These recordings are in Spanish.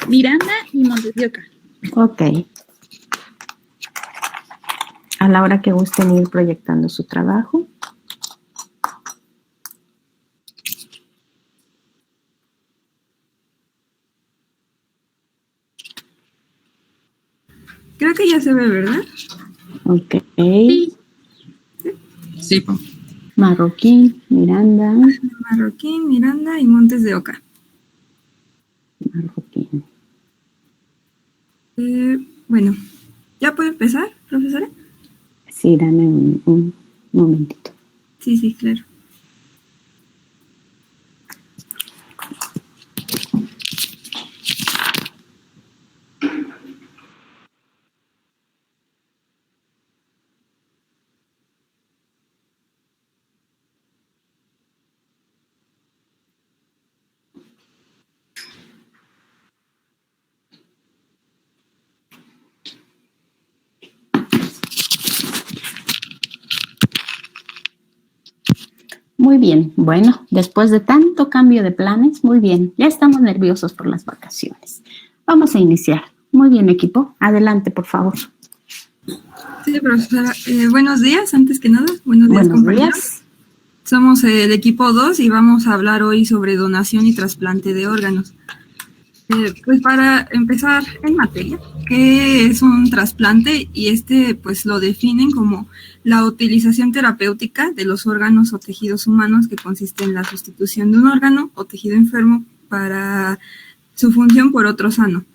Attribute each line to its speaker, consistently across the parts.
Speaker 1: Miranda y Montes de Oca.
Speaker 2: Ok. A la hora que gusten ir proyectando su trabajo.
Speaker 3: Creo que ya se ve, ¿verdad?
Speaker 2: Ok.
Speaker 1: Sí.
Speaker 2: Marroquín, Miranda.
Speaker 3: Marroquín, Miranda y Montes de Oca.
Speaker 2: Marroquín.
Speaker 3: Bueno, ¿ya puedo empezar, profesora?
Speaker 2: Sí, dame un momentito.
Speaker 3: Sí, claro.
Speaker 2: Muy bien, bueno, después de tanto cambio de planes, muy bien, ya estamos nerviosos por las vacaciones. Vamos a iniciar. Muy bien, equipo, adelante, por favor.
Speaker 3: Sí, profesora. Buenos días, antes que nada. Buenos días, compañeros.
Speaker 2: Días.
Speaker 3: Somos el equipo 2 y vamos a hablar hoy sobre donación y trasplante de órganos. Pues para empezar en materia, ¿qué es un trasplante? Y pues lo definen como la utilización terapéutica de los órganos o tejidos humanos que consiste en la sustitución de un órgano o tejido enfermo para su función por otro sano.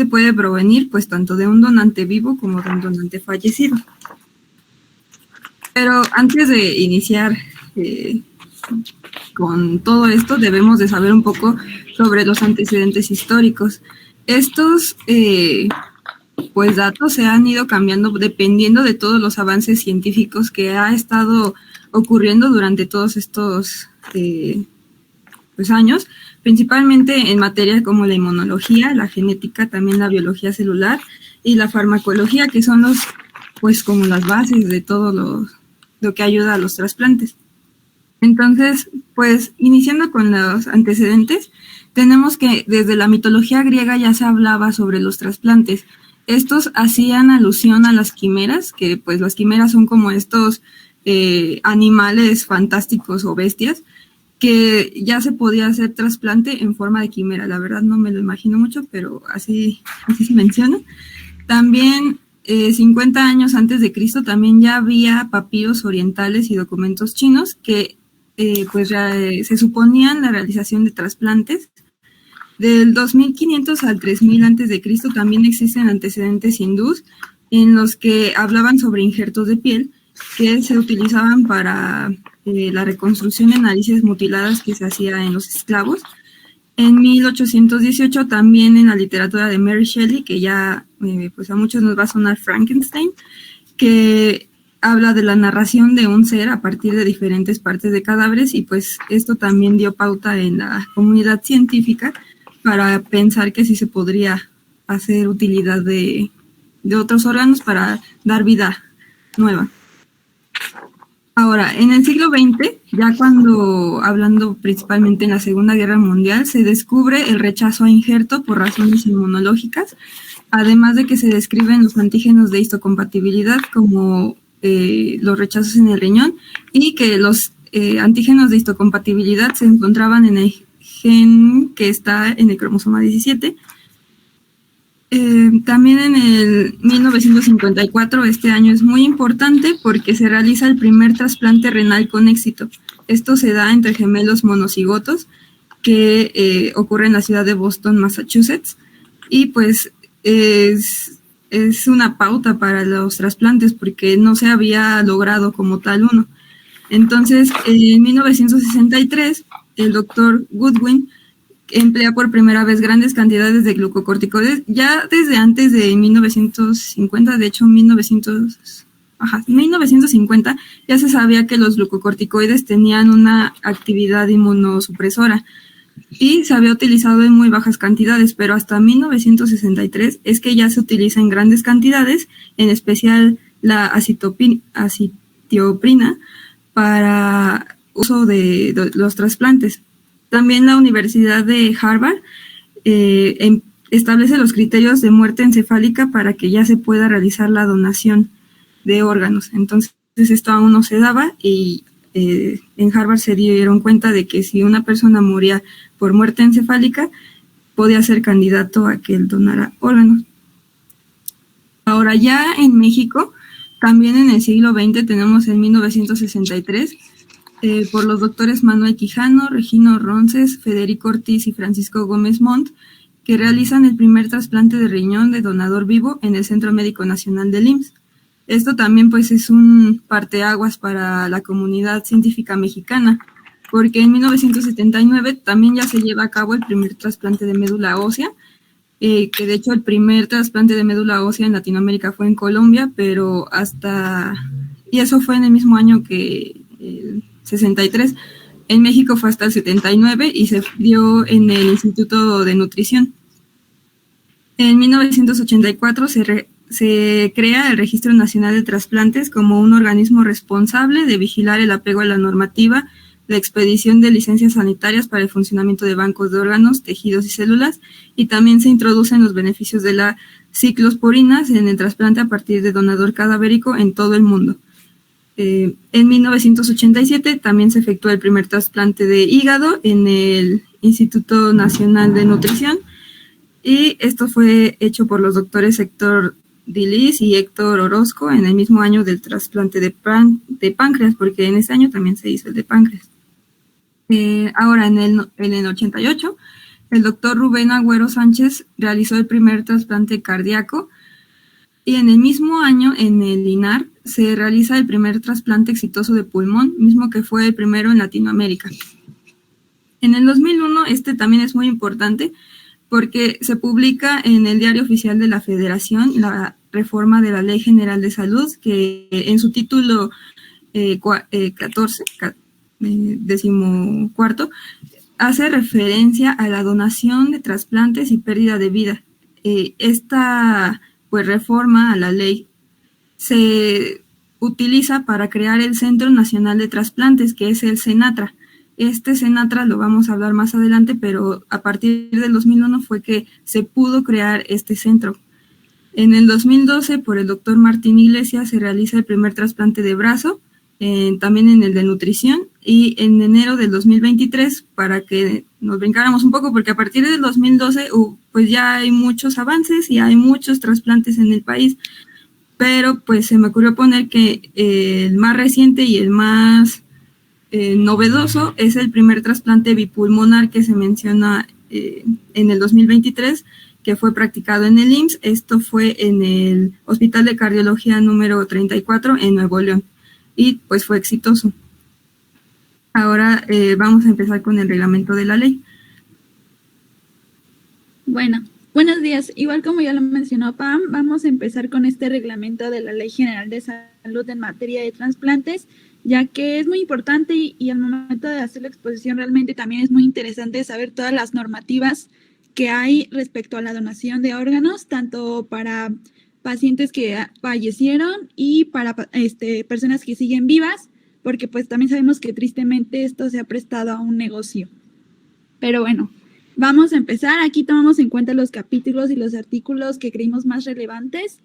Speaker 3: Puede provenir pues tanto de un donante vivo como de un donante fallecido. Pero antes de iniciar con todo esto, debemos de saber un poco sobre los antecedentes históricos. Estos pues datos se han ido cambiando dependiendo de todos los avances científicos que ha estado ocurriendo durante todos estos pues años, principalmente en materias como la inmunología, la genética, también la biología celular y la farmacología, que son pues como las bases de todo lo que ayuda a los trasplantes. Entonces, pues iniciando con los antecedentes, tenemos que desde la mitología griega ya se hablaba sobre los trasplantes. Estos hacían alusión a las quimeras, que pues las quimeras son como estos animales fantásticos o bestias, que ya se podía hacer trasplante en forma de quimera. La verdad no me lo imagino mucho, pero así se menciona. También 50 años antes de Cristo también ya había papiros orientales y documentos chinos que se suponían la realización de trasplantes. Del 2500 al 3000 antes de Cristo también existen antecedentes hindús en los que hablaban sobre injertos de piel que se utilizaban para la reconstrucción de narices mutiladas que se hacía en los esclavos. En 1818 también en la literatura de Mary Shelley, que ya pues a muchos nos va a sonar Frankenstein, que habla de la narración de un ser a partir de diferentes partes de cadáveres y pues esto también dio pauta en la comunidad científica para pensar que sí se podría hacer utilidad de otros órganos para dar vida nueva. Ahora, en el siglo XX, ya cuando, hablando principalmente en la Segunda Guerra Mundial, se descubre el rechazo a injerto por razones inmunológicas, además de que se describen los antígenos de histocompatibilidad como los rechazos en el riñón y que los antígenos de histocompatibilidad se encontraban en el gen que está en el cromosoma 17. También en el 1954, este año es muy importante porque se realiza el primer trasplante renal con éxito. Esto se da entre gemelos monocigotos que ocurre en la ciudad de Boston, Massachusetts, y pues es una pauta para los trasplantes porque no se había logrado como tal uno. Entonces, en 1963, el doctor Goodwin emplea por primera vez grandes cantidades de glucocorticoides, ya desde antes de 1950, de hecho 1950 ya se sabía que los glucocorticoides tenían una actividad inmunosupresora y se había utilizado en muy bajas cantidades, pero hasta 1963 es que ya se utiliza en grandes cantidades, en especial la acitioprina para uso de los trasplantes. También la Universidad de Harvard establece los criterios de muerte encefálica para que ya se pueda realizar la donación de órganos. Entonces, esto aún no se daba y en Harvard se dieron cuenta de que si una persona moría por muerte encefálica, podía ser candidato a que él donara órganos. Ahora, ya en México, también en el siglo XX, tenemos en 1963, por los doctores Manuel Quijano, Regino Ronces, Federico Ortiz y Francisco Gómez Montt, que realizan el primer trasplante de riñón de donador vivo en el Centro Médico Nacional del IMSS. Esto también pues es un parteaguas para la comunidad científica mexicana, porque en 1979 también ya se lleva a cabo el primer trasplante de médula ósea, que de hecho el primer trasplante de médula ósea en Latinoamérica fue en Colombia, y eso fue en el mismo año que el 63. En México fue hasta el 79 y se dio en el Instituto de Nutrición. En 1984 se crea el Registro Nacional de Trasplantes como un organismo responsable de vigilar el apego a la normativa, la expedición de licencias sanitarias para el funcionamiento de bancos de órganos, tejidos y células, y también se introducen los beneficios de las ciclosporinas en el trasplante a partir de donador cadavérico en todo el mundo. En 1987 también se efectuó el primer trasplante de hígado en el Instituto Nacional de Nutrición, y esto fue hecho por los doctores Héctor Dilis y Héctor Orozco en el mismo año del trasplante de páncreas, porque en ese año también se hizo el de páncreas. Ahora, en el 88, el doctor Rubén Agüero Sánchez realizó el primer trasplante cardíaco, y en el mismo año, en el INAR, se realiza el primer trasplante exitoso de pulmón, mismo que fue el primero en Latinoamérica. En el 2001, este también es muy importante, porque se publica en el Diario Oficial de la Federación la reforma de la Ley General de Salud, que en su título 14, 14, hace referencia a la donación de trasplantes y pérdida de vida. Esta pues reforma a la ley se utiliza para crear el Centro Nacional de Trasplantes, que es el CENATRA. Este CENATRA lo vamos a hablar más adelante, pero a partir del 2001 fue que se pudo crear este centro. En el 2012, por el doctor Martín Iglesias, se realiza el primer trasplante de brazo, también en el de nutrición, y en enero del 2023, para que nos brincáramos un poco, porque a partir del 2012 pues ya hay muchos avances y hay muchos trasplantes en el país, pero pues se me ocurrió poner que el más reciente y el más novedoso es el primer trasplante bipulmonar que se menciona en el 2023, que fue practicado en el IMSS. Esto fue en el Hospital de Cardiología número 34 en Nuevo León, y pues fue exitoso. Ahora vamos a empezar con el reglamento de la ley.
Speaker 1: Bueno, buenos días. Igual como ya lo mencionó Pam, vamos a empezar con este reglamento de la Ley General de Salud en materia de trasplantes, ya que es muy importante y al momento de hacer la exposición realmente también es muy interesante saber todas las normativas que hay respecto a la donación de órganos, tanto para pacientes que fallecieron y para personas que siguen vivas, porque pues también sabemos que tristemente esto se ha prestado a un negocio. Pero bueno, vamos a empezar. Aquí tomamos en cuenta los capítulos y los artículos que creímos más relevantes,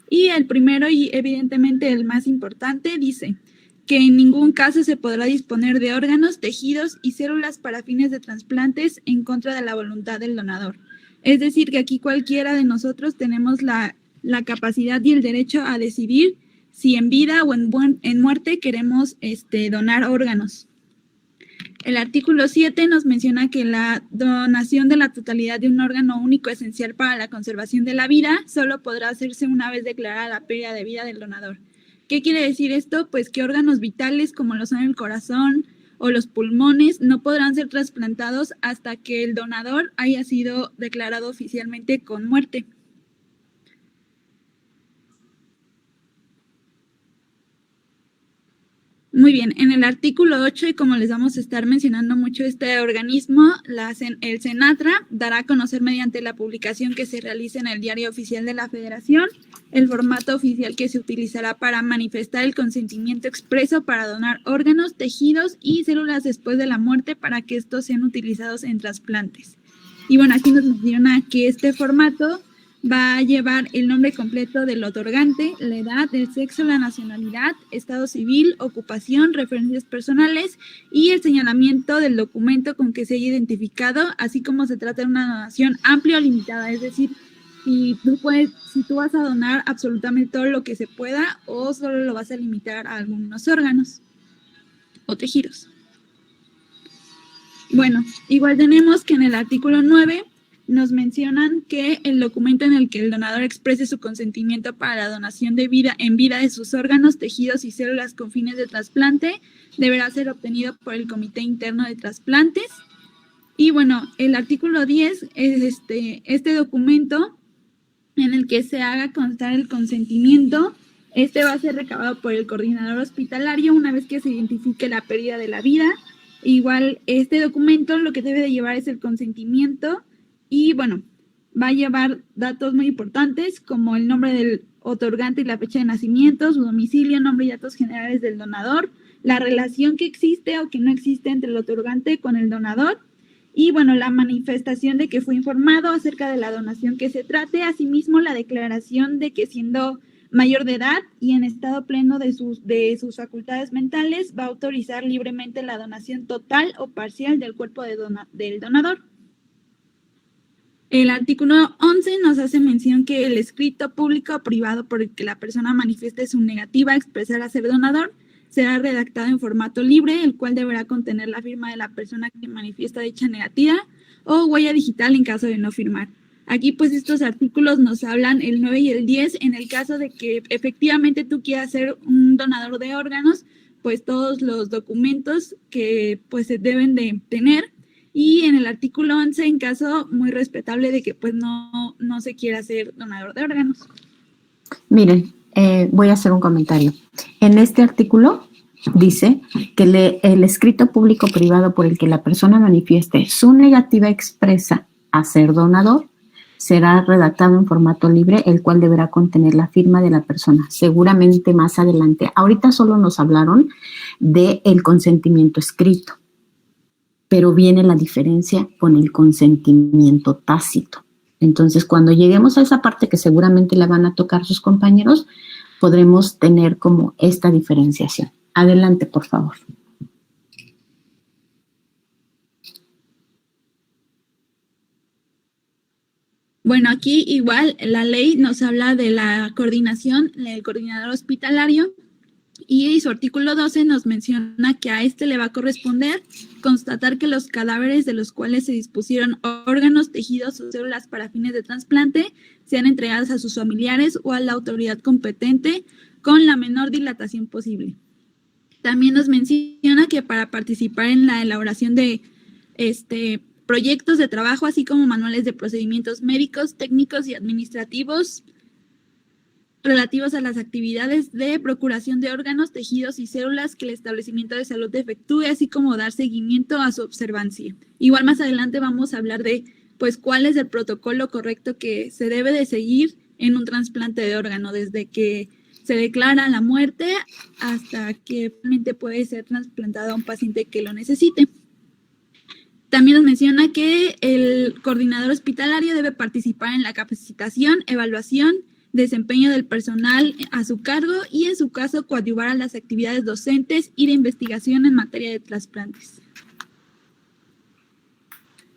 Speaker 1: y el primero y evidentemente el más importante dice que en ningún caso se podrá disponer de órganos, tejidos y células para fines de trasplantes en contra de la voluntad del donador. Es decir, que aquí cualquiera de nosotros tenemos la capacidad y el derecho a decidir si en vida o en muerte queremos donar órganos. El artículo 7 nos menciona que la donación de la totalidad de un órgano único esencial para la conservación de la vida solo podrá hacerse una vez declarada la pérdida de vida del donador. ¿Qué quiere decir esto? Pues que órganos vitales como lo son el corazón o los pulmones no podrán ser trasplantados hasta que el donador haya sido declarado oficialmente con muerte. Muy bien, en el artículo 8, y como les vamos a estar mencionando mucho este organismo, el CENATRA dará a conocer mediante la publicación que se realice en el Diario Oficial de la Federación el formato oficial que se utilizará para manifestar el consentimiento expreso para donar órganos, tejidos y células después de la muerte para que estos sean utilizados en trasplantes. Y bueno, aquí nos menciona que este formato va a llevar el nombre completo del otorgante, la edad, el sexo, la nacionalidad, estado civil, ocupación, referencias personales y el señalamiento del documento con que se haya identificado, así como se trata de una donación amplia o limitada, es decir, si tú vas a donar absolutamente todo lo que se pueda o solo lo vas a limitar a algunos órganos o tejidos. Bueno, igual tenemos que en el artículo 9 nos mencionan que el documento en el que el donador exprese su consentimiento para la donación en vida de sus órganos, tejidos y células con fines de trasplante deberá ser obtenido por el Comité Interno de Trasplantes. Y bueno, el artículo 10 es este documento en el que se haga constar el consentimiento. Este va a ser recabado por el coordinador hospitalario una vez que se identifique la pérdida de la vida. Igual, este documento lo que debe de llevar es el consentimiento y, bueno, va a llevar datos muy importantes como el nombre del otorgante y la fecha de nacimiento, su domicilio, nombre y datos generales del donador, la relación que existe o que no existe entre el otorgante con el donador y, bueno, la manifestación de que fue informado acerca de la donación que se trate, asimismo la declaración de que siendo mayor de edad y en estado pleno de sus facultades mentales, va a autorizar libremente la donación total o parcial del cuerpo del donador. El artículo 11 nos hace mención que el escrito público o privado por el que la persona manifieste su negativa a expresar a ser donador será redactado en formato libre, el cual deberá contener la firma de la persona que manifiesta dicha negativa o huella digital en caso de no firmar. Aquí pues estos artículos nos hablan el 9 y el 10 en el caso de que efectivamente tú quieras ser un donador de órganos, pues todos los documentos que pues se deben de tener. Y en el artículo 11 en caso muy respetable de que pues no se quiera ser donador de órganos.
Speaker 2: Miren, voy a hacer un comentario. En este artículo dice que el escrito público o privado por el que la persona manifieste su negativa expresa a ser donador será redactado en formato libre, el cual deberá contener la firma de la persona. Seguramente más adelante. Ahorita solo nos hablaron del consentimiento escrito, pero viene la diferencia con el consentimiento tácito. Entonces, cuando lleguemos a esa parte que seguramente la van a tocar sus compañeros, podremos tener como esta diferenciación. Adelante, por favor.
Speaker 1: Bueno, aquí igual la ley nos habla de la coordinación, el coordinador hospitalario, y su artículo 12 nos menciona que a este le va a corresponder constatar que los cadáveres de los cuales se dispusieron órganos, tejidos o células para fines de trasplante sean entregados a sus familiares o a la autoridad competente con la menor dilatación posible. También nos menciona que para participar en la elaboración de proyectos de trabajo, así como manuales de procedimientos médicos, técnicos y administrativos relativos a las actividades de procuración de órganos, tejidos y células que el establecimiento de salud efectúe, así como dar seguimiento a su observancia. Igual más adelante vamos a hablar de pues cuál es el protocolo correcto que se debe de seguir en un trasplante de órgano, desde que se declara la muerte hasta que realmente puede ser trasplantado a un paciente que lo necesite. También nos menciona que el coordinador hospitalario debe participar en la capacitación, evaluación, desempeño del personal a su cargo y, en su caso, coadyuvar a las actividades docentes y de investigación en materia de trasplantes.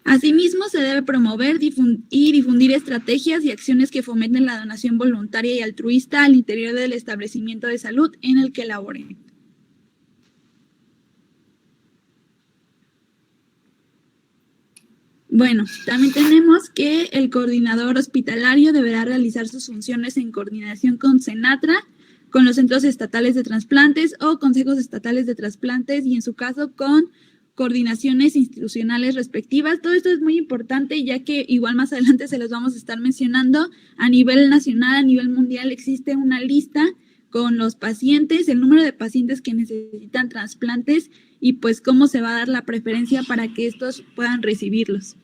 Speaker 1: Asimismo, se debe promover y difundir estrategias y acciones que fomenten la donación voluntaria y altruista al interior del establecimiento de salud en el que laboren. Bueno, también tenemos que el coordinador hospitalario deberá realizar sus funciones en coordinación con Senatra, con los centros estatales de trasplantes o consejos estatales de trasplantes y, en su caso, con coordinaciones institucionales respectivas. Todo esto es muy importante, ya que igual más adelante se los vamos a estar mencionando. A nivel nacional, a nivel mundial, existe una lista con los pacientes, el número de pacientes que necesitan trasplantes y pues cómo se va a dar la preferencia para que estos puedan recibirlos.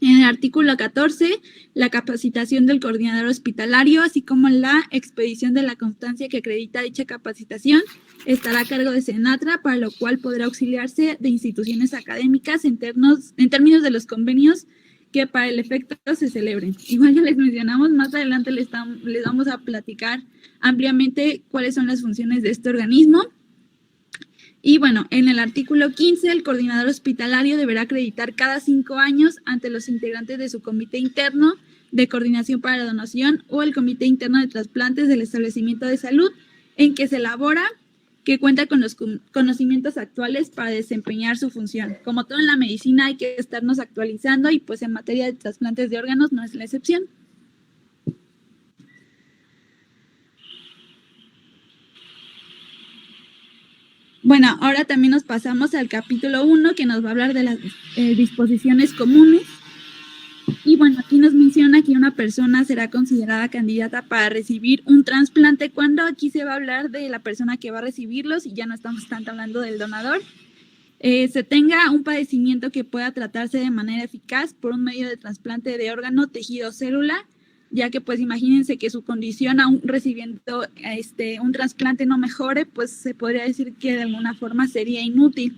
Speaker 1: En el artículo 14, la capacitación del coordinador hospitalario, así como la expedición de la constancia que acredita dicha capacitación, estará a cargo de Senatra, para lo cual podrá auxiliarse de instituciones académicas en términos de los convenios que para el efecto se celebren. Igual ya les mencionamos, más adelante les vamos a platicar ampliamente cuáles son las funciones de este organismo. Y bueno, en el artículo 15, el coordinador hospitalario deberá acreditar cada 5 años ante los integrantes de su comité interno de coordinación para la donación o el comité interno de trasplantes del establecimiento de salud en que se elabora, que cuenta con los conocimientos actuales para desempeñar su función. Como todo en la medicina hay que estarnos actualizando y pues en materia de trasplantes de órganos no es la excepción. Bueno, ahora también nos pasamos al capítulo 1 que nos va a hablar de las disposiciones comunes. Y bueno, aquí nos menciona que una persona será considerada candidata para recibir un trasplante cuando aquí se va a hablar de la persona que va a recibirlos y ya no estamos tanto hablando del donador. Se tenga un padecimiento que pueda tratarse de manera eficaz por un medio de trasplante de órgano, tejido o célula, ya que pues imagínense que su condición aún recibiendo un trasplante no mejore, pues se podría decir que de alguna forma sería inútil.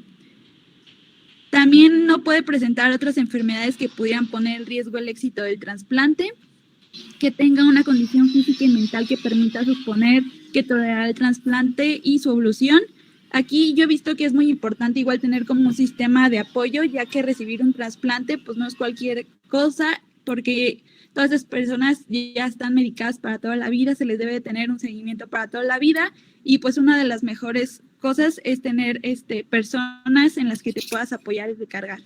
Speaker 1: También no puede presentar otras enfermedades que pudieran poner en riesgo el éxito del trasplante, que tenga una condición física y mental que permita suponer que tolerará el trasplante y su evolución. Aquí yo he visto que es muy importante igual tener como un sistema de apoyo, ya que recibir un trasplante pues no es cualquier cosa, porque todas esas personas ya están medicadas para toda la vida, se les debe de tener un seguimiento para toda la vida y pues una de las mejores cosas es tener personas en las que te puedas apoyar y recargar.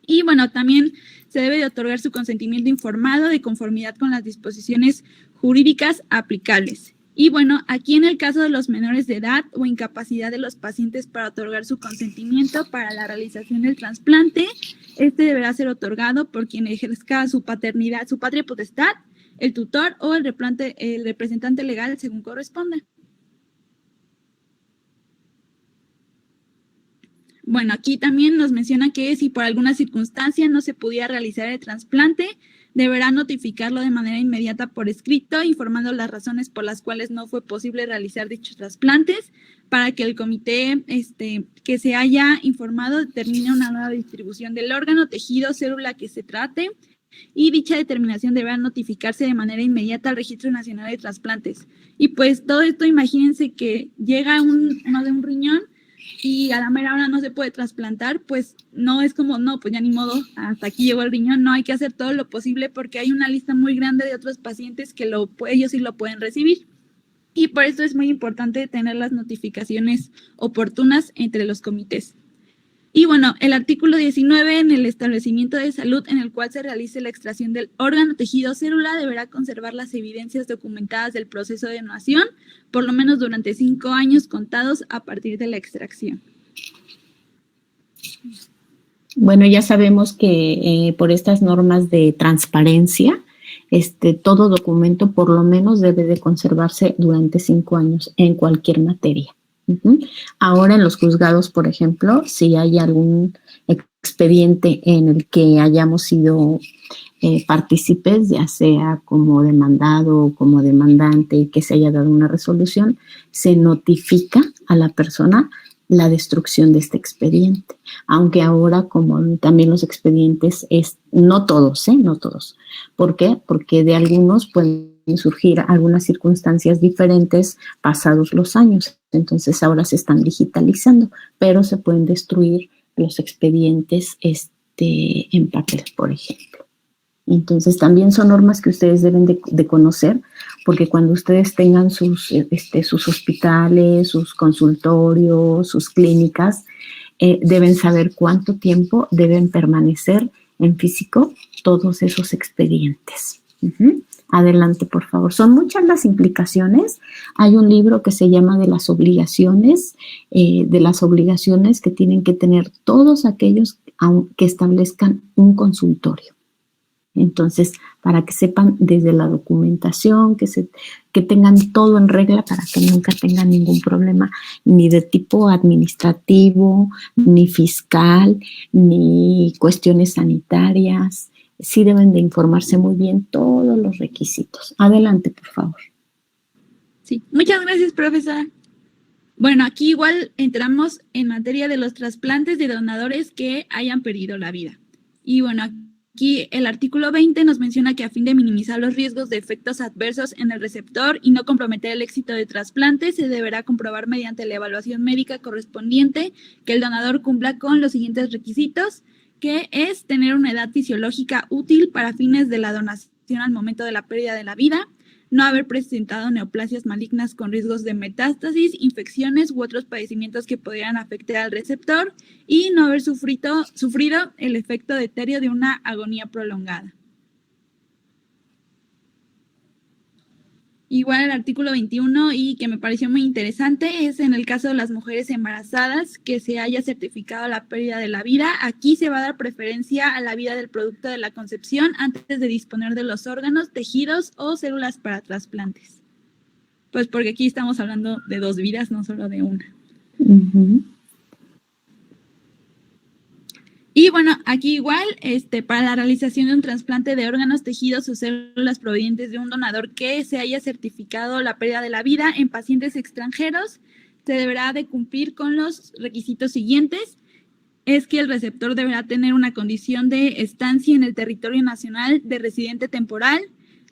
Speaker 1: Y bueno, también se debe de otorgar su consentimiento informado de conformidad con las disposiciones jurídicas aplicables. Y bueno, aquí en el caso de los menores de edad o incapacidad de los pacientes para otorgar su consentimiento para la realización del trasplante, deberá ser otorgado por quien ejerza su paternidad, su patria potestad, el tutor o el representante legal según corresponda. Bueno, aquí también nos menciona que si por alguna circunstancia no se pudiera realizar el trasplante, deberá notificarlo de manera inmediata por escrito, informando las razones por las cuales no fue posible realizar dichos trasplantes, para que el comité que se haya informado determine una nueva distribución del órgano, tejido, célula que se trate, y dicha determinación deberá notificarse de manera inmediata al Registro Nacional de Trasplantes. Y pues todo esto, imagínense que llega uno de un riñón y a la mera hora no se puede trasplantar, pues no es como, no, pues ya ni modo, hasta aquí llegó el riñón, no, hay que hacer todo lo posible porque hay una lista muy grande de otros pacientes que ellos sí lo pueden recibir. Y por eso es muy importante tener las notificaciones oportunas entre los comités. Y bueno, el artículo 19 en el establecimiento de salud en el cual se realice la extracción del órgano, tejido o célula deberá conservar las evidencias documentadas del proceso de donación, por lo menos durante 5 años contados a partir de la extracción.
Speaker 2: Bueno, ya sabemos que por estas normas de transparencia, todo documento por lo menos debe de conservarse durante 5 años en cualquier materia. Ahora en los juzgados, por ejemplo, si hay algún expediente en el que hayamos sido partícipes, ya sea como demandado o como demandante y que se haya dado una resolución, se notifica a la persona la destrucción de este expediente. Aunque ahora, como también los expedientes, no todos, no todos. ¿Por qué? Porque de algunos pueden surgir algunas circunstancias diferentes pasados los años. Entonces ahora se están digitalizando, pero se pueden destruir los expedientes en papel, por ejemplo. Entonces también son normas que ustedes deben de conocer, porque cuando ustedes tengan sus hospitales, sus consultorios, sus clínicas, deben saber cuánto tiempo deben permanecer en físico todos esos expedientes. Adelante, por favor. Son muchas las implicaciones. Hay un libro que se llama de las obligaciones que tienen que tener todos aquellos que establezcan un consultorio. Entonces, para que sepan desde la documentación, que tengan todo en regla para que nunca tengan ningún problema, ni de tipo administrativo, ni fiscal, ni cuestiones sanitarias. Sí deben de informarse muy bien todos los requisitos. Adelante, por favor.
Speaker 1: Sí, muchas gracias, profesora. Bueno, aquí igual entramos en materia de los trasplantes de donadores que hayan perdido la vida. Y bueno, aquí el artículo 20 nos menciona que a fin de minimizar los riesgos de efectos adversos en el receptor y no comprometer el éxito de trasplante, se deberá comprobar mediante la evaluación médica correspondiente que el donador cumpla con los siguientes requisitos, que es tener una edad fisiológica útil para fines de la donación al momento de la pérdida de la vida, no haber presentado neoplasias malignas con riesgos de metástasis, infecciones u otros padecimientos que podrían afectar al receptor y no haber sufrido el efecto deleterio de una agonía prolongada. Igual el artículo 21, y que me pareció muy interesante, es en el caso de las mujeres embarazadas que se haya certificado la pérdida de la vida. Aquí se va a dar preferencia a la vida del producto de la concepción antes de disponer de los órganos, tejidos o células para trasplantes. Pues porque aquí estamos hablando de 2 vidas, no solo de una.
Speaker 2: Ujú.
Speaker 1: Y bueno, aquí igual, para la realización de un trasplante de órganos, tejidos o células provenientes de un donador que se haya certificado la pérdida de la vida en pacientes extranjeros, se deberá de cumplir con los requisitos siguientes. Es que el receptor deberá tener una condición de estancia en el territorio nacional de residente temporal,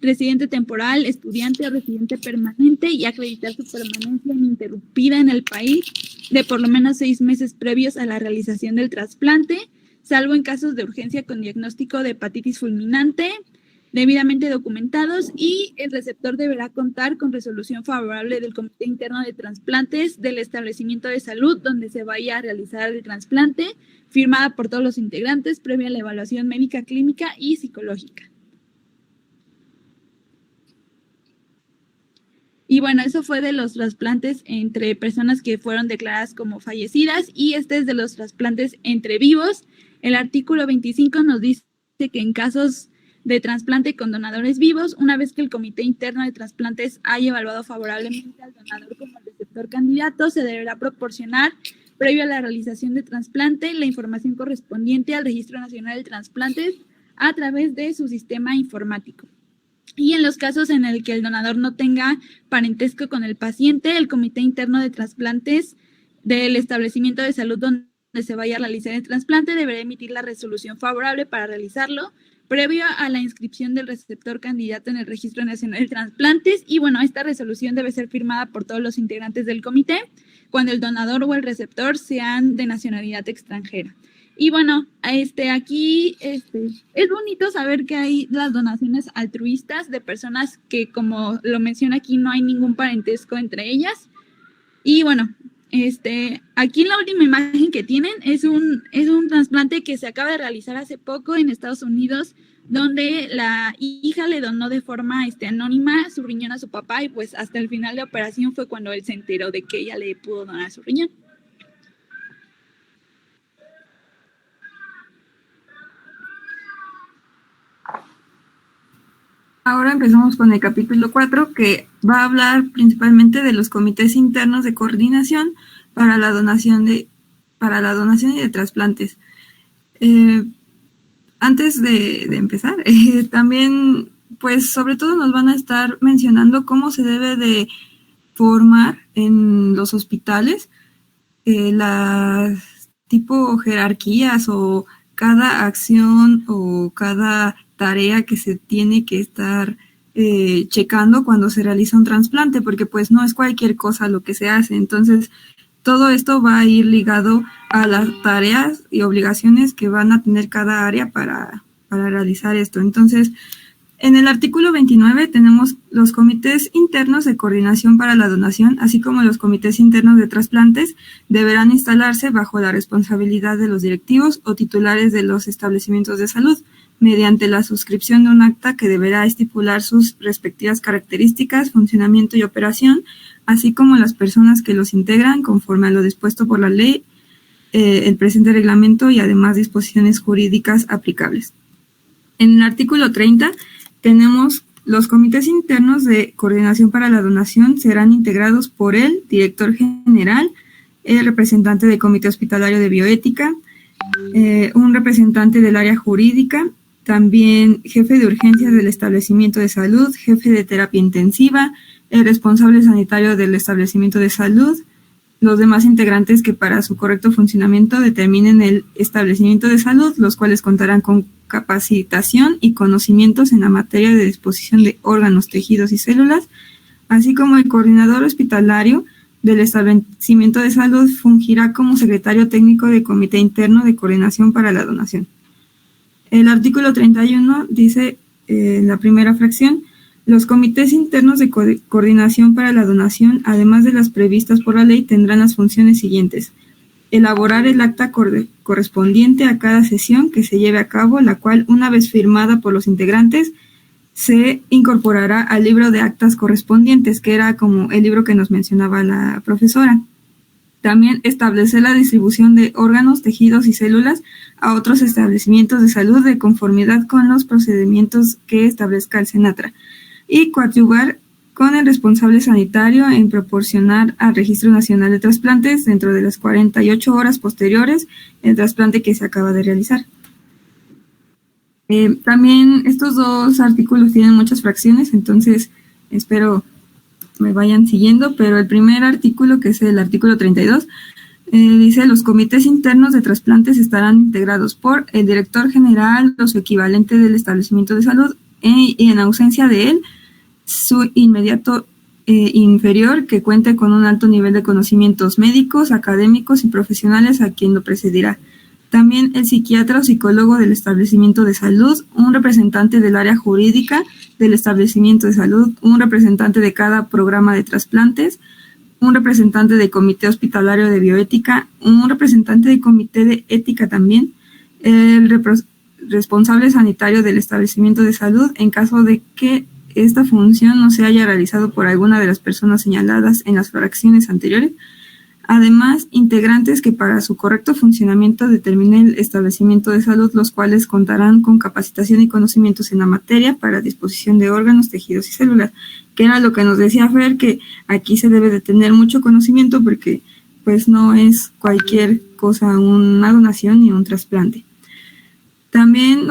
Speaker 1: estudiante o residente permanente y acreditar su permanencia ininterrumpida en el país de por lo menos 6 meses previos a la realización del trasplante, salvo en casos de urgencia con diagnóstico de hepatitis fulminante, debidamente documentados, y el receptor deberá contar con resolución favorable del Comité Interno de Trasplantes del establecimiento de salud donde se vaya a realizar el trasplante, firmada por todos los integrantes previa a la evaluación médica, clínica y psicológica. Y bueno, eso fue de los trasplantes entre personas que fueron declaradas como fallecidas, y este es de los trasplantes entre vivos. El artículo 25 nos dice que en casos de trasplante con donadores vivos, una vez que el Comité Interno de Trasplantes haya evaluado favorablemente al donador como el receptor candidato, se deberá proporcionar, previo a la realización de trasplante, la información correspondiente al Registro Nacional de Trasplantes a través de su sistema informático. Y en los casos en el que el donador no tenga parentesco con el paciente, el Comité Interno de Trasplantes del establecimiento de salud donde se vaya a realizar el trasplante deberá emitir la resolución favorable para realizarlo, previo a la inscripción del receptor candidato en el Registro Nacional de Trasplantes. Y bueno, esta resolución debe ser firmada por todos los integrantes del comité cuando el donador o el receptor sean de nacionalidad extranjera. Y bueno, aquí es bonito saber que hay las donaciones altruistas de personas que, como lo menciona aquí, no hay ningún parentesco entre ellas. Y bueno, aquí la última imagen que tienen es un trasplante que se acaba de realizar hace poco en Estados Unidos, donde la hija le donó de forma anónima su riñón a su papá, y pues hasta el final de la operación fue cuando él se enteró de que ella le pudo donar su riñón.
Speaker 3: Ahora empezamos con el capítulo 4, que va a hablar principalmente de los comités internos de coordinación para la donación y de trasplantes. Antes de empezar, también, pues, sobre todo nos van a estar mencionando cómo se debe de formar en los hospitales las tipo jerarquías o cada acción o cada tarea que se tiene que estar checando cuando se realiza un trasplante, porque pues no es cualquier cosa lo que se hace. Entonces, todo esto va a ir ligado a las tareas y obligaciones que van a tener cada área para realizar esto. Entonces, en el artículo 29 tenemos los comités internos de coordinación para la donación, así como los comités internos de trasplantes, deberán instalarse bajo la responsabilidad de los directivos o titulares de los establecimientos de salud, mediante la suscripción de un acta que deberá estipular sus respectivas características, funcionamiento y operación, así como las personas que los integran conforme a lo dispuesto por la ley, el presente reglamento y además disposiciones jurídicas aplicables. En el artículo 30 tenemos los comités internos de coordinación para la donación serán integrados por el director general, el representante del comité hospitalario de bioética, un representante del área jurídica, también jefe de urgencias del establecimiento de salud, jefe de terapia intensiva, el responsable sanitario del establecimiento de salud, los demás integrantes que para su correcto funcionamiento determinen el establecimiento de salud, los cuales contarán con capacitación y conocimientos en la materia de disposición de órganos, tejidos y células, así como el coordinador hospitalario del establecimiento de salud fungirá como secretario técnico del Comité Interno de Coordinación para la Donación. El artículo 31 dice, en la primera fracción, los comités internos de coordinación para la donación, además de las previstas por la ley, tendrán las funciones siguientes: elaborar el acta correspondiente a cada sesión que se lleve a cabo, la cual, una vez firmada por los integrantes, se incorporará al libro de actas correspondientes, que era como el libro que nos mencionaba la profesora. También establecer la distribución de órganos, tejidos y células a otros establecimientos de salud de conformidad con los procedimientos que establezca el SENATRA. Y coadyuvar con el responsable sanitario en proporcionar al Registro Nacional de Trasplantes dentro de las 48 horas posteriores el trasplante que se acaba de realizar. También estos dos artículos tienen muchas fracciones, entonces espero me vayan siguiendo, pero el primer artículo, que es el artículo 32, dice: los comités internos de trasplantes estarán integrados por el director general o su equivalente del establecimiento de salud y en ausencia de él, su inmediato inferior que cuente con un alto nivel de conocimientos médicos, académicos y profesionales a quien lo presidirá. También el psiquiatra o psicólogo del establecimiento de salud, un representante del área jurídica del establecimiento de salud, un representante de cada programa de trasplantes, un representante del comité hospitalario de bioética, un representante del comité de ética también, el responsable sanitario del establecimiento de salud en caso de que esta función no se haya realizado por alguna de las personas señaladas en las fracciones anteriores. Además, integrantes que para su correcto funcionamiento determine el establecimiento de salud, los cuales contarán con capacitación y conocimientos en la materia para disposición de órganos, tejidos y células, que era lo que nos decía Fer, que aquí se debe de tener mucho conocimiento porque pues no es cualquier cosa una donación ni un trasplante. También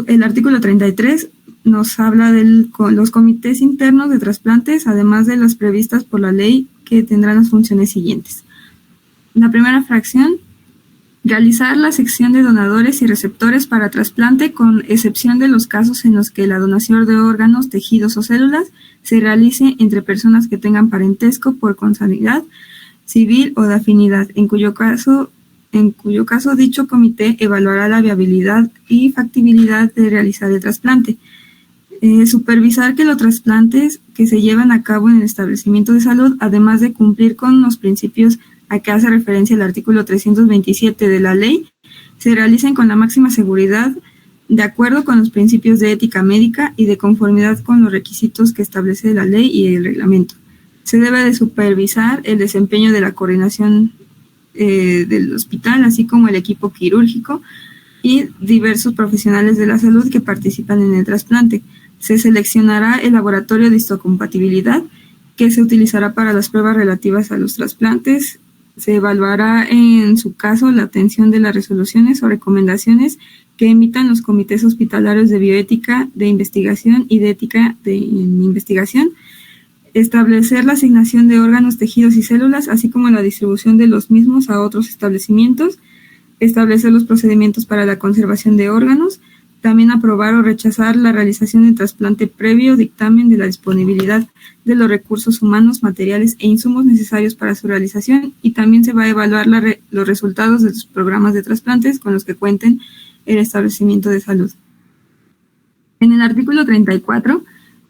Speaker 3: el artículo 33 nos habla de los comités internos de trasplantes, además de las previstas por la ley, que tendrán las funciones siguientes. La primera fracción: realizar la sección de donadores y receptores para trasplante, con excepción de los casos en los que la donación de órganos, tejidos o células se realice entre personas que tengan parentesco por consanguinidad, civil o de afinidad, en cuyo caso dicho comité evaluará la viabilidad y factibilidad de realizar el trasplante. Supervisar que los trasplantes que se llevan a cabo en el establecimiento de salud, además de cumplir con los principios a que hace referencia el artículo 327 de la ley, se realicen con la máxima seguridad, de acuerdo con los principios de ética médica y de conformidad con los requisitos que establece la ley y el reglamento. Se debe de supervisar el desempeño de la coordinación del hospital, así como el equipo quirúrgico y diversos profesionales de la salud que participan en el trasplante. Se seleccionará el laboratorio de histocompatibilidad que se utilizará para las pruebas relativas a los trasplantes. Se evaluará en su caso la atención de las resoluciones o recomendaciones que emitan los comités hospitalarios de bioética, de investigación y de ética en investigación. Establecer la asignación de órganos, tejidos y células, así como la distribución de los mismos a otros establecimientos. Establecer los procedimientos para la conservación de órganos. También aprobar o rechazar la realización de trasplante previo dictamen de la disponibilidad de los recursos humanos, materiales e insumos necesarios para su realización, y también se va a evaluar los resultados de los programas de trasplantes con los que cuenten el establecimiento de salud. En el artículo 34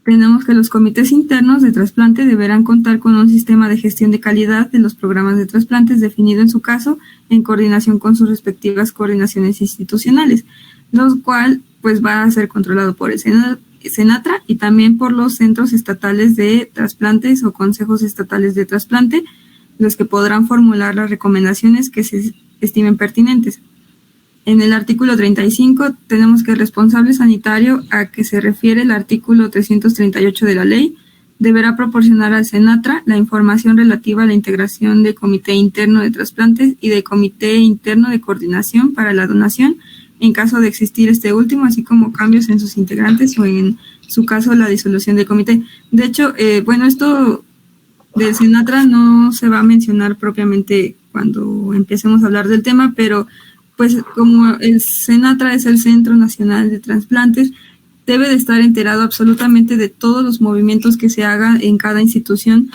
Speaker 3: tenemos que los comités internos de trasplante deberán contar con un sistema de gestión de calidad de los programas de trasplantes definido en su caso en coordinación con sus respectivas coordinaciones institucionales, lo cual pues va a ser controlado por el SENATRA y también por los centros estatales de trasplantes o consejos estatales de trasplante, los que podrán formular las recomendaciones que se estimen pertinentes. En el artículo 35 tenemos que el responsable sanitario a que se refiere el artículo 338 de la ley deberá proporcionar al SENATRA la información relativa a la integración del comité interno de trasplantes y del comité interno de coordinación para la donación en caso de existir este último, así como cambios en sus integrantes o en su caso la disolución del comité. De hecho, esto del Senatra no se va a mencionar propiamente cuando empecemos a hablar del tema, pero pues como el Senatra es el Centro Nacional de Trasplantes, debe de estar enterado absolutamente de todos los movimientos que se hagan en cada institución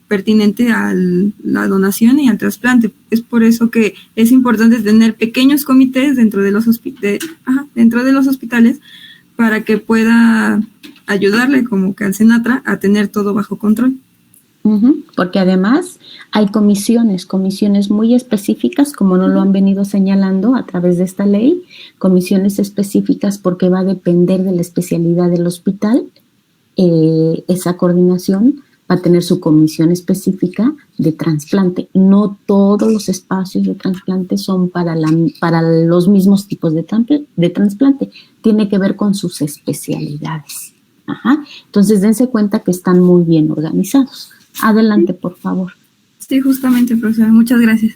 Speaker 3: pertinente a la donación y al trasplante. Es por eso que es importante tener pequeños comités dentro de los hospitales para que pueda ayudarle como que al Senatra a tener todo bajo control.
Speaker 2: Porque además hay comisiones muy específicas, como nos lo han venido señalando a través de esta ley, comisiones específicas porque va a depender de la especialidad del hospital. Esa coordinación va a tener su comisión específica de trasplante. No todos los espacios de trasplante son para los mismos tipos de trasplante. Tiene que ver con sus especialidades. Entonces, dense cuenta que están muy bien organizados. Adelante, por favor.
Speaker 3: Sí, justamente, profesora. Muchas gracias.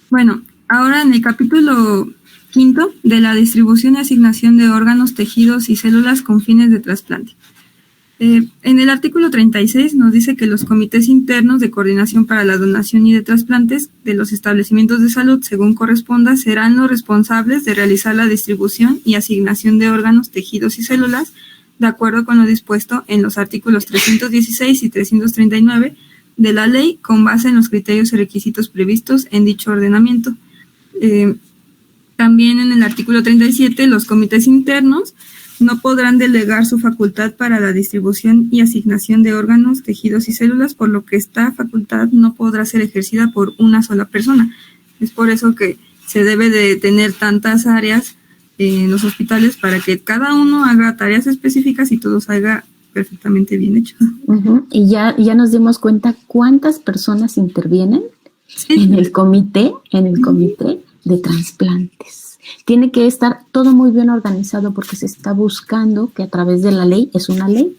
Speaker 3: Bueno, ahora en el capítulo 5 de la distribución y asignación de órganos, tejidos y células con fines de trasplante. En el artículo 36 nos dice que los comités internos de coordinación para la donación y de trasplantes de los establecimientos de salud, según corresponda, serán los responsables de realizar la distribución y asignación de órganos, tejidos y células, de acuerdo con lo dispuesto en los artículos 316 y 339 de la ley, con base en los criterios y requisitos previstos en dicho ordenamiento. También en el artículo 37, los comités internos no podrán delegar su facultad para la distribución y asignación de órganos, tejidos y células, por lo que esta facultad no podrá ser ejercida por una sola persona. Es por eso que se debe de tener tantas áreas en los hospitales para que cada uno haga tareas específicas y todo salga perfectamente bien hecho.
Speaker 2: Y ya nos dimos cuenta cuántas personas intervienen en el comité de trasplantes. Tiene que estar todo muy bien organizado porque se está buscando que a través de la ley, es una ley,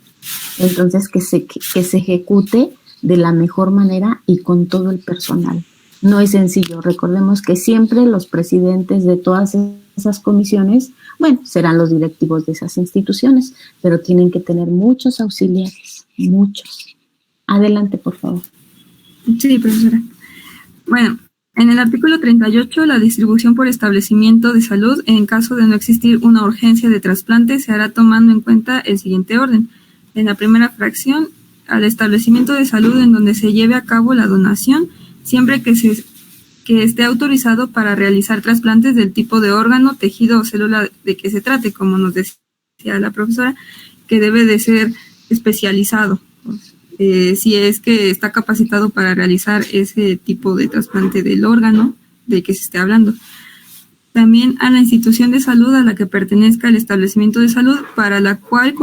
Speaker 2: entonces que se ejecute de la mejor manera y con todo el personal. No es sencillo. Recordemos que siempre los presidentes de todas esas comisiones, serán los directivos de esas instituciones, pero tienen que tener muchos auxiliares, muchos. Adelante, por favor.
Speaker 3: Sí, profesora. Bueno, en el artículo 38, la distribución por establecimiento de salud, en caso de no existir una urgencia de trasplante, se hará tomando en cuenta el siguiente orden. En la primera fracción, al establecimiento de salud en donde se lleve a cabo la donación, siempre que esté autorizado para realizar trasplantes del tipo de órgano, tejido o célula de que se trate, como nos decía la profesora, que debe de ser especializado. Si es que está capacitado para realizar ese tipo de trasplante del órgano de que se esté hablando. También a la institución de salud a la que pertenezca el establecimiento de salud, para la cual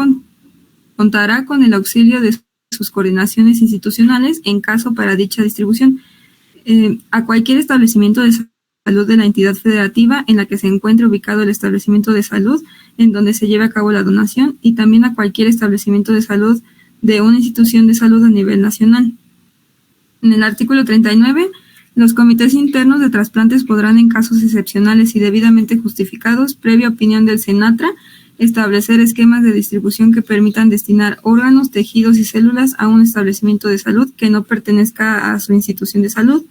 Speaker 3: contará con el auxilio de sus coordinaciones institucionales en caso para dicha distribución. A cualquier establecimiento de salud de la entidad federativa en la que se encuentre ubicado el establecimiento de salud en donde se lleve a cabo la donación, y también a cualquier establecimiento de salud de una institución de salud a nivel nacional. En el artículo 39, los comités internos de trasplantes podrán, en casos excepcionales y debidamente justificados, previa opinión del Senatra, establecer esquemas de distribución que permitan destinar órganos, tejidos y células a un establecimiento de salud que no pertenezca a su institución de salud,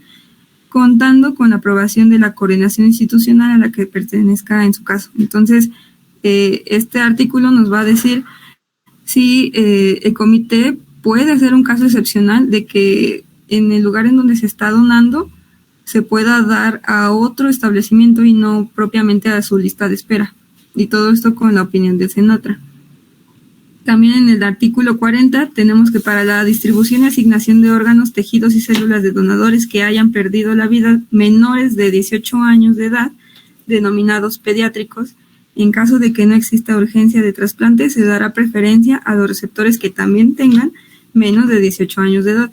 Speaker 3: contando con la aprobación de la coordinación institucional a la que pertenezca en su caso. Entonces, este artículo nos va a decir si el comité puede hacer un caso excepcional de que en el lugar en donde se está donando se pueda dar a otro establecimiento y no propiamente a su lista de espera. Y todo esto con la opinión del Senatra. También en el artículo 40 tenemos que para la distribución y asignación de órganos, tejidos y células de donadores que hayan perdido la vida menores de 18 años de edad, denominados pediátricos, en caso de que no exista urgencia de trasplante, se dará preferencia a los receptores que también tengan menos de 18 años de edad.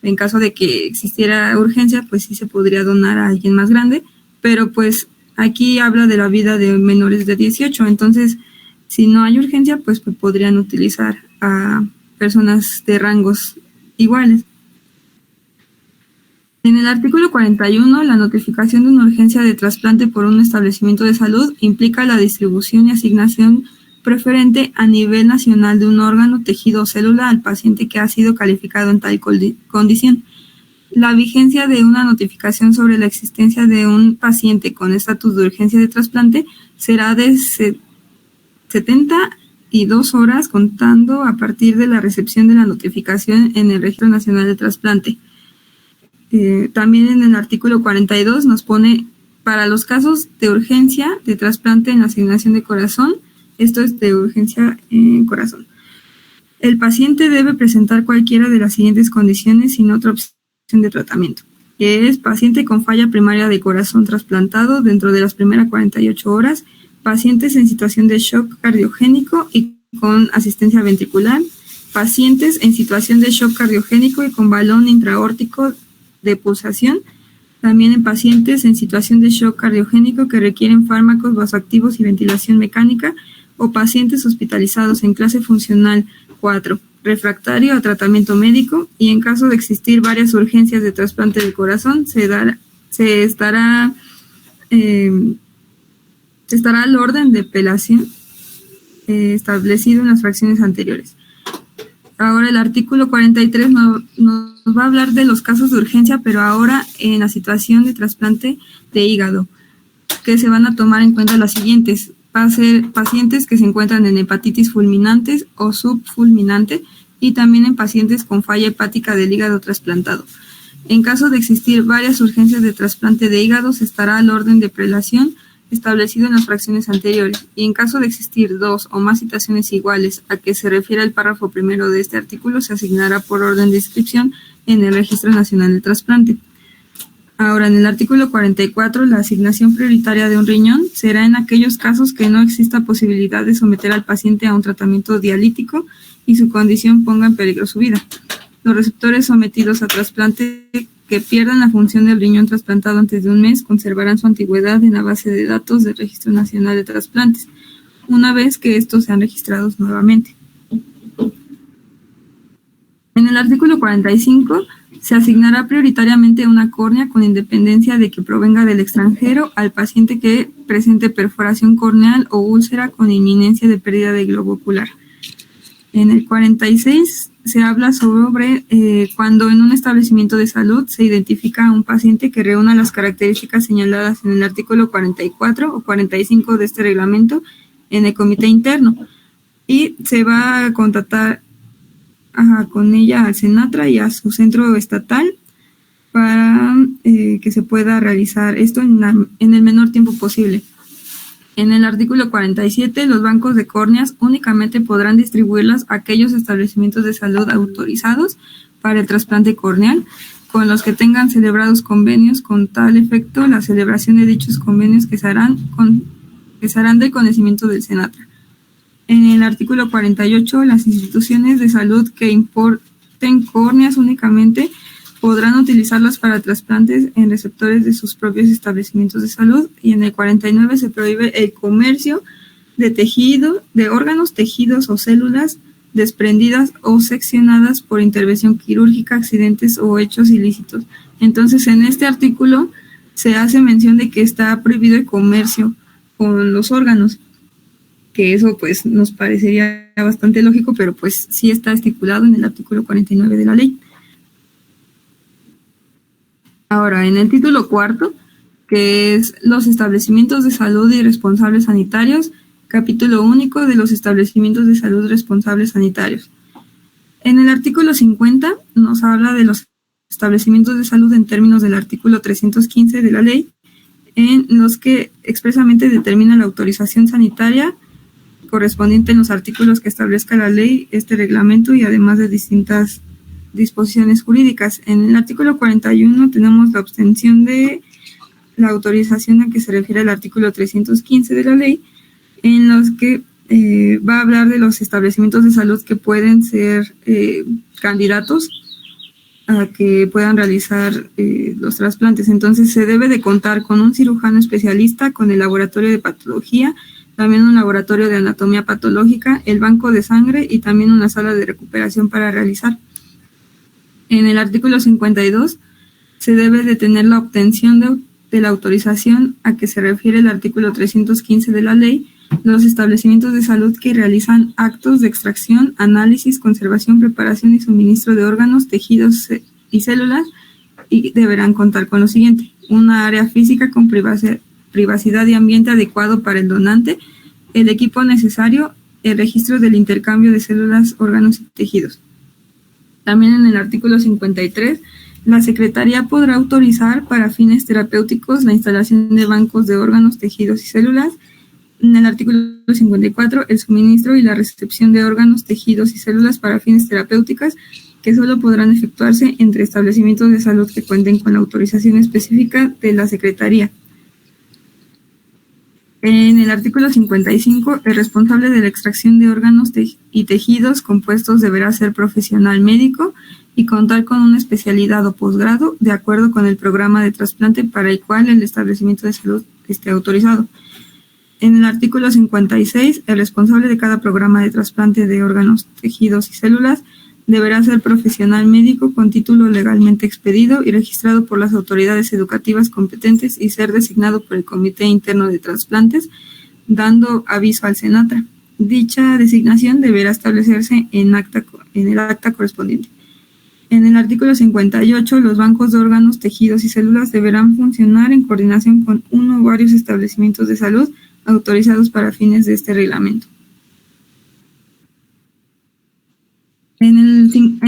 Speaker 3: En caso de que existiera urgencia, pues sí se podría donar a alguien más grande, pero pues aquí habla de la vida de menores de 18, entonces si no hay urgencia, pues podrían utilizar a personas de rangos iguales. En el artículo 41, la notificación de una urgencia de trasplante por un establecimiento de salud implica la distribución y asignación preferente a nivel nacional de un órgano, tejido o célula al paciente que ha sido calificado en tal condición. La vigencia de una notificación sobre la existencia de un paciente con estatus de urgencia de trasplante será de 72 horas contando a partir de la recepción de la notificación en el Registro Nacional de Trasplante. También en el artículo 42 nos pone, para los casos de urgencia de trasplante en la asignación de corazón, esto es de urgencia en corazón, el paciente debe presentar cualquiera de las siguientes condiciones sin otra opción de tratamiento, que es paciente con falla primaria de corazón trasplantado dentro de las primeras 48 horas, pacientes en situación de shock cardiogénico y con asistencia ventricular, pacientes en situación de shock cardiogénico y con balón intraórtico de pulsación, también en pacientes en situación de shock cardiogénico que requieren fármacos vasoactivos y ventilación mecánica, o pacientes hospitalizados en clase funcional 4, refractario a tratamiento médico, y en caso de existir varias urgencias de trasplante de corazón, estará al orden de apelación establecido en las fracciones anteriores. Ahora el artículo 43 nos va a hablar de los casos de urgencia, pero ahora en la situación de trasplante de hígado, que se van a tomar en cuenta las siguientes. Va a ser pacientes que se encuentran en hepatitis fulminantes o subfulminante y también en pacientes con falla hepática del hígado trasplantado. En caso de existir varias urgencias de trasplante de hígado, se estará al orden de prelación establecido en las fracciones anteriores, y en caso de existir dos o más situaciones iguales a que se refiere el párrafo primero de este artículo, se asignará por orden de inscripción en el Registro Nacional de Trasplante. Ahora, en el artículo 44, la asignación prioritaria de un riñón será en aquellos casos que no exista posibilidad de someter al paciente a un tratamiento dialítico y su condición ponga en peligro su vida. Los receptores sometidos a trasplante que pierdan la función del riñón trasplantado antes de un mes conservarán su antigüedad en la base de datos del Registro Nacional de Trasplantes, una vez que estos sean registrados nuevamente. En el artículo 45, se asignará prioritariamente una córnea con independencia de que provenga del extranjero al paciente que presente perforación corneal o úlcera con inminencia de pérdida de globo ocular. En el 46 se habla sobre cuando en un establecimiento de salud se identifica a un paciente que reúna las características señaladas en el artículo 44 o 45 de este reglamento en el comité interno, y se va a contactar con ella al Senatra y a su centro estatal para que se pueda realizar esto en el menor tiempo posible. En el artículo 47, los bancos de córneas únicamente podrán distribuirlas a aquellos establecimientos de salud autorizados para el trasplante corneal, con los que tengan celebrados convenios con tal efecto. La celebración de dichos convenios que se harán del conocimiento del Senatra. En el artículo 48, las instituciones de salud que importen córneas únicamente podrán utilizarlas para trasplantes en receptores de sus propios establecimientos de salud, y en el 49 se prohíbe el comercio de tejido, de órganos, tejidos o células desprendidas o seccionadas por intervención quirúrgica, accidentes o hechos ilícitos. Entonces, en este artículo se hace mención de que está prohibido el comercio con los órganos, que eso pues nos parecería bastante lógico, pero pues sí está estipulado en el artículo 49 de la ley. Ahora, en el título cuarto, que es los establecimientos de salud y responsables sanitarios, capítulo único de los establecimientos de salud responsables sanitarios. En el artículo 50 nos habla de los establecimientos de salud en términos del artículo 315 de la ley, en los que expresamente determina la autorización sanitaria correspondiente en los artículos que establezca la ley, este reglamento, y además de distintas disposiciones jurídicas. En el artículo 41 tenemos la obtención de la autorización a que se refiere el artículo 315 de la ley, en los que va a hablar de los establecimientos de salud que pueden ser candidatos a que puedan realizar los trasplantes. Entonces se debe de contar con un cirujano especialista, con el laboratorio de patología, también un laboratorio de anatomía patológica, el banco de sangre y también una sala de recuperación para realizar. En el artículo 52 se debe de tener la obtención de la autorización a que se refiere el artículo 315 de la ley los establecimientos de salud que realizan actos de extracción, análisis, conservación, preparación y suministro de órganos, tejidos y células y deberán contar con lo siguiente: una área física con privacidad y ambiente adecuado para el donante, el equipo necesario, el registro del intercambio de células, órganos y tejidos. También en el artículo 53, la Secretaría podrá autorizar para fines terapéuticos la instalación de bancos de órganos, tejidos y células. En el artículo 54, el suministro y la recepción de órganos, tejidos y células para fines terapéuticas, que solo podrán efectuarse entre establecimientos de salud que cuenten con la autorización específica de la Secretaría. En el artículo 55, el responsable de la extracción de órganos y tejidos compuestos deberá ser profesional médico y contar con una especialidad o posgrado de acuerdo con el programa de trasplante para el cual el establecimiento de salud esté autorizado. En el artículo 56, el responsable de cada programa de trasplante de órganos, tejidos y células deberá ser profesional médico con título legalmente expedido y registrado por las autoridades educativas competentes y ser designado por el Comité Interno de Trasplantes, dando aviso al SENATRA. Dicha designación deberá establecerse en el acta correspondiente. En el artículo 58, los bancos de órganos, tejidos y células deberán funcionar en coordinación con uno o varios establecimientos de salud autorizados para fines de este reglamento. En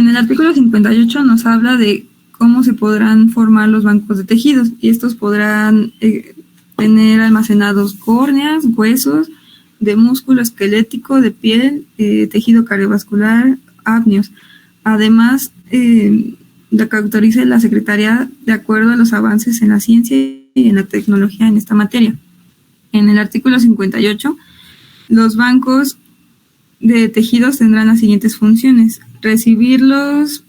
Speaker 3: el artículo 58 nos habla de cómo se podrán formar los bancos de tejidos, y estos podrán tener almacenados córneas, huesos, de músculo esquelético, de piel, tejido cardiovascular, amnios. Además, la que autorice la Secretaría de acuerdo a los avances en la ciencia y en la tecnología en esta materia. En el artículo 58, los bancos de tejidos tendrán las siguientes funciones: recibir los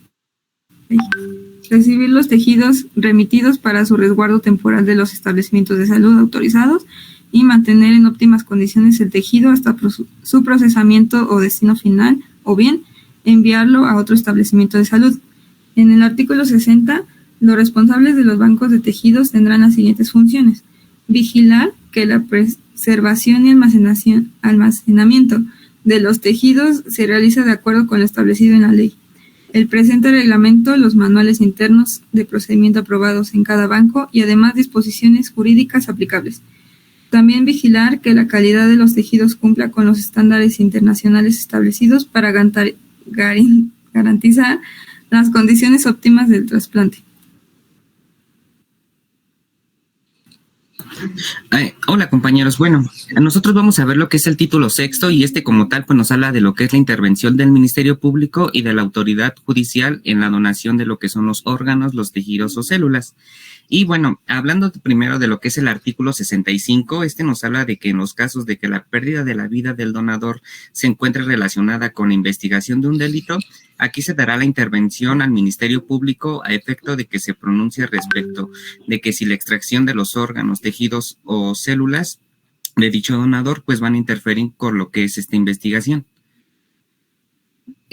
Speaker 3: tejidos remitidos para su resguardo temporal de los establecimientos de salud autorizados y mantener en óptimas condiciones el tejido hasta su procesamiento o destino final, o bien enviarlo a otro establecimiento de salud. En el artículo 60, los responsables de los bancos de tejidos tendrán las siguientes funciones: vigilar que la preservación y almacenamiento de los tejidos se realiza de acuerdo con lo establecido en la ley. El presente reglamento, los manuales internos de procedimiento aprobados en cada banco y además disposiciones jurídicas aplicables. También vigilar que la calidad de los tejidos cumpla con los estándares internacionales establecidos para garantizar las condiciones óptimas del trasplante.
Speaker 4: Hola compañeros, bueno, nosotros vamos a ver lo que es el título sexto y como tal pues nos habla de lo que es la intervención del Ministerio Público y de la autoridad judicial en la donación de lo que son los órganos, los tejidos o células. Y bueno, hablando primero de lo que es el artículo 65, nos habla de que en los casos de que la pérdida de la vida del donador se encuentre relacionada con la investigación de un delito, aquí se dará la intervención al Ministerio Público a efecto de que se pronuncie respecto de que si la extracción de los órganos, tejidos o células de dicho donador pues van a interferir con lo que es esta investigación.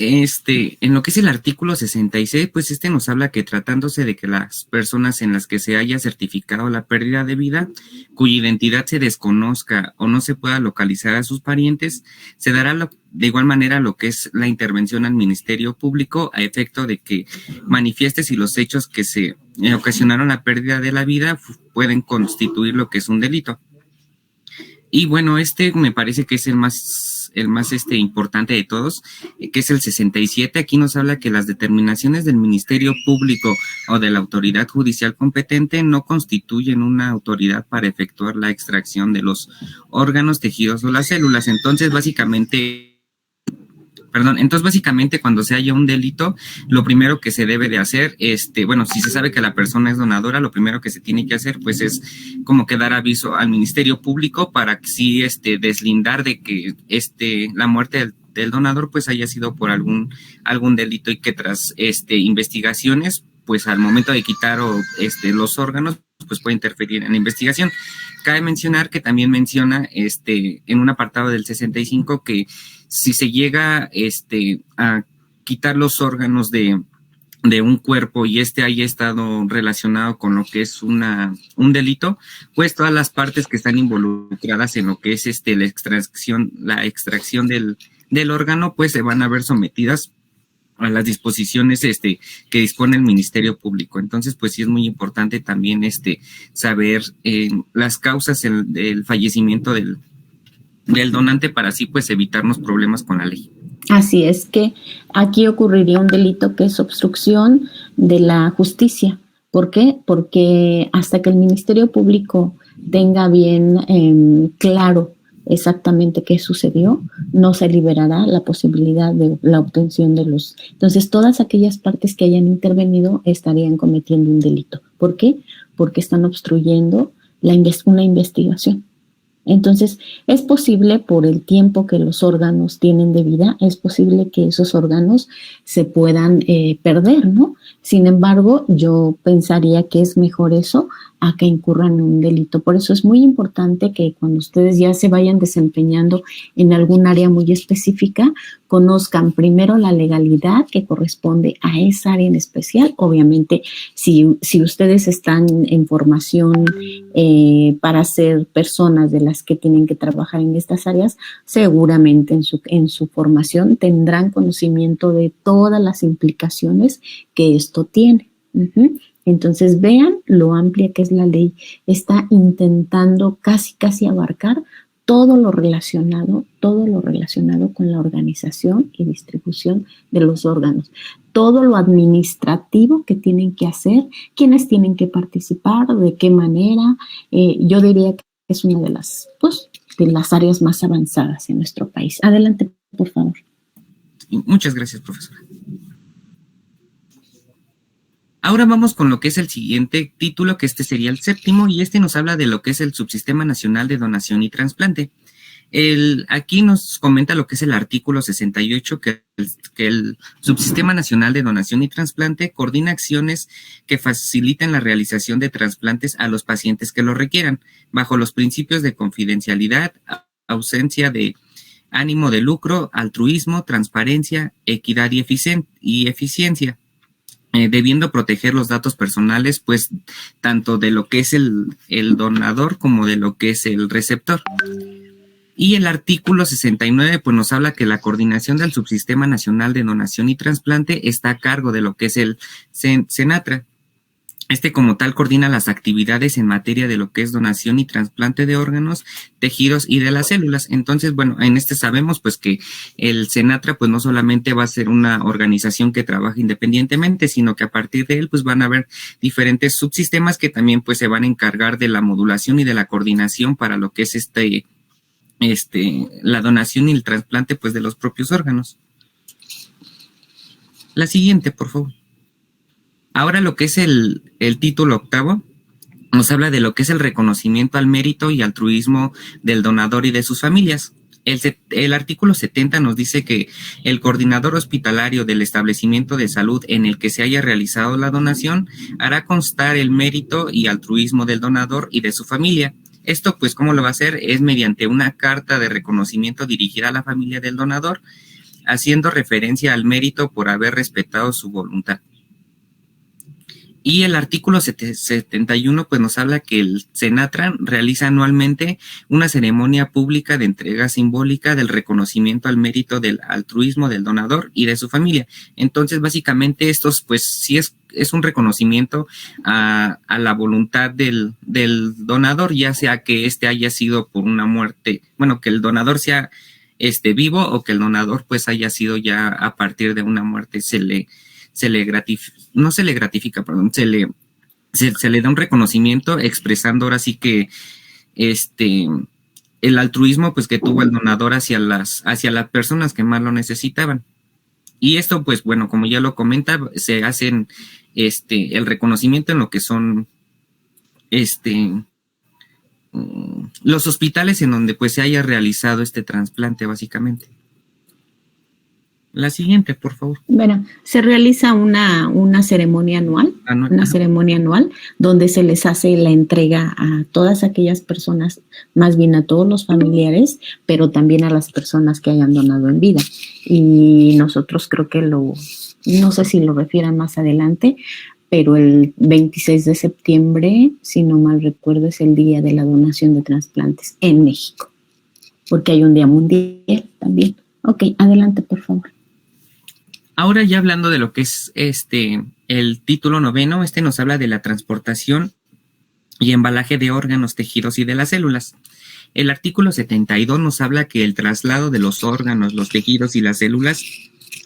Speaker 4: En lo que es el artículo 66, pues nos habla que tratándose de que las personas en las que se haya certificado la pérdida de vida, cuya identidad se desconozca o no se pueda localizar a sus parientes, se dará de igual manera lo que es la intervención al Ministerio Público a efecto de que manifieste si los hechos que se ocasionaron la pérdida de la vida pueden constituir lo que es un delito. Y bueno, me parece que es el más importante de todos, que es el 67. Aquí nos habla que las determinaciones del Ministerio Público o de la autoridad judicial competente no constituyen una autoridad para efectuar la extracción de los órganos, tejidos o las células. Entonces, básicamente cuando se haya un delito, lo primero que se debe de hacer, si se sabe que la persona es donadora, lo primero que se tiene que hacer, pues, es como que dar aviso al Ministerio Público para que sí, deslindar de que, la muerte del donador, pues, haya sido por algún delito y que tras, investigaciones, pues, al momento de quitar los órganos, pues, puede interferir en la investigación. Cabe mencionar que también menciona, en un apartado del 65 que si se llega a quitar los órganos de de un cuerpo y este haya estado relacionado con lo que es un delito, pues todas las partes que están involucradas en lo que es la extracción del órgano, pues se van a ver sometidas a las disposiciones que dispone el Ministerio Público. Entonces, pues sí es muy importante también saber las causas del fallecimiento del donante para así pues evitarnos problemas con la ley.
Speaker 2: Así es que aquí ocurriría un delito que es obstrucción de la justicia. ¿Por qué? Porque hasta que el Ministerio Público tenga bien claro exactamente qué sucedió, no se liberará la posibilidad de la obtención de los... Entonces, todas aquellas partes que hayan intervenido estarían cometiendo un delito. ¿Por qué? Porque están obstruyendo una investigación. Entonces, es posible, por el tiempo que los órganos tienen de vida, es posible que esos órganos se puedan perder, ¿no? Sin embargo, yo pensaría que es mejor eso a que incurran en un delito. Por eso es muy importante que cuando ustedes ya se vayan desempeñando en algún área muy específica, conozcan primero la legalidad que corresponde a esa área en especial. Obviamente, si ustedes están en formación para ser personas de las que tienen que trabajar en estas áreas, seguramente en su formación tendrán conocimiento de todas las implicaciones que esto tiene. Entonces vean lo amplia que es la ley. Está intentando casi abarcar todo lo relacionado con la organización y distribución de los órganos. Todo lo administrativo que tienen que hacer, quiénes tienen que participar, de qué manera. Yo diría que es una de las áreas más avanzadas en nuestro país. Adelante, por favor.
Speaker 4: Muchas gracias, profesora. Ahora vamos con lo que es el siguiente título, que sería el 7º, y nos habla de lo que es el Subsistema Nacional de Donación y Trasplante. Aquí nos comenta lo que es el artículo 68, que el Subsistema Nacional de Donación y Trasplante coordina acciones que faciliten la realización de trasplantes a los pacientes que lo requieran, bajo los principios de confidencialidad, ausencia de ánimo de lucro, altruismo, transparencia, equidad y eficiencia. Debiendo proteger los datos personales, pues, tanto de lo que es el donador como de lo que es el receptor. Y el artículo 69, pues, nos habla que la coordinación del Subsistema Nacional de Donación y Trasplante está a cargo de lo que es el SENATRA. Como tal coordina las actividades en materia de lo que es donación y trasplante de órganos, tejidos y de las células. Entonces, bueno, en sabemos pues que el SENATRA pues no solamente va a ser una organización que trabaja independientemente, sino que a partir de él pues van a haber diferentes subsistemas que también pues se van a encargar de la modulación y de la coordinación para lo que es la donación y el trasplante pues de los propios órganos. La siguiente, por favor. Ahora lo que es el título 8 nos habla de lo que es el reconocimiento al mérito y altruismo del donador y de sus familias. El artículo 70 nos dice que el coordinador hospitalario del establecimiento de salud en el que se haya realizado la donación hará constar el mérito y altruismo del donador y de su familia. Esto, pues, ¿cómo lo va a hacer? Es mediante una carta de reconocimiento dirigida a la familia del donador, haciendo referencia al mérito por haber respetado su voluntad. Y el artículo 71 pues nos habla que el SENATRA realiza anualmente una ceremonia pública de entrega simbólica del reconocimiento al mérito del altruismo del donador y de su familia. Entonces, básicamente estos pues sí es un reconocimiento a la voluntad del donador, ya sea que haya sido por una muerte, bueno, que el donador sea vivo o que el donador pues haya sido ya a partir de una muerte, se le da un reconocimiento expresando ahora sí que el altruismo pues que tuvo el donador hacia las personas que más lo necesitaban. Y esto pues bueno, como ya lo comenta, se hacen el reconocimiento en lo que son los hospitales en donde pues se haya realizado este trasplante básicamente. La siguiente, por favor.
Speaker 2: Bueno, se realiza una ceremonia anual, donde se les hace la entrega a todas aquellas personas, más bien a todos los familiares, pero también a las personas que hayan donado en vida. Y nosotros creo que no sé si lo refieran más adelante, pero el 26 de septiembre, si no mal recuerdo, es el día de la donación de trasplantes en México, porque hay un día mundial también. Ok, adelante, por favor.
Speaker 4: Ahora ya hablando de lo que es el título 9, nos habla de la transportación y embalaje de órganos, tejidos y de las células. El artículo 72 nos habla que el traslado de los órganos, los tejidos y las células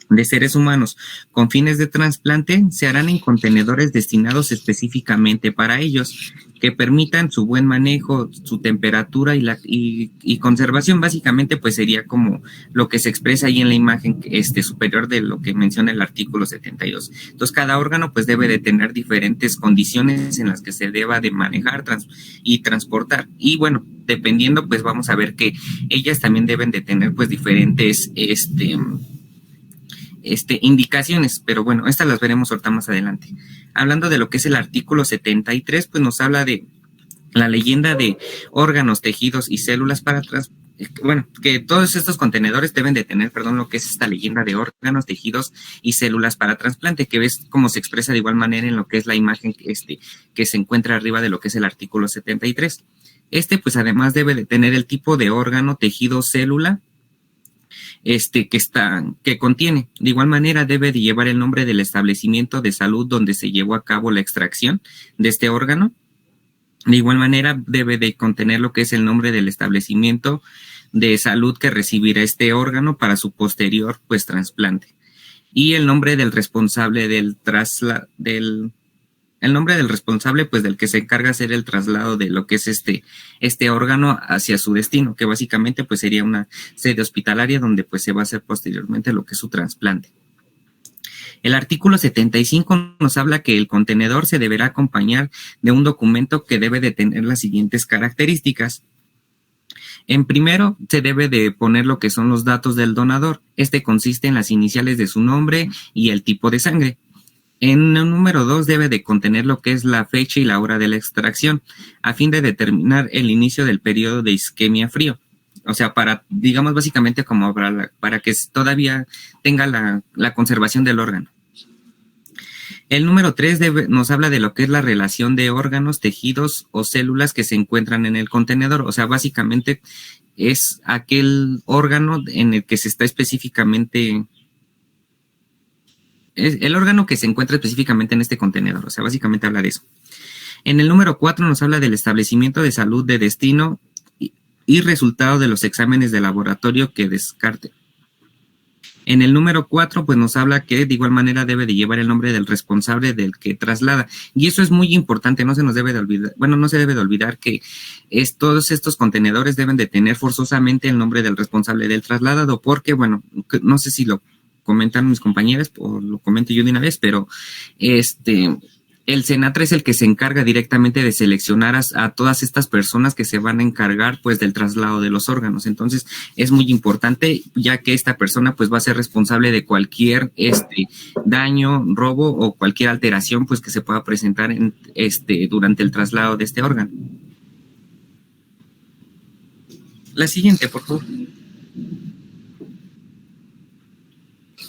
Speaker 4: de seres humanos con fines de trasplante se harán en contenedores destinados específicamente para ellos, que permitan su buen manejo, su temperatura y conservación. Básicamente pues sería como lo que se expresa ahí en la imagen superior de lo que menciona el artículo 72. Entonces cada órgano pues debe de tener diferentes condiciones en las que se deba de manejar y transportar, y bueno, dependiendo pues vamos a ver que ellas también deben de tener pues diferentes indicaciones, pero bueno, estas las veremos ahorita más adelante. Hablando de lo que es el artículo 73, pues nos habla de la leyenda de órganos, tejidos y células que todos estos contenedores deben de tener, lo que es esta leyenda de órganos, tejidos y células para trasplante, que ves cómo se expresa de igual manera en lo que es la imagen que se encuentra arriba de lo que es el artículo 73. Pues además debe de tener el tipo de órgano, tejido, célula, que contiene. De igual manera debe de llevar el nombre del establecimiento de salud donde se llevó a cabo la extracción de este órgano. De igual manera debe de contener lo que es el nombre del establecimiento de salud que recibirá este órgano para su posterior pues trasplante, y el nombre del responsable el nombre del responsable pues del que se encarga hacer el traslado de lo que es este órgano hacia su destino, que básicamente pues sería una sede hospitalaria donde pues se va a hacer posteriormente lo que es su trasplante. El artículo 75 nos habla que el contenedor se deberá acompañar de un documento que debe de tener las siguientes características. En primero, se debe de poner lo que son los datos del donador. Consiste en las iniciales de su nombre y el tipo de sangre. En el número 2 debe de contener lo que es la fecha y la hora de la extracción, a fin de determinar el inicio del periodo de isquemia frío. O sea, digamos básicamente como para que todavía tenga la conservación del órgano. El número 3 nos habla de lo que es la relación de órganos, tejidos o células que se encuentran en el contenedor. O sea, básicamente es aquel órgano en el que se está específicamente... Es el órgano que se encuentra específicamente en este contenedor. O sea, básicamente habla de eso. En el número 4 nos habla del establecimiento de salud de destino y resultado de los exámenes de laboratorio que descarte. En el número 4, pues nos habla que de igual manera debe de llevar el nombre del responsable del que traslada. Y eso es muy importante, no se debe de olvidar que todos estos contenedores deben de tener forzosamente el nombre del responsable del trasladado, porque, bueno, no sé si lo comentan mis compañeras o lo comento yo de una vez, pero el Senatra es el que se encarga directamente de seleccionar a todas estas personas que se van a encargar pues del traslado de los órganos. Entonces es muy importante, ya que esta persona pues va a ser responsable de cualquier daño, robo o cualquier alteración pues que se pueda presentar durante el traslado de este órgano. La siguiente, por favor.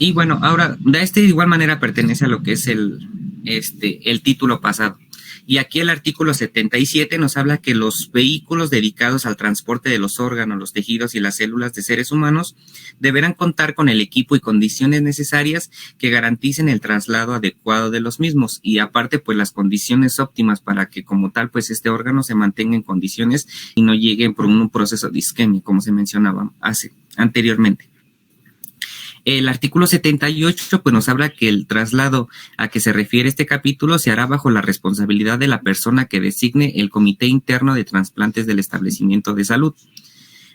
Speaker 4: Y bueno, ahora, de igual manera pertenece a lo que es el título pasado. Y aquí el artículo 77 nos habla que los vehículos dedicados al transporte de los órganos, los tejidos y las células de seres humanos deberán contar con el equipo y condiciones necesarias que garanticen el traslado adecuado de los mismos, y aparte pues las condiciones óptimas para que como tal pues este órgano se mantenga en condiciones y no llegue por un proceso de isquemia, como se mencionaba anteriormente. El artículo 78 pues nos habla que el traslado a que se refiere este capítulo se hará bajo la responsabilidad de la persona que designe el comité interno de trasplantes del establecimiento de salud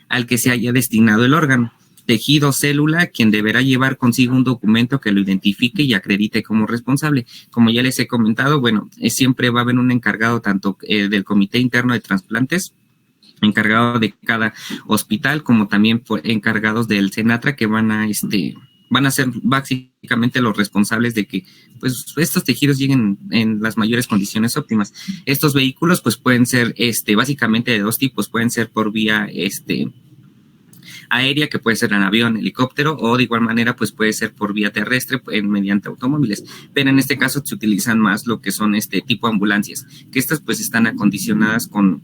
Speaker 4: al que se haya destinado el órgano, tejido, célula, quien deberá llevar consigo un documento que lo identifique y acredite como responsable. Como ya les he comentado, bueno, siempre va a haber un encargado tanto del comité interno de trasplantes, encargado de cada hospital, como también encargados del Senatra que van a van a ser básicamente los responsables de que pues estos tejidos lleguen en las mayores condiciones óptimas. Estos vehículos pues pueden ser básicamente de dos tipos, pueden ser por vía aérea, que puede ser en avión, helicóptero, o de igual manera pues puede ser por vía terrestre mediante automóviles, pero en este caso se utilizan más lo que son tipo ambulancias, que estas pues están acondicionadas con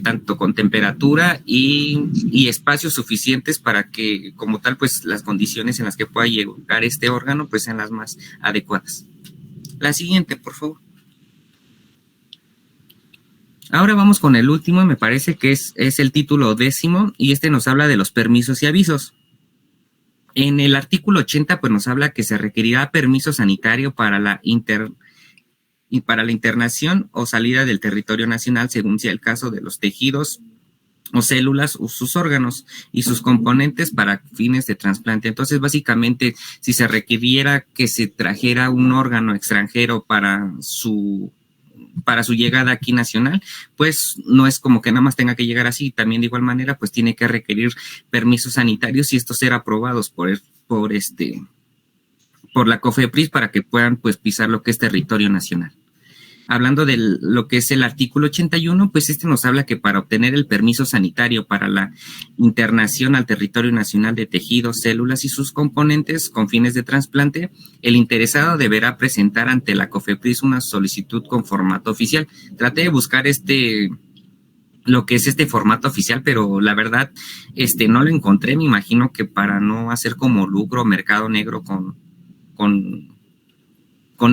Speaker 4: tanto con temperatura y espacios suficientes para que como tal pues las condiciones en las que pueda llegar este órgano pues sean las más adecuadas. La siguiente, por favor. Ahora vamos con el último, me parece que es el título 10, y nos habla de los permisos y avisos. En el artículo 80 pues nos habla que se requerirá permiso sanitario para la internación o salida del territorio nacional, según sea el caso de los tejidos o células o sus órganos y sus componentes para fines de trasplante. Entonces, básicamente, si se requiriera que se trajera un órgano extranjero para su llegada aquí nacional, pues no es como que nada más tenga que llegar así, también de igual manera, pues tiene que requerir permisos sanitarios y estos ser aprobados por la COFEPRIS para que puedan pues pisar lo que es territorio nacional. Hablando de lo que es el artículo 81, pues nos habla que para obtener el permiso sanitario para la internación al territorio nacional de tejidos, células y sus componentes con fines de trasplante, el interesado deberá presentar ante la COFEPRIS una solicitud con formato oficial. Traté de buscar lo que es este formato oficial, pero la verdad, no lo encontré. Me imagino que para no hacer como lucro, mercado negro con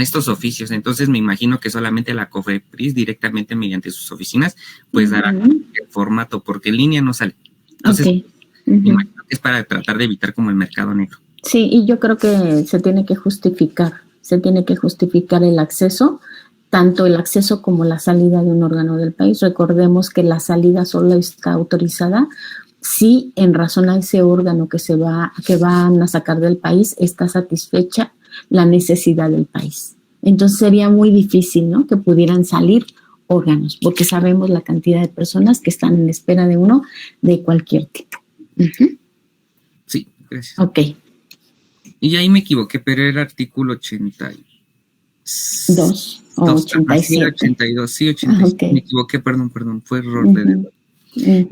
Speaker 4: estos oficios. Entonces me imagino que solamente la COFEPRIS directamente mediante sus oficinas pues dará el formato, porque en línea no sale. Entonces me imagino que es para tratar de evitar como el mercado negro.
Speaker 2: Sí, y yo creo que se tiene que justificar el acceso, tanto el acceso como la salida de un órgano del país. Recordemos que la salida solo está autorizada si en razón a ese órgano que van a sacar del país está satisfecha la necesidad del país. Entonces sería muy difícil, ¿no?, que pudieran salir órganos, porque sabemos la cantidad de personas que están en espera de uno de cualquier tipo.
Speaker 4: Sí, gracias.
Speaker 2: Ok.
Speaker 4: Y ahí me equivoqué, pero era artículo
Speaker 2: 82 o 87.
Speaker 4: 82, sí, 87. Okay. Me equivoqué, perdón, fue error de dedo.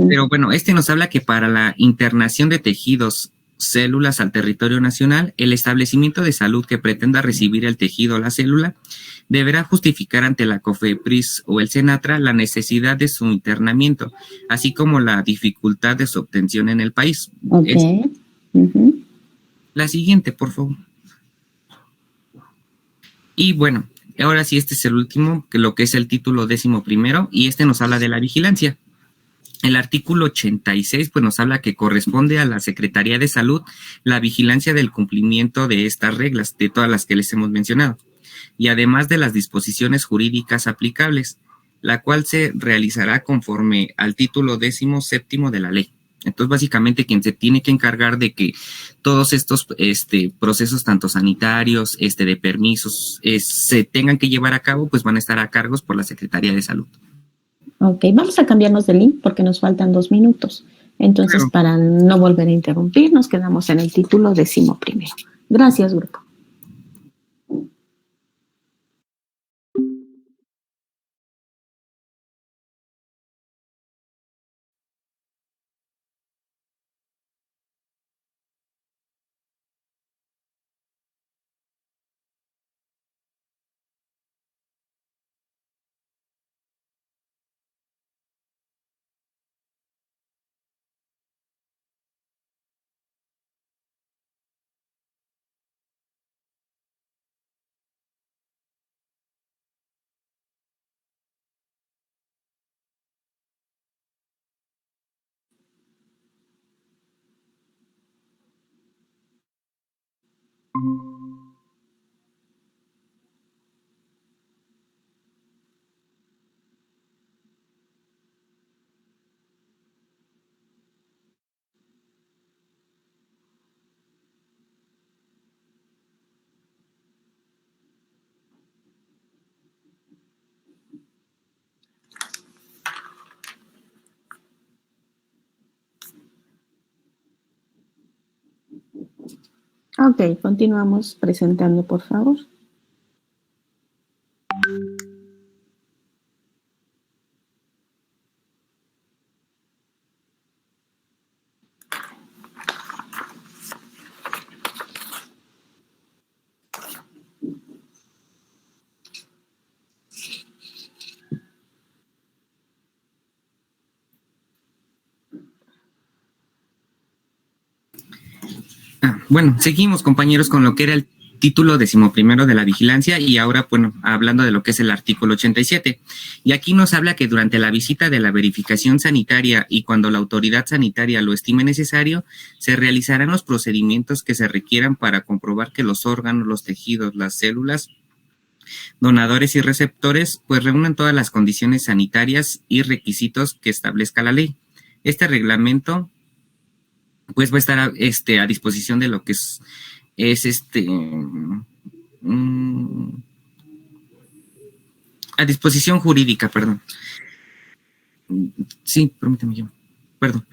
Speaker 4: Pero bueno, nos habla que para la internación de tejidos, células al territorio nacional, el establecimiento de salud que pretenda recibir el tejido o la célula deberá justificar ante la COFEPRIS o el SENATRA la necesidad de su internamiento, así como la dificultad de su obtención en el país.
Speaker 2: Okay.
Speaker 4: La siguiente, por favor. Y bueno, ahora sí, es el último, que lo que es el título 11, y nos habla de la vigilancia. El artículo 86 pues nos habla que corresponde a la Secretaría de Salud la vigilancia del cumplimiento de estas reglas, de todas las que les hemos mencionado, y además de las disposiciones jurídicas aplicables, la cual se realizará conforme al título 17 de la ley. Entonces, básicamente, quien se tiene que encargar de que todos estos procesos, tanto sanitarios, de permisos, se tengan que llevar a cabo, pues van a estar a cargos por la Secretaría de Salud.
Speaker 2: Ok, vamos a cambiarnos de link porque nos faltan 2 minutos. Entonces, claro, para no volver a interrumpir, nos quedamos en el título 11. Gracias, grupo. Ok, continuamos presentando, por favor.
Speaker 4: Bueno, seguimos, compañeros, con lo que era el título 11º de la vigilancia y ahora, bueno, hablando de lo que es el artículo 87. Y aquí nos habla que durante la visita de la verificación sanitaria y cuando la autoridad sanitaria lo estime necesario, se realizarán los procedimientos que se requieran para comprobar que los órganos, los tejidos, las células, donadores y receptores, pues reúnen todas las condiciones sanitarias y requisitos que establezca la ley. Este reglamento pues va a estar a disposición de lo que es a disposición jurídica, perdón. Sí, permítame yo. Perdón.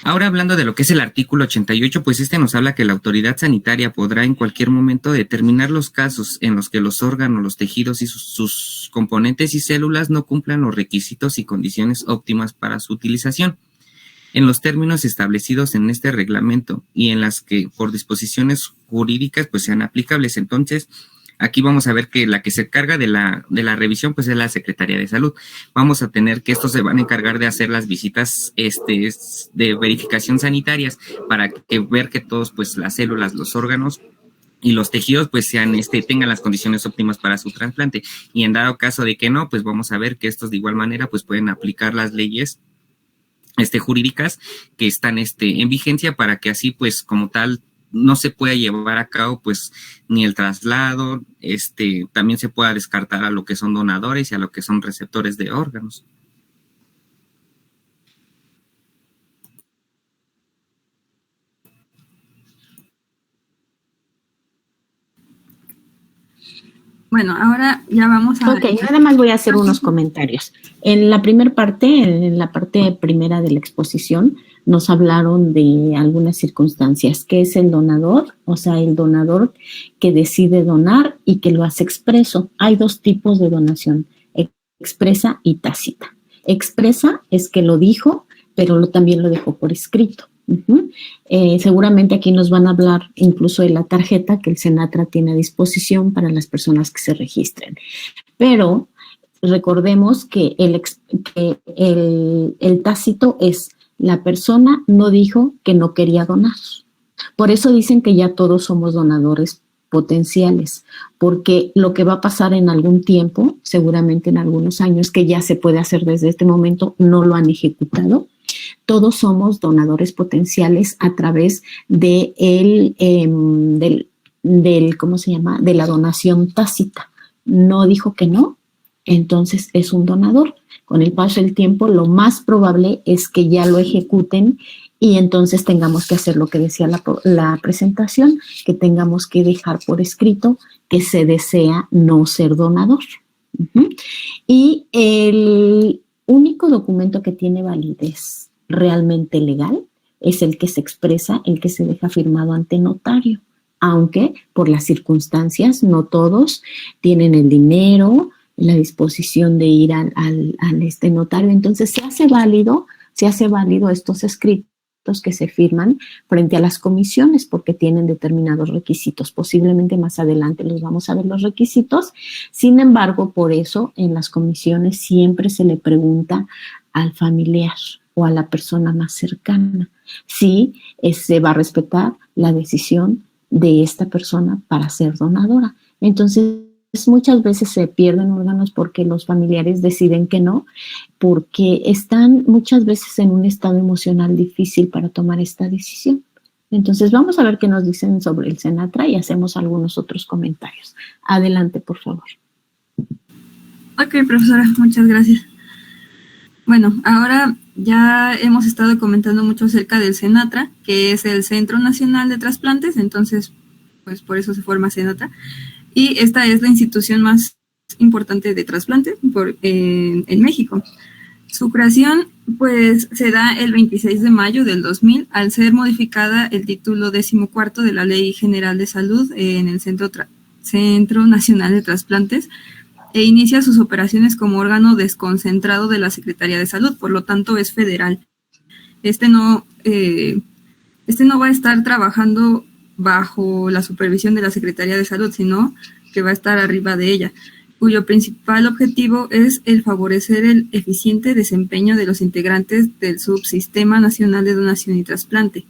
Speaker 4: Ahora hablando de lo que es el artículo 88, pues nos habla que la autoridad sanitaria podrá en cualquier momento determinar los casos en los que los órganos, los tejidos y sus componentes y células no cumplan los requisitos y condiciones óptimas para su utilización, en los términos establecidos en este reglamento y en las que por disposiciones jurídicas pues sean aplicables. Entonces, aquí vamos a ver que la que se encarga de la revisión pues es la Secretaría de Salud. Vamos a tener que estos se van a encargar de hacer las visitas de verificación sanitarias para ver que todos pues las células, los órganos y los tejidos pues sean tengan las condiciones óptimas para su trasplante. Y en dado caso de que no, pues vamos a ver que estos de igual manera pues pueden aplicar las leyes jurídicas que están en vigencia para que así pues como tal no se pueda llevar a cabo pues ni el traslado, también se pueda descartar a lo que son donadores y a lo que son receptores de órganos.
Speaker 3: Bueno, ahora ya vamos a...
Speaker 2: Ok, nada más voy a hacer unos comentarios. En la primera parte, en la parte primera de la exposición, nos hablaron de algunas circunstancias. ¿Qué es el donador? O sea, el donador que decide donar y que lo hace expreso. Hay dos tipos de donación, expresa y tácita. Expresa es que lo dijo, pero también lo dejó por escrito. Seguramente aquí nos van a hablar incluso de la tarjeta que el Senatra tiene a disposición para las personas que se registren. Pero recordemos que el tácito es la persona no dijo que no quería donar. Por eso dicen que ya todos somos donadores potenciales, porque lo que va a pasar en algún tiempo, seguramente en algunos años, que ya se puede hacer desde este momento, no lo han ejecutado. Todos somos donadores potenciales a través de ¿cómo se llama? De la donación tácita. No dijo que no, entonces es un donador. Con el paso del tiempo, lo más probable es que ya lo ejecuten y entonces tengamos que hacer lo que decía la presentación, que tengamos que dejar por escrito que se desea no ser donador. Y el único documento que tiene validez realmente legal es el que se expresa, el que se deja firmado ante notario, aunque por las circunstancias no todos tienen el dinero, la disposición de ir al notario. Entonces se hace válido estos escritos que se firman frente a las comisiones porque tienen determinados requisitos. Posiblemente más adelante los vamos a ver los requisitos. Sin embargo, por eso en las comisiones siempre se le pregunta al familiar o a la persona más cercana si se va a respetar la decisión de esta persona para ser donadora. Entonces, muchas veces se pierden órganos porque los familiares deciden que no, porque están muchas veces en un estado emocional difícil para tomar esta decisión. Entonces, vamos a ver qué nos dicen sobre el Senatra y hacemos algunos otros comentarios. Adelante, por favor.
Speaker 3: Ok, profesora, muchas gracias. Bueno, ahora ya hemos estado comentando mucho acerca del Senatra, que es el Centro Nacional de Trasplantes, entonces, pues por eso se forma Senatra. Y esta es la institución más importante de trasplantes en México. Su creación, pues, se da el 26 de mayo del 2000 al ser modificada el título 14 de la Ley General de Salud en el Centro Nacional de Trasplantes e inicia sus operaciones como órgano desconcentrado de la Secretaría de Salud, por lo tanto es federal. Este no va a estar trabajando bajo la supervisión de la Secretaría de Salud, sino que va a estar arriba de ella, cuyo principal objetivo es el favorecer el eficiente desempeño de los integrantes del Subsistema Nacional de Donación y Trasplante.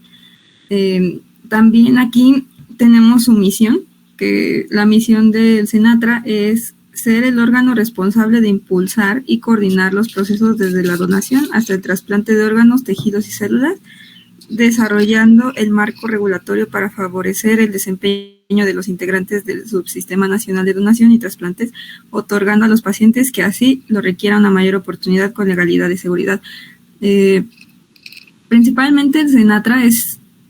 Speaker 3: También aquí tenemos su misión, que la misión del Senatra es ser el órgano responsable de impulsar y coordinar los procesos desde la donación hasta el trasplante de órganos, tejidos y células, desarrollando el marco regulatorio para favorecer el desempeño de los integrantes del Subsistema Nacional de Donación y Trasplantes, otorgando a los pacientes que así lo requieran una mayor oportunidad con legalidad y seguridad. Principalmente el Senatra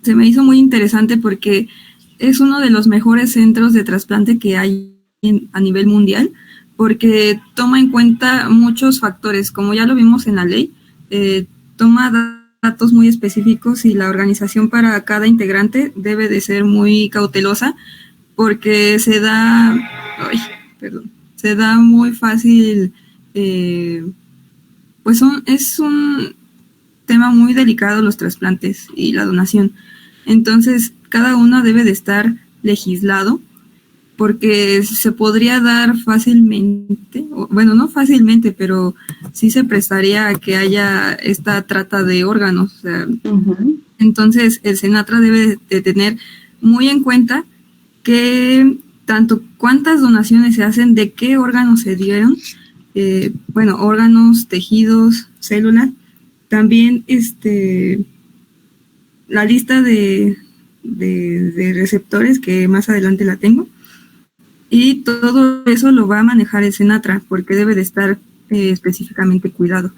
Speaker 3: se me hizo muy interesante porque es uno de los mejores centros de trasplante que hay a nivel mundial, porque toma en cuenta muchos factores, como ya lo vimos en la ley, toma datos muy específicos y la organización para cada integrante debe de ser muy cautelosa porque se da muy fácil, pues es un tema muy delicado los trasplantes y la donación. Entonces, cada uno debe de estar legislado porque se podría dar fácilmente, bueno, no fácilmente, pero sí se prestaría a que haya esta trata de órganos. O sea, entonces, el Senatra debe de tener muy en cuenta que tanto cuántas donaciones se hacen, de qué órganos se dieron, órganos, tejidos, células, también la lista de receptores, que más adelante la tengo. Y todo eso lo va a manejar el Senatra porque debe de estar específicamente cuidado.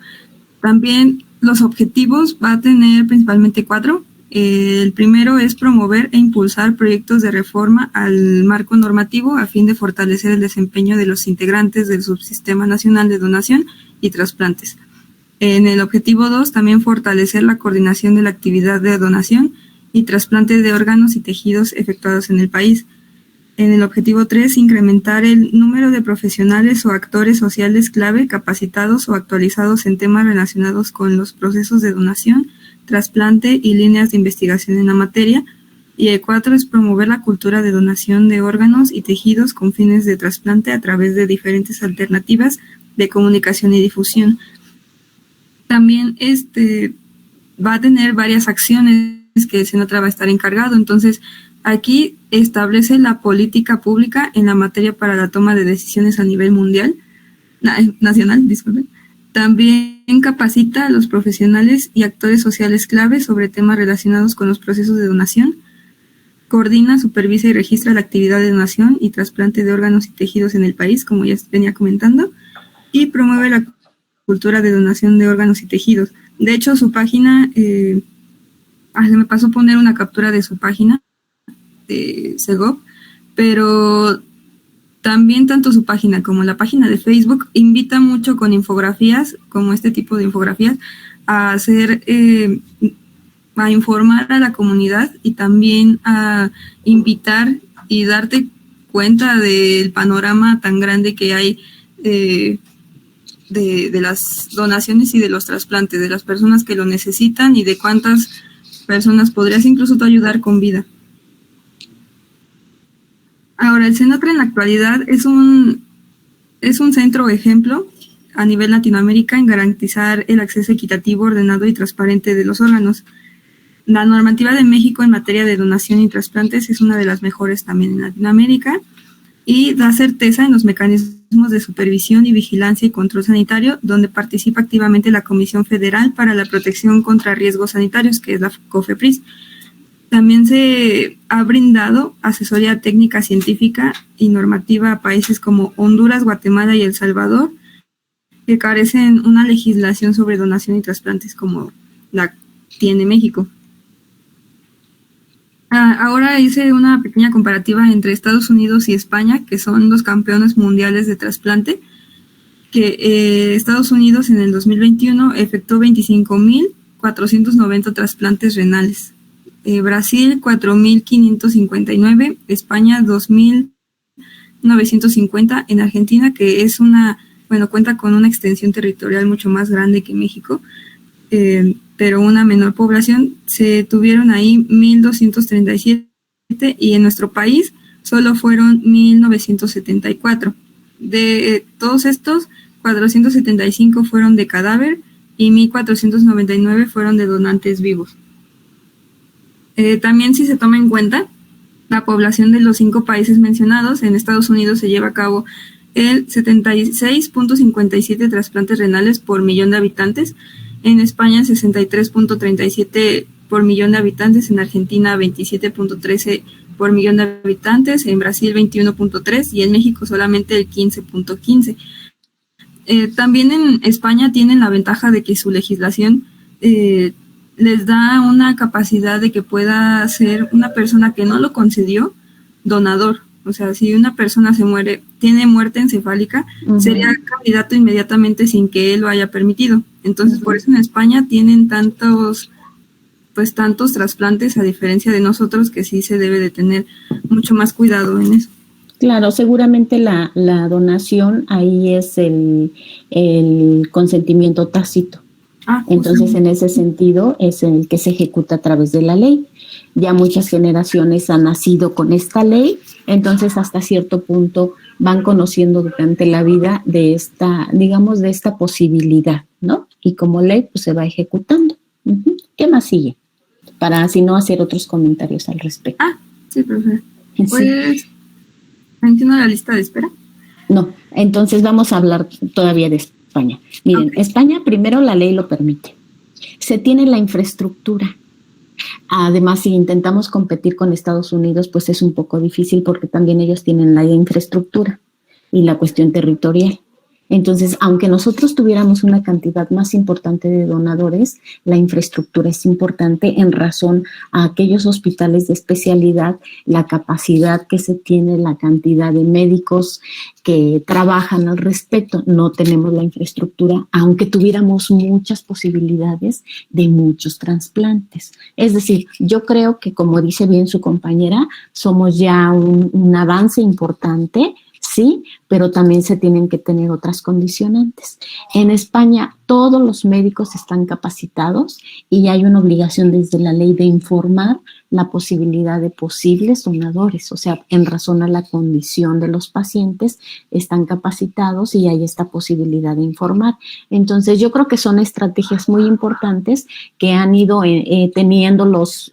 Speaker 3: También los objetivos va a tener principalmente 4. El primero es promover e impulsar proyectos de reforma al marco normativo a fin de fortalecer el desempeño de los integrantes del Subsistema Nacional de Donación y Trasplantes. En el objetivo 2, también fortalecer la coordinación de la actividad de donación y trasplante de órganos y tejidos efectuados en el país. En el objetivo 3, incrementar el número de profesionales o actores sociales clave capacitados o actualizados en temas relacionados con los procesos de donación, trasplante y líneas de investigación en la materia. Y el 4 es promover la cultura de donación de órganos y tejidos con fines de trasplante a través de diferentes alternativas de comunicación y difusión. También va a tener varias acciones que el Senatra va a estar encargado. Entonces, aquí establece la política pública en la materia para la toma de decisiones a nivel nacional. También capacita a los profesionales y actores sociales clave sobre temas relacionados con los procesos de donación. Coordina, supervisa y registra la actividad de donación y trasplante de órganos y tejidos en el país, como ya venía comentando, y promueve la cultura de donación de órganos y tejidos. De hecho, su página, se me pasó poner una captura de su página, de Segov, pero también tanto su página como la página de Facebook invita mucho con infografías, como este tipo de infografías, a informar a la comunidad y también a invitar y darte cuenta del panorama tan grande que hay de las donaciones y de los trasplantes, de las personas que lo necesitan y de cuántas personas podrías incluso tú ayudar con vida. Ahora, el Senatra en la actualidad es un centro ejemplo a nivel Latinoamérica en garantizar el acceso equitativo, ordenado y transparente de los órganos. La normativa de México en materia de donación y trasplantes es una de las mejores también en Latinoamérica y da certeza en los mecanismos de supervisión y vigilancia y control sanitario, donde participa activamente la Comisión Federal para la Protección contra Riesgos Sanitarios, que es la COFEPRIS. También se ha brindado asesoría técnica, científica y normativa a países como Honduras, Guatemala y El Salvador, que carecen una legislación sobre donación y trasplantes como la tiene México. Ahora hice una pequeña comparativa entre Estados Unidos y España, que son los campeones mundiales de trasplante. que Estados Unidos en el 2021 efectuó 25.490 trasplantes renales. Brasil 4.559, España 2.950, en Argentina, que es cuenta con una extensión territorial mucho más grande que México, pero una menor población, se tuvieron ahí 1.237, y en nuestro país solo fueron 1.974. De todos estos, 475 fueron de cadáver y 1.499 fueron de donantes vivos. También, si se toma en cuenta la población de los 5 países mencionados, en Estados Unidos se lleva a cabo el 76.57 trasplantes renales por millón de habitantes, en España 63.37 por millón de habitantes, en Argentina 27.13 por millón de habitantes, en Brasil 21.3 y en México solamente el 15.15. También en España tienen la ventaja de que su legislación les da una capacidad de que pueda ser una persona que no lo concedió donador. O sea, si una persona tiene muerte encefálica, sería candidato inmediatamente sin que él lo haya permitido. Entonces, por eso en España tienen tantos trasplantes, a diferencia de nosotros, que sí se debe de tener mucho más cuidado en eso.
Speaker 2: Claro, seguramente la donación ahí es el consentimiento tácito. Entonces, en ese sentido, es el que se ejecuta a través de la ley. Ya muchas generaciones han nacido con esta ley, entonces hasta cierto punto van conociendo durante la vida de esta posibilidad, ¿no? Y como ley, pues se va ejecutando. ¿Qué más sigue? Para así no hacer otros comentarios al respecto.
Speaker 3: Sí, profesor. Pues, ¿menciono la lista de espera?
Speaker 2: No, entonces vamos a hablar todavía de España. Miren, España primero la ley lo permite. Se tiene la infraestructura. Además, si intentamos competir con Estados Unidos, pues es un poco difícil porque también ellos tienen la infraestructura y la cuestión territorial. Entonces, aunque nosotros tuviéramos una cantidad más importante de donadores, la infraestructura es importante en razón a aquellos hospitales de especialidad, la capacidad que se tiene, la cantidad de médicos que trabajan al respecto. No tenemos la infraestructura, aunque tuviéramos muchas posibilidades de muchos trasplantes. Es decir, yo creo que, como dice bien su compañera, somos ya un avance importante, sí, pero también se tienen que tener otras condicionantes. En España todos los médicos están capacitados y hay una obligación desde la ley de informar la posibilidad de posibles donadores, o sea, en razón a la condición de los pacientes, están capacitados y hay esta posibilidad de informar. Entonces, yo creo que son estrategias muy importantes que han ido teniendo los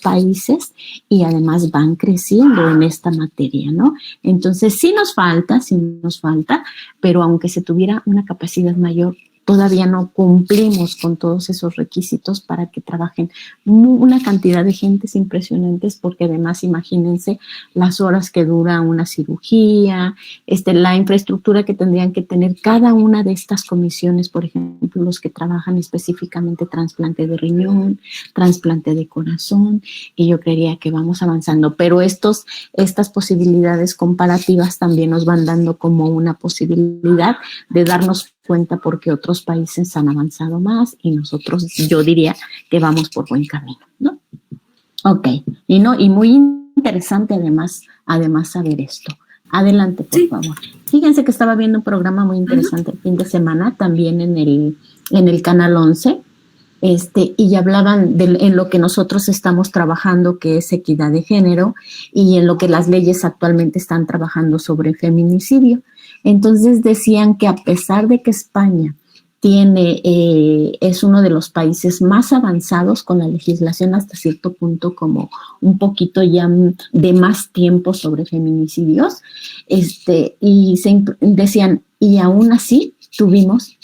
Speaker 2: países y además van creciendo en esta materia, ¿no? Entonces, sí nos falta, pero aunque se tuviera una capacidad mayor, todavía no cumplimos con todos esos requisitos para que trabajen una cantidad de gentes impresionantes, porque además imagínense las horas que dura una cirugía, la infraestructura que tendrían que tener cada una de estas comisiones, por ejemplo, los que trabajan específicamente trasplante de riñón, trasplante de corazón, y yo creería que vamos avanzando, pero estas posibilidades comparativas también nos van dando como una posibilidad de darnos cuenta porque otros países han avanzado más y nosotros, yo diría que vamos por buen camino, ¿no? Ok, y muy interesante además saber esto. Adelante, por favor. Fíjense que estaba viendo un programa muy interesante el fin de semana, también en el Canal 11, y hablaban en lo que nosotros estamos trabajando, que es equidad de género, y en lo que las leyes actualmente están trabajando sobre feminicidio. Entonces decían que a pesar de que España es uno de los países más avanzados con la legislación hasta cierto punto, como un poquito ya de más tiempo sobre feminicidios, y decían, y aún así tuvimos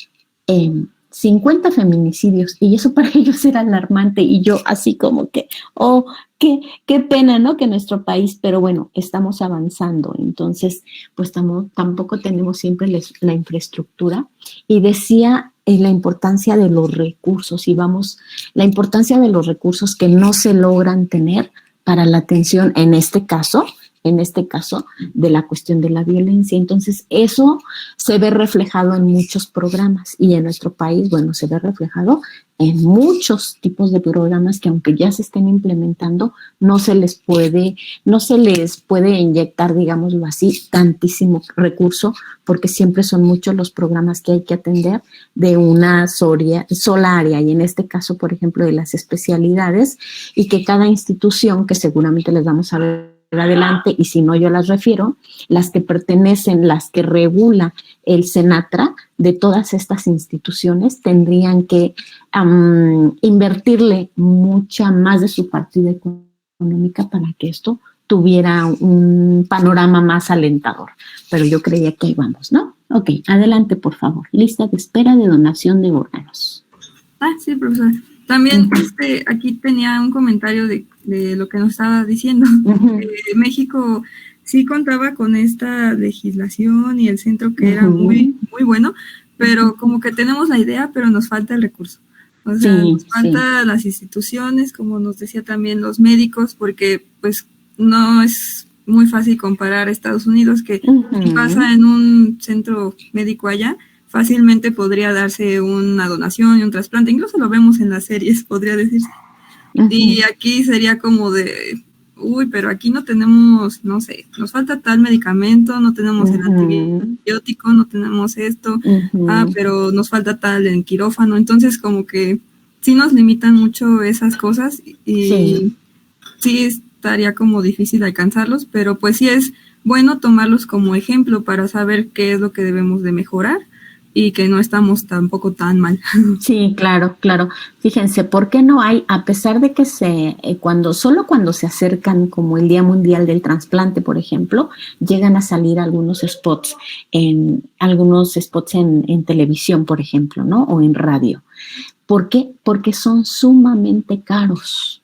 Speaker 2: 50 feminicidios, y eso para ellos era alarmante, y yo así como que, qué pena, ¿no? Que nuestro país, pero bueno, estamos avanzando, entonces pues tampoco tenemos siempre la infraestructura, y decía la importancia de los recursos, la importancia de los recursos que no se logran tener para la atención, en este caso, en este caso, de la cuestión de la violencia. Entonces, eso se ve reflejado en muchos programas y en nuestro país, bueno, se ve reflejado en muchos tipos de programas que aunque ya se estén implementando, no se les puede inyectar, digámoslo así, tantísimo recurso, porque siempre son muchos los programas que hay que atender de una sola área, y en este caso, por ejemplo, de las especialidades, y que cada institución, que seguramente les vamos a ver adelante, y si no yo las refiero, las que pertenecen, las que regula el SENATRA, de todas estas instituciones tendrían que invertirle mucha más de su partida económica para que esto tuviera un panorama más alentador. Pero yo creía que ahí vamos, ¿no? Ok, adelante, por favor. Lista de espera de donación de órganos.
Speaker 3: Sí, profesora. También aquí tenía un comentario de lo que nos estaba diciendo. México sí contaba con esta legislación y el centro que era muy, muy bueno, pero como que tenemos la idea, pero nos falta el recurso. O sea, nos falta las instituciones, como nos decía también los médicos, porque pues no es muy fácil comparar a Estados Unidos, que si pasa en un centro médico allá, fácilmente podría darse una donación y un trasplante, incluso lo vemos en las series, podría decirse. Y aquí sería como de, pero aquí no tenemos, no sé, nos falta tal medicamento, no tenemos el antibiótico, no tenemos esto, pero nos falta tal en quirófano. Entonces como que sí nos limitan mucho esas cosas y sí estaría como difícil alcanzarlos, pero pues sí es bueno tomarlos como ejemplo para saber qué es lo que debemos de mejorar y que no estamos tampoco tan mal.
Speaker 2: Sí, claro. Fíjense, ¿por qué no hay, a pesar de que solo cuando se acercan como el Día Mundial del Trasplante, por ejemplo, llegan a salir algunos spots en televisión, por ejemplo, ¿no? O en radio. ¿Por qué? Porque son sumamente caros,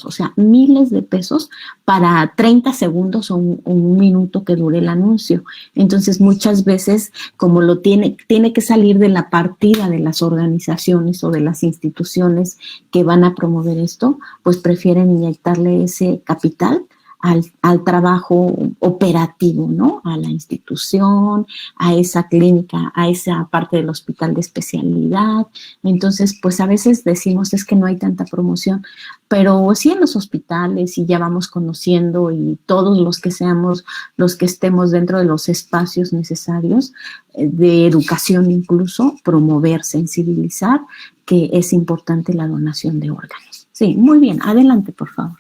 Speaker 2: o sea, miles de pesos para 30 segundos o un minuto que dure el anuncio. Entonces, muchas veces, como tiene que salir de la partida de las organizaciones o de las instituciones que van a promover esto, pues prefieren inyectarle ese capital al trabajo operativo, ¿no? A la institución, a esa clínica, a esa parte del hospital de especialidad. Entonces, pues a veces decimos es que no hay tanta promoción, pero sí en los hospitales, y ya vamos conociendo, y todos los que estemos dentro de los espacios necesarios de educación, incluso promover, sensibilizar que es importante la donación de órganos. Sí, muy bien, adelante, por favor.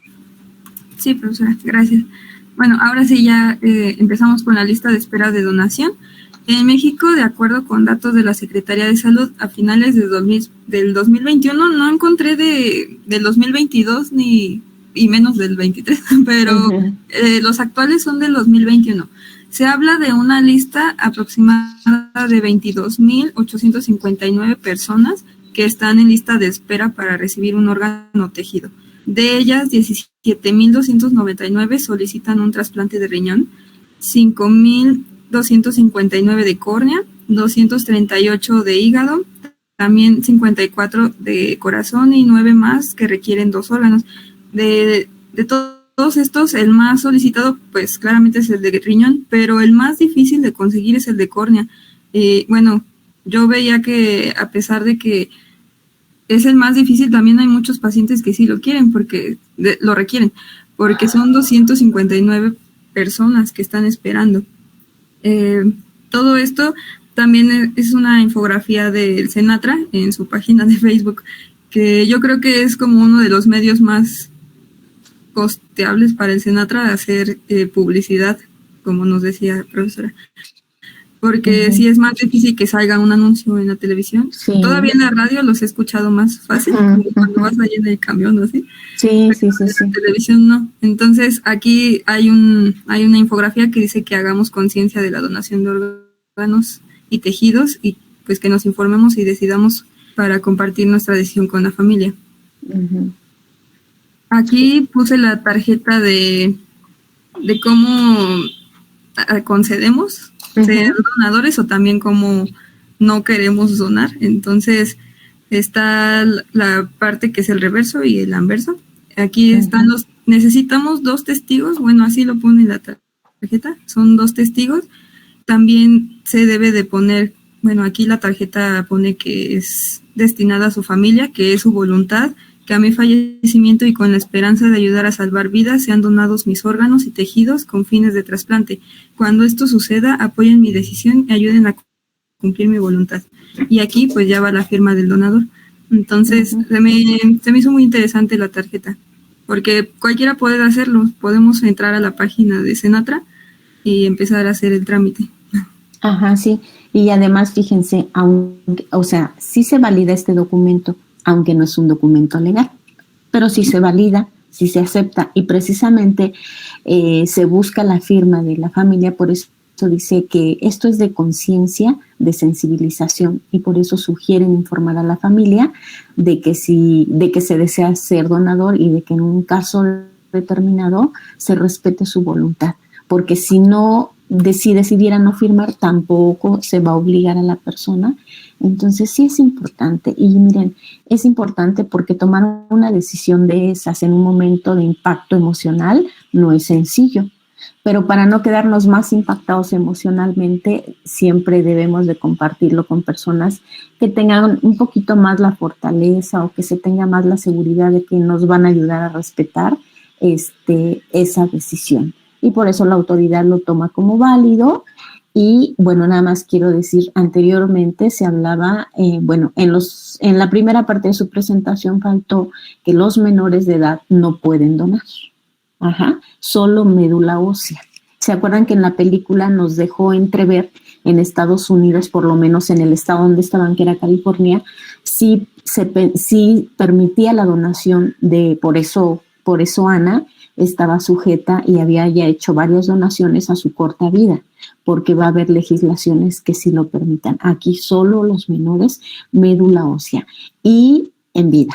Speaker 3: Sí, profesora, gracias. Bueno, ahora sí ya empezamos con la lista de espera de donación. En México, de acuerdo con datos de la Secretaría de Salud, a finales del 2021, no encontré del 2022 y menos del 23, pero los actuales son del 2021. Se habla de una lista aproximada de 22,859 personas que están en lista de espera para recibir un órgano tejido. De ellas, 17,299 solicitan un trasplante de riñón, 5,259 de córnea, 238 de hígado, también 54 de corazón y 9 más que requieren 2 órganos. De todos estos, el más solicitado, pues claramente es el de riñón, pero el más difícil de conseguir es el de córnea. Bueno, yo veía que a pesar de que es el más difícil, también hay muchos pacientes que sí lo quieren, lo requieren, porque son 259 personas que están esperando. Todo esto también es una infografía del SENATRA en su página de Facebook, que yo creo que es como uno de los medios más costeables para el SENATRA hacer publicidad, como nos decía la profesora. Porque sí es más difícil que salga un anuncio en la televisión. Sí. Todavía en la radio los he escuchado más fácil, cuando vas ahí en el camión o así.
Speaker 2: Sí.
Speaker 3: En la televisión no. Entonces aquí hay una infografía que dice que hagamos conciencia de la donación de órganos y tejidos y pues que nos informemos y decidamos para compartir nuestra decisión con la familia. Aquí puse la tarjeta de cómo concedemos ser donadores o también como no queremos donar. Entonces está la parte que es el reverso y el anverso. Aquí están necesitamos 2 testigos, bueno, así lo pone la tarjeta, son 2 testigos. También se debe de poner, bueno, aquí la tarjeta pone que es destinada a su familia, que es su voluntad, que a mi fallecimiento y con la esperanza de ayudar a salvar vidas sean donados mis órganos y tejidos con fines de trasplante. Cuando esto suceda, apoyen mi decisión y ayuden a cumplir mi voluntad. Y aquí pues ya va la firma del donador. Entonces se me hizo muy interesante la tarjeta, porque cualquiera puede hacerlo. Podemos entrar a la página de Senatra y empezar a hacer el trámite.
Speaker 2: Ajá, sí. Y además, fíjense, aunque, o sea, sí se valida este documento, aunque no es un documento legal, pero sí se valida, sí se acepta, y precisamente se busca la firma de la familia. Por eso dice que esto es de conciencia, de sensibilización, y por eso sugieren informar a la familia de que se desea ser donador y de que en un caso determinado se respete su voluntad, porque si decidiera no firmar, tampoco se va a obligar a la persona. Entonces sí es importante. Y miren, es importante porque tomar una decisión de esas en un momento de impacto emocional no es sencillo, pero para no quedarnos más impactados emocionalmente, siempre debemos de compartirlo con personas que tengan un poquito más la fortaleza o que se tenga más la seguridad de que nos van a ayudar a respetar esa decisión. Y por eso la autoridad lo toma como válido. Y bueno, nada más quiero decir, anteriormente se hablaba, en la primera parte de su presentación faltó que los menores de edad no pueden donar. Ajá, solo médula ósea. ¿Se acuerdan que en la película nos dejó entrever en Estados Unidos, por lo menos en el estado donde estaban, que era California, sí permitía la donación por eso Ana estaba sujeta y había ya hecho varias donaciones a su corta vida, porque va a haber legislaciones que sí lo permitan. Aquí solo los menores, médula ósea, y en vida.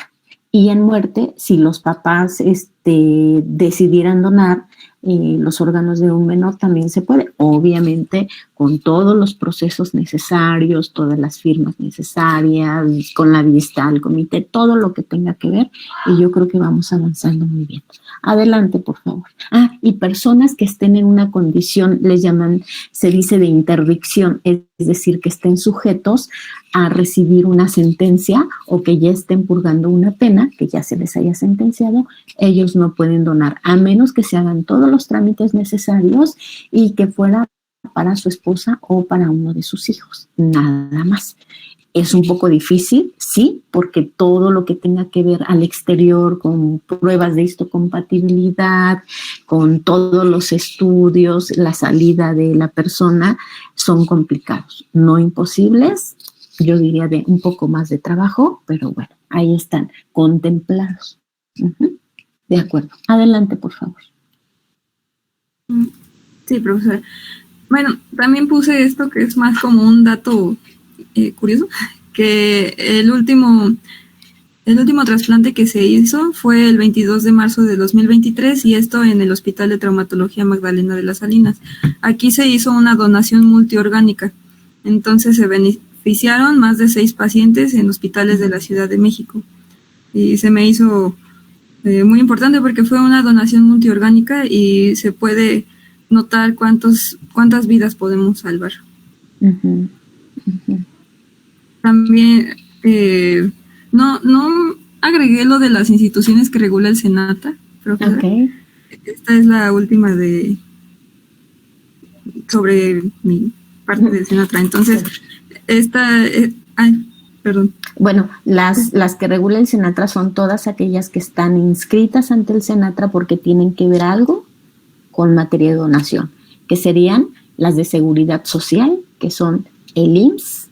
Speaker 2: Y en muerte, si los papás decidieran donar los órganos de un menor, también se puede, obviamente con todos los procesos necesarios, todas las firmas necesarias, con la vista al comité, todo lo que tenga que ver, y yo creo que vamos avanzando muy bien. Adelante, por favor. Y personas que estén en una condición, se dice de interdicción, es decir, que estén sujetos a recibir una sentencia o que ya estén purgando una pena, que ya se les haya sentenciado, ellos no pueden donar, a menos que se hagan todos los trámites necesarios y que fuera para su esposa o para uno de sus hijos, nada más. Es un poco difícil, sí, porque todo lo que tenga que ver al exterior con pruebas de histocompatibilidad, con todos los estudios, la salida de la persona, son complicados, no imposibles, yo diría de un poco más de trabajo, pero bueno, ahí están, contemplados. De acuerdo. Adelante, por favor.
Speaker 3: Sí, profesora. Bueno, también puse esto que es más como un dato curioso, que el último trasplante que se hizo fue el 22 de marzo de 2023, y esto en el Hospital de Traumatología Magdalena de las Salinas. Aquí se hizo una donación multiorgánica, entonces se beneficiaron más de 6 pacientes en hospitales de la Ciudad de México, y se me hizo muy importante porque fue una donación multiorgánica y se puede notar cuántas vidas podemos salvar. También no agregué lo de las instituciones que regula el Senata, profesora.
Speaker 2: Okay.
Speaker 3: Esta es la última sobre mi parte del Senatra. Entonces, perdón.
Speaker 2: Bueno, las que regula el Senatra son todas aquellas que están inscritas ante el Senatra porque tienen que ver algo con materia de donación, que serían las de seguridad social, que son el IMSS,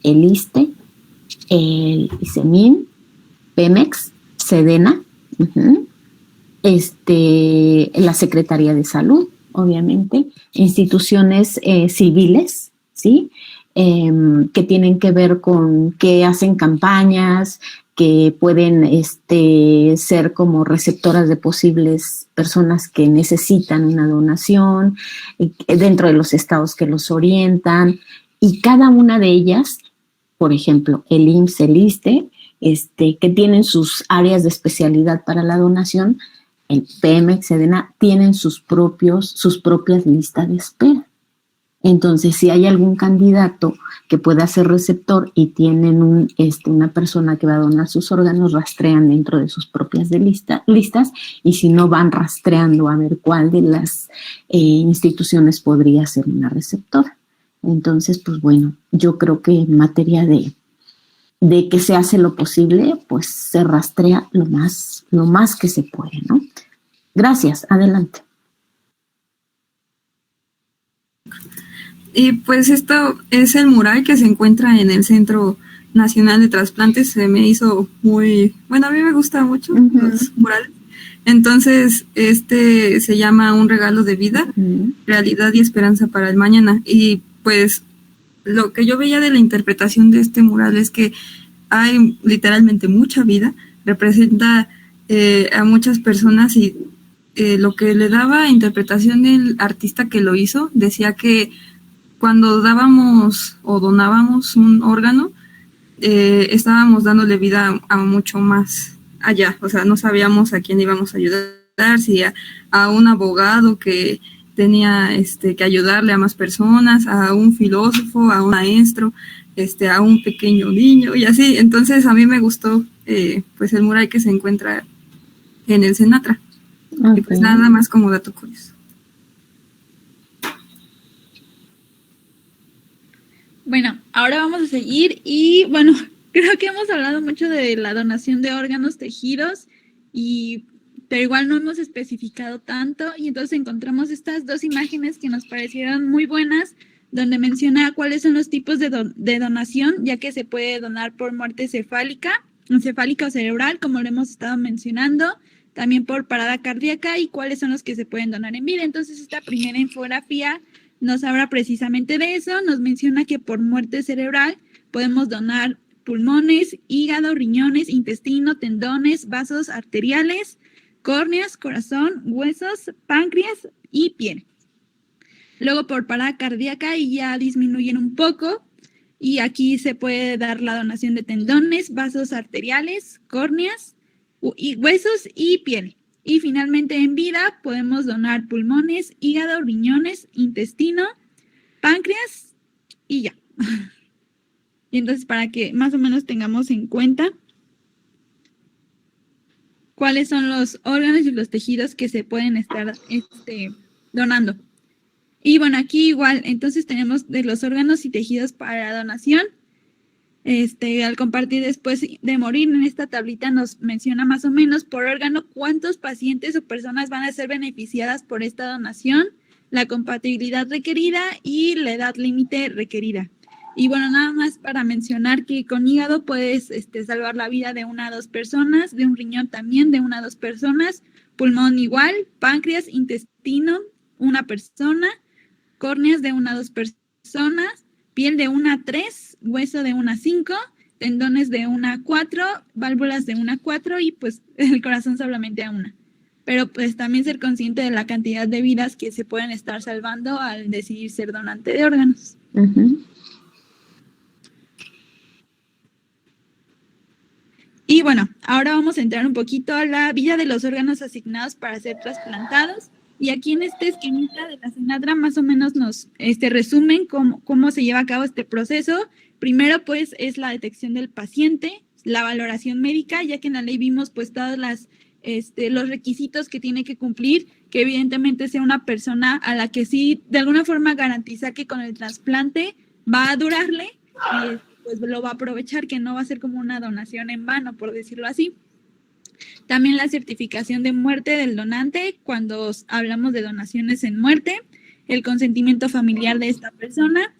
Speaker 2: el ISSSTE, el ISEMIN, Pemex, Sedena, la Secretaría de Salud, obviamente, instituciones civiles, ¿sí? Que tienen que ver con que hacen campañas, que pueden ser como receptoras de posibles personas que necesitan una donación, dentro de los estados que los orientan, y cada una de ellas, por ejemplo, el IMSS, el ISSSTE, que tienen sus áreas de especialidad para la donación, el Pemex, Sedena, tienen sus propias listas de espera. Entonces, si hay algún candidato que pueda ser receptor y tienen una persona que va a donar sus órganos, rastrean dentro de sus propias listas, y si no, van rastreando a ver cuál de las instituciones podría ser una receptora. Entonces, pues bueno, yo creo que en materia de que se hace lo posible, pues se rastrea lo más que se puede, ¿no? Gracias, adelante.
Speaker 3: Y pues esto es el mural que se encuentra en el Centro Nacional de Trasplantes. Se me hizo muy, bueno, a mí me gustan mucho los murales. Entonces, se llama Un regalo de vida, realidad y esperanza para el mañana. Y pues lo que yo veía de la interpretación de este mural es que hay literalmente mucha vida, representa a muchas personas, y lo que le daba interpretación el artista que lo hizo, decía que cuando dábamos o donábamos un órgano, estábamos dándole vida a mucho más allá. O sea, no sabíamos a quién íbamos a ayudar, si a un abogado que tenía que ayudarle a más personas, a un filósofo, a un maestro, a un pequeño niño y así. Entonces a mí me gustó pues el mural que se encuentra en el Senatra. Okay. Y pues nada más como dato curioso.
Speaker 1: Bueno, ahora vamos a seguir y bueno, creo que hemos hablado mucho de la donación de órganos, tejidos, pero igual no hemos especificado tanto, y entonces encontramos estas dos imágenes que nos parecieron muy buenas, donde menciona cuáles son los tipos de donación, ya que se puede donar por muerte encefálica o cerebral, como lo hemos estado mencionando, también por parada cardíaca, y cuáles son los que se pueden donar en vida. Entonces esta primera infografía nos habla precisamente de eso, nos menciona que por muerte cerebral podemos donar pulmones, hígado, riñones, intestino, tendones, vasos arteriales, córneas, corazón, huesos, páncreas y piel. Luego por parada cardíaca y ya disminuyen un poco, y aquí se puede dar la donación de tendones, vasos arteriales, córneas, huesos y piel. Y finalmente en vida podemos donar pulmones, hígado, riñones, intestino, páncreas y ya. Y entonces para que más o menos tengamos en cuenta cuáles son los órganos y los tejidos que se pueden estar donando. Y bueno, aquí igual, entonces tenemos de los órganos y tejidos para donación. Al compartir después de morir, en esta tablita nos menciona más o menos por órgano cuántos pacientes o personas van a ser beneficiadas por esta donación, la compatibilidad requerida y la edad límite requerida. Y bueno, nada más para mencionar que con hígado puedes salvar la vida de 1 a 2 personas, de un riñón también de 1 a 2 personas, pulmón igual, páncreas, intestino, 1 persona, córneas de 1 a 2 personas, piel de 1 a 3, hueso de 1 a 5, tendones de 1 a 4, válvulas de 1 a 4 y pues el corazón solamente a 1. Pero pues también ser consciente de la cantidad de vidas que se pueden estar salvando al decidir ser donante de órganos. Y bueno, ahora vamos a entrar un poquito a la vida de los órganos asignados para ser trasplantados. Y aquí en este esquemita de la Senatra más o menos nos resumen cómo se lleva a cabo este proceso. Primero, pues, es la detección del paciente, la valoración médica, ya que en la ley vimos pues todos los requisitos que tiene que cumplir, que evidentemente sea una persona a la que sí de alguna forma garantiza que con el trasplante va a durarle, pues lo va a aprovechar, que no va a ser como una donación en vano, por decirlo así. También la certificación de muerte del donante, cuando hablamos de donaciones en muerte, el consentimiento familiar de esta persona,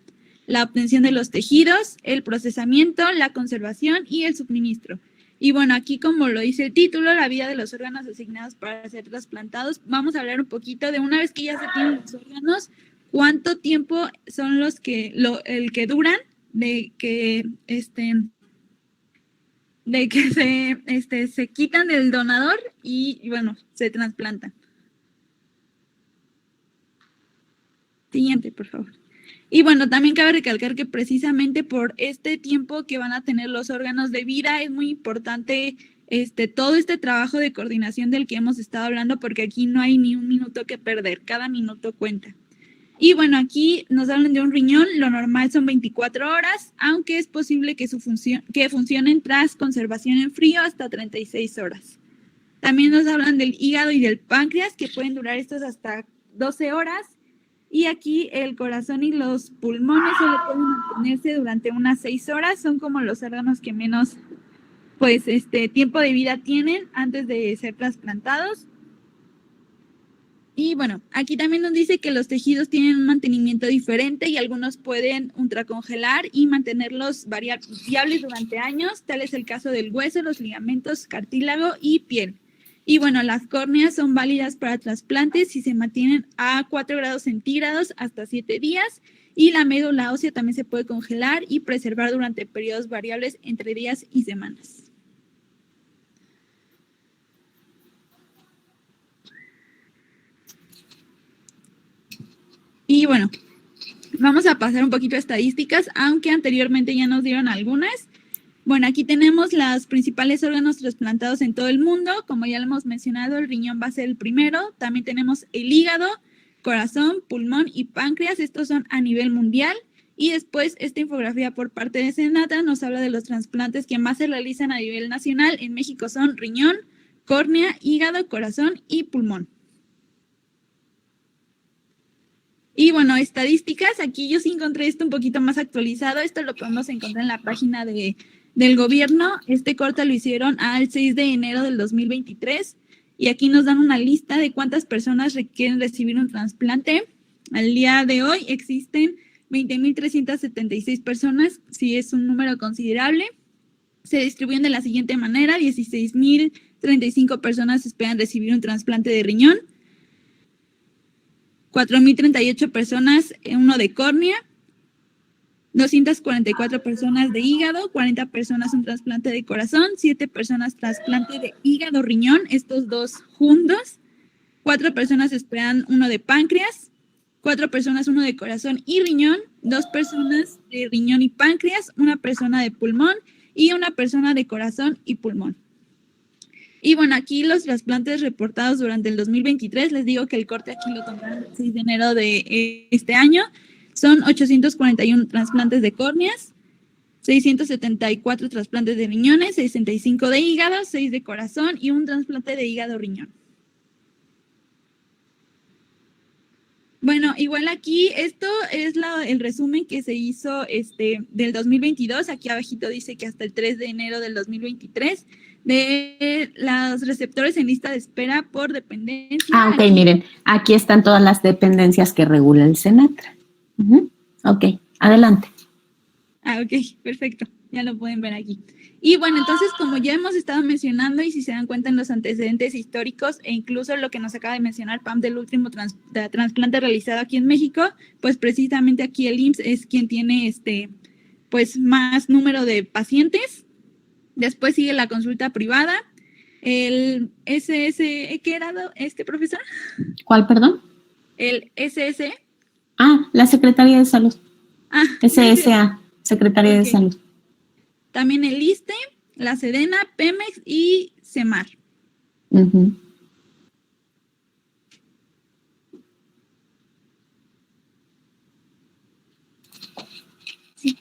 Speaker 1: la obtención de los tejidos, el procesamiento, la conservación y el suministro. Y bueno, aquí como lo dice el título, la vida de los órganos asignados para ser trasplantados, vamos a hablar un poquito de una vez que ya se tienen los órganos, cuánto tiempo son el que duran de que se quitan del donador y bueno, se trasplantan. Siguiente, por favor. Y bueno, también cabe recalcar que precisamente por este tiempo que van a tener los órganos de vida es muy importante todo este trabajo de coordinación del que hemos estado hablando, porque aquí no hay ni un minuto que perder, cada minuto cuenta. Y bueno, aquí nos hablan de un riñón, lo normal son 24 horas, aunque es posible que funcionen tras conservación en frío hasta 36 horas. También nos hablan del hígado y del páncreas, que pueden durar estos hasta 12 horas. Y aquí el corazón y los pulmones solo pueden mantenerse durante unas 6 horas, son como los órganos que menos pues tiempo de vida tienen antes de ser trasplantados. Y bueno, aquí también nos dice que los tejidos tienen un mantenimiento diferente y algunos pueden ultracongelar y mantenerlos viables durante años. Tal es el caso del hueso, los ligamentos, cartílago y piel. Y bueno, las córneas son válidas para trasplantes si se mantienen a 4 grados centígrados hasta 7 días. Y la médula ósea también se puede congelar y preservar durante periodos variables entre días y semanas. Y bueno, vamos a pasar un poquito a estadísticas, aunque anteriormente ya nos dieron algunas. Bueno, aquí tenemos los principales órganos trasplantados en todo el mundo. Como ya lo hemos mencionado, el riñón va a ser el primero. También tenemos el hígado, corazón, pulmón y páncreas. Estos son a nivel mundial. Y después esta infografía por parte de Senatra nos habla de los trasplantes que más se realizan a nivel nacional. En México son riñón, córnea, hígado, corazón y pulmón. Y bueno, estadísticas, aquí yo sí encontré esto un poquito más actualizado. Esto lo podemos encontrar en la página del gobierno. Este corte lo hicieron al 6 de enero del 2023. Y aquí nos dan una lista de cuántas personas requieren recibir un trasplante. Al día de hoy existen 20.376 personas, sí es un número considerable. Se distribuyen de la siguiente manera: 16.035 personas esperan recibir un trasplante de riñón, 4.038 personas uno de córnea, 244 personas de hígado, 40 personas un trasplante de corazón, 7 personas trasplante de hígado-riñón, estos dos juntos, 4 personas esperan uno de páncreas, 4 personas uno de corazón y riñón, 2 personas de riñón y páncreas, 1 persona de pulmón y 1 persona de corazón y pulmón. Y bueno, aquí los trasplantes reportados durante el 2023, les digo que el corte aquí lo tomaron el 6 de enero de este año, son 841 trasplantes de córneas, 674 trasplantes de riñones, 65 de hígado, 6 de corazón y 1 trasplante de hígado-riñón. Bueno, igual aquí, esto es el resumen que se hizo del 2022. Aquí abajito dice que hasta el 3 de enero del 2023, de los receptores en lista de espera por dependencia.
Speaker 2: Ah, ok, miren, aquí están todas las dependencias que regula el Senatra. Ok, adelante.
Speaker 1: Ah, ok, perfecto, ya lo pueden ver aquí. Y bueno, entonces, como ya hemos estado mencionando, y si se dan cuenta en los antecedentes históricos, e incluso lo que nos acaba de mencionar Pam del último trasplante realizado aquí en México, pues precisamente aquí el IMSS es quien tiene pues más número de pacientes. Después sigue la consulta privada, el SSE, ¿qué era profesor?
Speaker 2: ¿Cuál, perdón?
Speaker 1: El SSE.
Speaker 2: Ah, la Secretaría de Salud.
Speaker 1: Ah,
Speaker 2: SSA, Secretaría de Salud.
Speaker 1: También el ISSSTE, la Sedena, Pemex y Semar. Sí.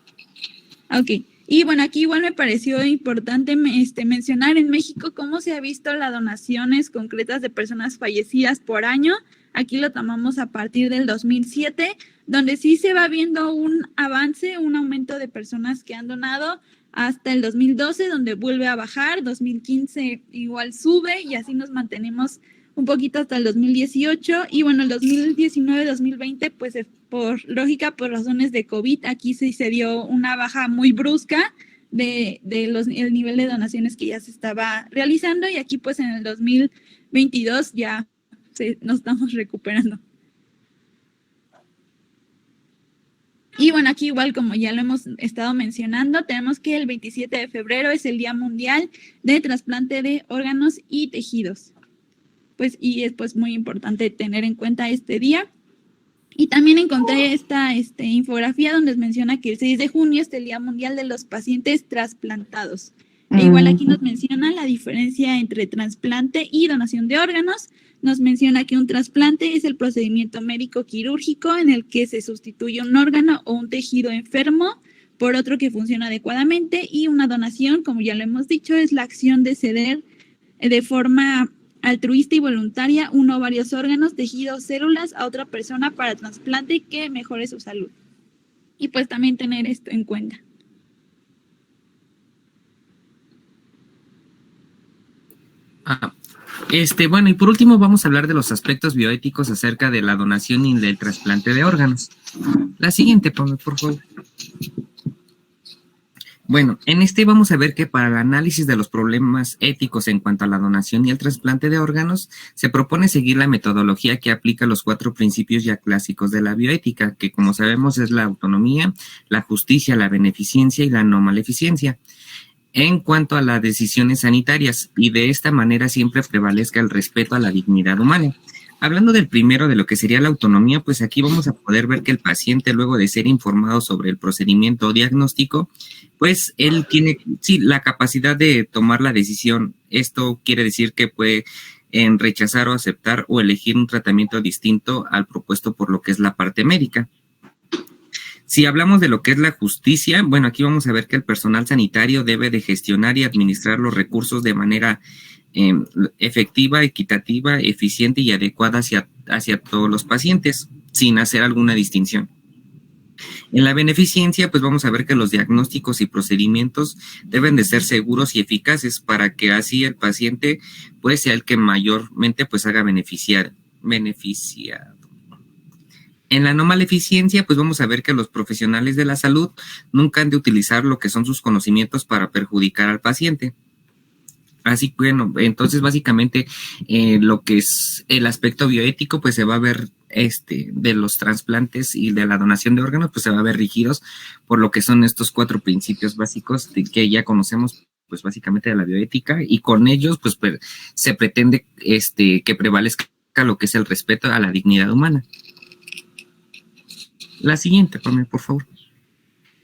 Speaker 1: Ok. Y bueno, aquí igual me pareció importante mencionar en México cómo se ha visto las donaciones concretas de personas fallecidas por año. Aquí lo tomamos a partir del 2007, donde sí se va viendo un avance, un aumento de personas que han donado hasta el 2012, donde vuelve a bajar, 2015 igual sube y así nos mantenemos un poquito hasta el 2018 y bueno, el 2019-2020 pues por lógica, por razones de COVID, aquí sí se dio una baja muy brusca el nivel de donaciones que ya se estaba realizando y aquí pues en el 2022 ya nos estamos recuperando. Y bueno, aquí igual como ya lo hemos estado mencionando, tenemos que el 27 de febrero es el Día Mundial de Trasplante de Órganos y Tejidos. Pues, y es pues muy importante tener en cuenta este día. Y también encontré esta infografía donde menciona que el 6 de junio es el Día Mundial de los Pacientes Trasplantados. E igual aquí nos menciona la diferencia entre trasplante y donación de órganos. Nos menciona que un trasplante es el procedimiento médico quirúrgico en el que se sustituye un órgano o un tejido enfermo por otro que funciona adecuadamente, y una donación, como ya lo hemos dicho, es la acción de ceder de forma altruista y voluntaria uno o varios órganos, tejidos, células a otra persona para trasplante que mejore su salud. Y pues también tener esto en cuenta.
Speaker 4: Bueno, y por último vamos a hablar de los aspectos bioéticos acerca de la donación y del trasplante de órganos. La siguiente, por favor. Bueno, en vamos a ver que para el análisis de los problemas éticos en cuanto a la donación y el trasplante de órganos, se propone seguir la metodología que aplica los 4 principios ya clásicos de la bioética, que como sabemos es la autonomía, la justicia, la beneficencia y la no maleficencia, en cuanto a las decisiones sanitarias, y de esta manera siempre prevalezca el respeto a la dignidad humana. Hablando del primero, de lo que sería la autonomía, pues aquí vamos a poder ver que el paciente, luego de ser informado sobre el procedimiento o diagnóstico, pues él tiene, sí, la capacidad de tomar la decisión. Esto quiere decir que puede rechazar o aceptar o elegir un tratamiento distinto al propuesto por lo que es la parte médica. Si hablamos de lo que es la justicia, bueno, aquí vamos a ver que el personal sanitario debe de gestionar y administrar los recursos de manera efectiva, equitativa, eficiente y adecuada hacia todos los pacientes, sin hacer alguna distinción. En la beneficencia, pues vamos a ver que los diagnósticos y procedimientos deben de ser seguros y eficaces para que así el paciente pues sea el que mayormente pues haga beneficiado. En la no maleficencia, pues vamos a ver que los profesionales de la salud nunca han de utilizar lo que son sus conocimientos para perjudicar al paciente. Así, bueno, entonces básicamente lo que es el aspecto bioético, pues se va a ver de los trasplantes y de la donación de órganos, pues se va a ver rigidos por lo que son estos 4 principios básicos que ya conocemos, pues básicamente de la bioética, y con ellos pues se pretende que prevalezca lo que es el respeto a la dignidad humana. La siguiente, por favor.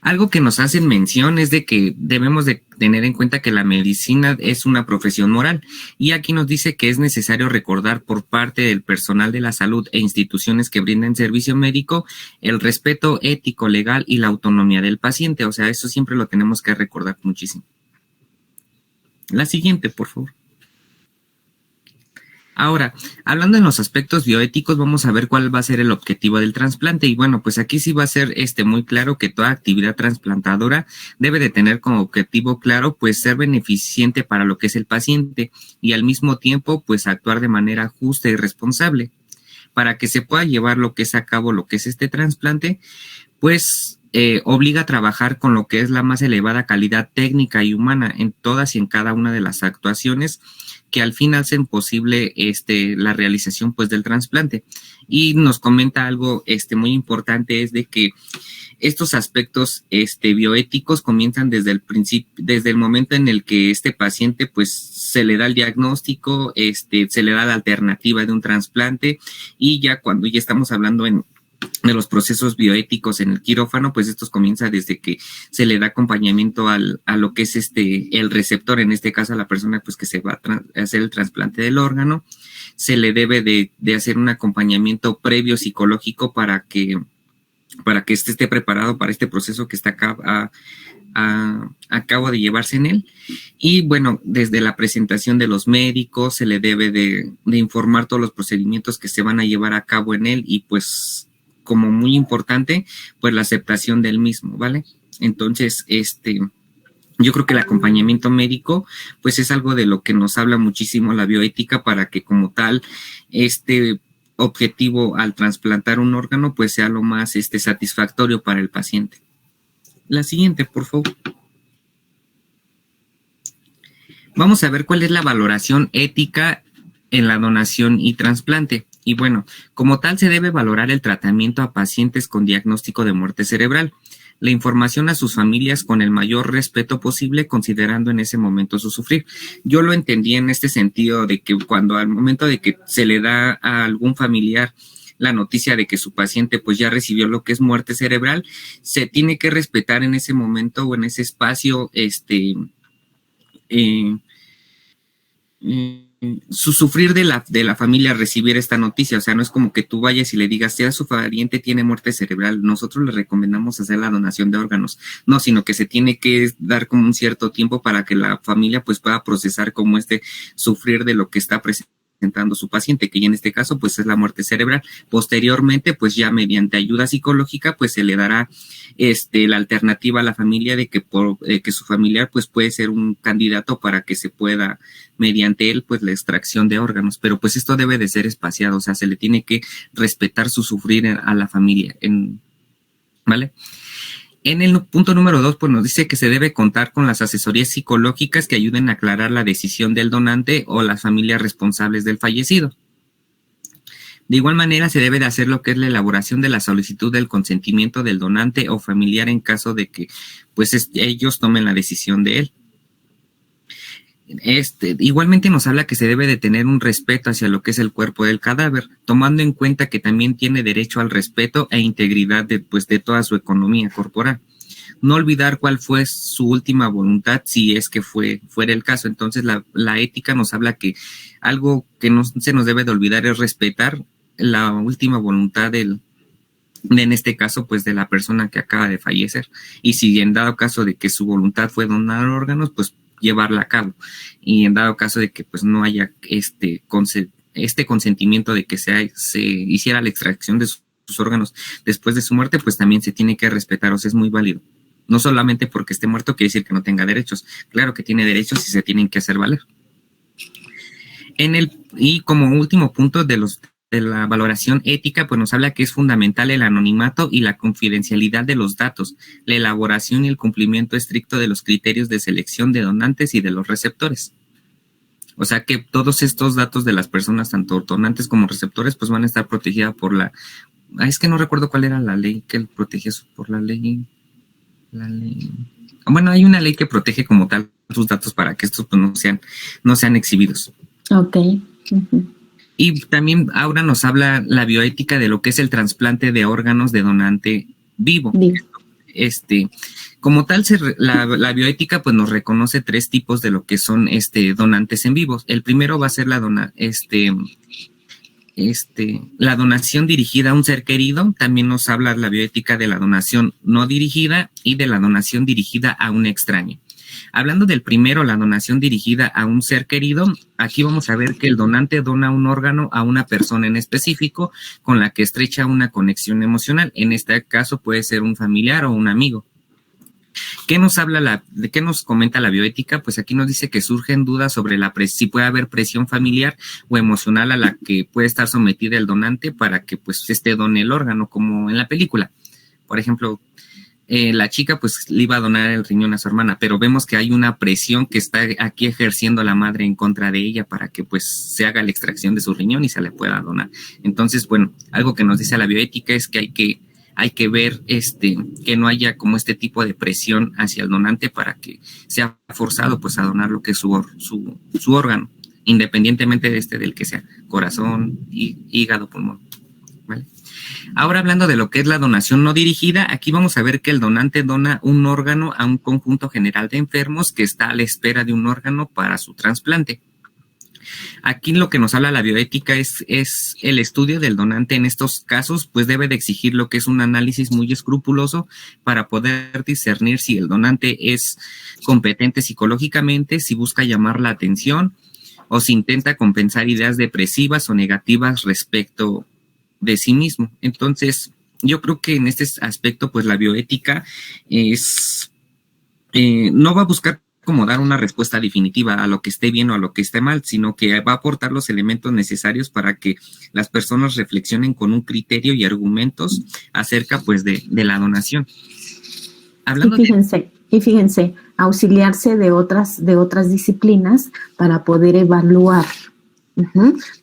Speaker 4: Algo que nos hacen mención es de que debemos de tener en cuenta que la medicina es una profesión moral, y aquí nos dice que es necesario recordar por parte del personal de la salud e instituciones que brinden servicio médico el respeto ético, legal y la autonomía del paciente. O sea, eso siempre lo tenemos que recordar muchísimo. La siguiente, por favor. Ahora, hablando en los aspectos bioéticos, vamos a ver cuál va a ser el objetivo del trasplante. Y bueno, pues aquí sí va a ser muy claro que toda actividad trasplantadora debe de tener como objetivo claro, pues ser beneficiente para lo que es el paciente, y al mismo tiempo, pues actuar de manera justa y responsable. Para que se pueda llevar lo que es a cabo lo que es este trasplante, pues obliga a trabajar con lo que es la más elevada calidad técnica y humana en todas y en cada una de las actuaciones que al fin hacen posible la realización pues del trasplante. Y nos comenta algo muy importante, es de que estos aspectos bioéticos comienzan desde el principio, desde el momento en el que este paciente pues se le da el diagnóstico, se le da la alternativa de un trasplante, y ya cuando ya estamos hablando de los procesos bioéticos en el quirófano, pues estos comienzan desde que se le da acompañamiento a lo que es el receptor, en este caso a la persona pues que se va a hacer el trasplante del órgano. Se le debe de hacer un acompañamiento previo psicológico para que esté preparado para este proceso que está a cabo de llevarse en él. Y bueno, desde la presentación de los médicos se le debe de informar todos los procedimientos que se van a llevar a cabo en él, y pues como muy importante, pues la aceptación del mismo, ¿vale? Entonces, yo creo que el acompañamiento médico, pues es algo de lo que nos habla muchísimo la bioética, para que como tal, objetivo al trasplantar un órgano, pues sea lo más satisfactorio para el paciente. La siguiente, por favor. Vamos a ver cuál es la valoración ética en la donación y trasplante. Y bueno, como tal se debe valorar el tratamiento a pacientes con diagnóstico de muerte cerebral, la información a sus familias con el mayor respeto posible, considerando en ese momento su sufrir. Yo lo entendí en este sentido de que cuando al momento de que se le da a algún familiar la noticia de que su paciente pues ya recibió lo que es muerte cerebral, se tiene que respetar en ese momento o en ese espacio su sufrir de la familia recibir esta noticia. O sea, no es como que tú vayas y le digas, si a su pariente tiene muerte cerebral, nosotros le recomendamos hacer la donación de órganos. No, sino que se tiene que dar como un cierto tiempo para que la familia pues pueda procesar como sufrir de lo que está presentando su paciente, que ya en este caso pues es la muerte cerebral. Posteriormente pues ya mediante ayuda psicológica pues se le dará la alternativa a la familia de que su familiar pues puede ser un candidato para que se pueda mediante él pues la extracción de órganos, pero pues esto debe de ser espaciado, o sea, se le tiene que respetar su sufrir a la familia, ¿vale? En el punto número 2, pues nos dice que se debe contar con las asesorías psicológicas que ayuden a aclarar la decisión del donante o las familias responsables del fallecido. De igual manera, se debe de hacer lo que es la elaboración de la solicitud del consentimiento del donante o familiar en caso de que pues ellos tomen la decisión de él. Igualmente nos habla que se debe de tener un respeto hacia lo que es el cuerpo del cadáver, tomando en cuenta que también tiene derecho al respeto e integridad de toda su economía corporal. No olvidar cuál fue su última voluntad si es que fuera el caso. Entonces la ética nos habla que algo que no se nos debe de olvidar es respetar la última voluntad en este caso, pues de la persona que acaba de fallecer. Y si en dado caso de que su voluntad fue donar órganos, pues llevarla a cabo. Y en dado caso de que pues no haya este consentimiento de que se hiciera la extracción de sus órganos después de su muerte, pues también se tiene que respetar, o sea, es muy válido. No solamente porque esté muerto quiere decir que no tenga derechos. Claro que tiene derechos y se tienen que hacer valer. Y como último punto de la valoración ética, pues nos habla que es fundamental el anonimato y la confidencialidad de los datos, la elaboración y el cumplimiento estricto de los criterios de selección de donantes y de los receptores. O sea que todos estos datos de las personas, tanto donantes como receptores, pues van a estar protegidas por es que no recuerdo cuál era la ley que protege eso, por la ley. Bueno, hay una ley que protege como tal sus datos para que estos pues, no sean exhibidos.
Speaker 2: Ok. Uh-huh.
Speaker 4: Y también ahora nos habla la bioética de lo que es el trasplante de órganos de donante vivo. Como tal, la bioética pues nos reconoce 3 tipos de lo que son donantes en vivos. El primero va a ser la donación dirigida a un ser querido. También nos habla la bioética de la donación no dirigida y de la donación dirigida a un extraño. Hablando del primero, la donación dirigida a un ser querido, aquí vamos a ver que el donante dona un órgano a una persona en específico con la que estrecha una conexión emocional. En este caso puede ser un familiar o un amigo. ¿Qué nos comenta la bioética? Pues aquí nos dice que surgen dudas sobre si puede haber presión familiar o emocional a la que puede estar sometida el donante para que pues done el órgano, como en la película. Por ejemplo, la chica pues le iba a donar el riñón a su hermana, pero vemos que hay una presión que está aquí ejerciendo la madre en contra de ella para que pues se haga la extracción de su riñón y se le pueda donar. Entonces, bueno, algo que nos dice la bioética es que hay que ver que no haya como este tipo de presión hacia el donante para que sea forzado pues a donar lo que es su órgano, independientemente del que sea, corazón, hígado, pulmón, ¿vale? Ahora hablando de lo que es la donación no dirigida, aquí vamos a ver que el donante dona un órgano a un conjunto general de enfermos que está a la espera de un órgano para su trasplante. Aquí lo que nos habla la bioética es el estudio del donante en estos casos, pues debe de exigir lo que es un análisis muy escrupuloso para poder discernir si el donante es competente psicológicamente, si busca llamar la atención o si intenta compensar ideas depresivas o negativas respecto de sí mismo. Entonces, yo creo que en este aspecto, pues la bioética no va a buscar como dar una respuesta definitiva a lo que esté bien o a lo que esté mal, sino que va a aportar los elementos necesarios para que las personas reflexionen con un criterio y argumentos acerca pues de la donación. Hablando
Speaker 2: y fíjense, auxiliarse de otras disciplinas para poder evaluar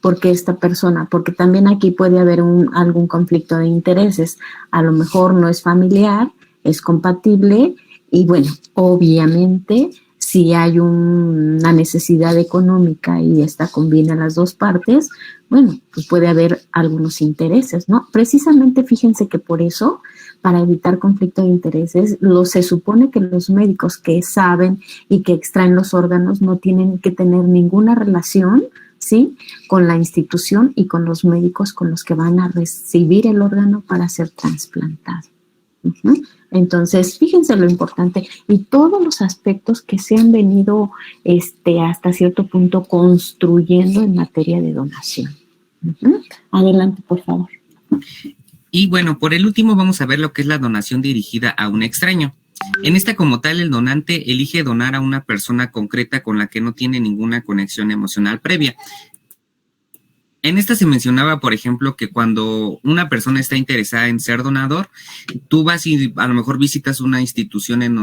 Speaker 2: porque esta persona, porque también aquí puede haber algún conflicto de intereses, a lo mejor no es familiar, es compatible y bueno, obviamente si hay una necesidad económica y esta combina las dos partes, bueno, pues puede haber algunos intereses, ¿no? Precisamente fíjense que por eso, para evitar conflicto de intereses, se supone que los médicos que saben y que extraen los órganos no tienen que tener ninguna relación, ¿sí?, con la institución y con los médicos con los que van a recibir el órgano para ser trasplantado. Uh-huh. Entonces, fíjense lo importante y todos los aspectos que se han venido hasta cierto punto construyendo en materia de donación. Uh-huh. Adelante, por favor.
Speaker 4: Y bueno, por el último vamos a ver lo que es la donación dirigida a un extraño. En esta como tal, el donante elige donar a una persona concreta con la que no tiene ninguna conexión emocional previa. En esta se mencionaba, por ejemplo, que cuando una persona está interesada en ser donador, tú vas y a lo mejor visitas una institución en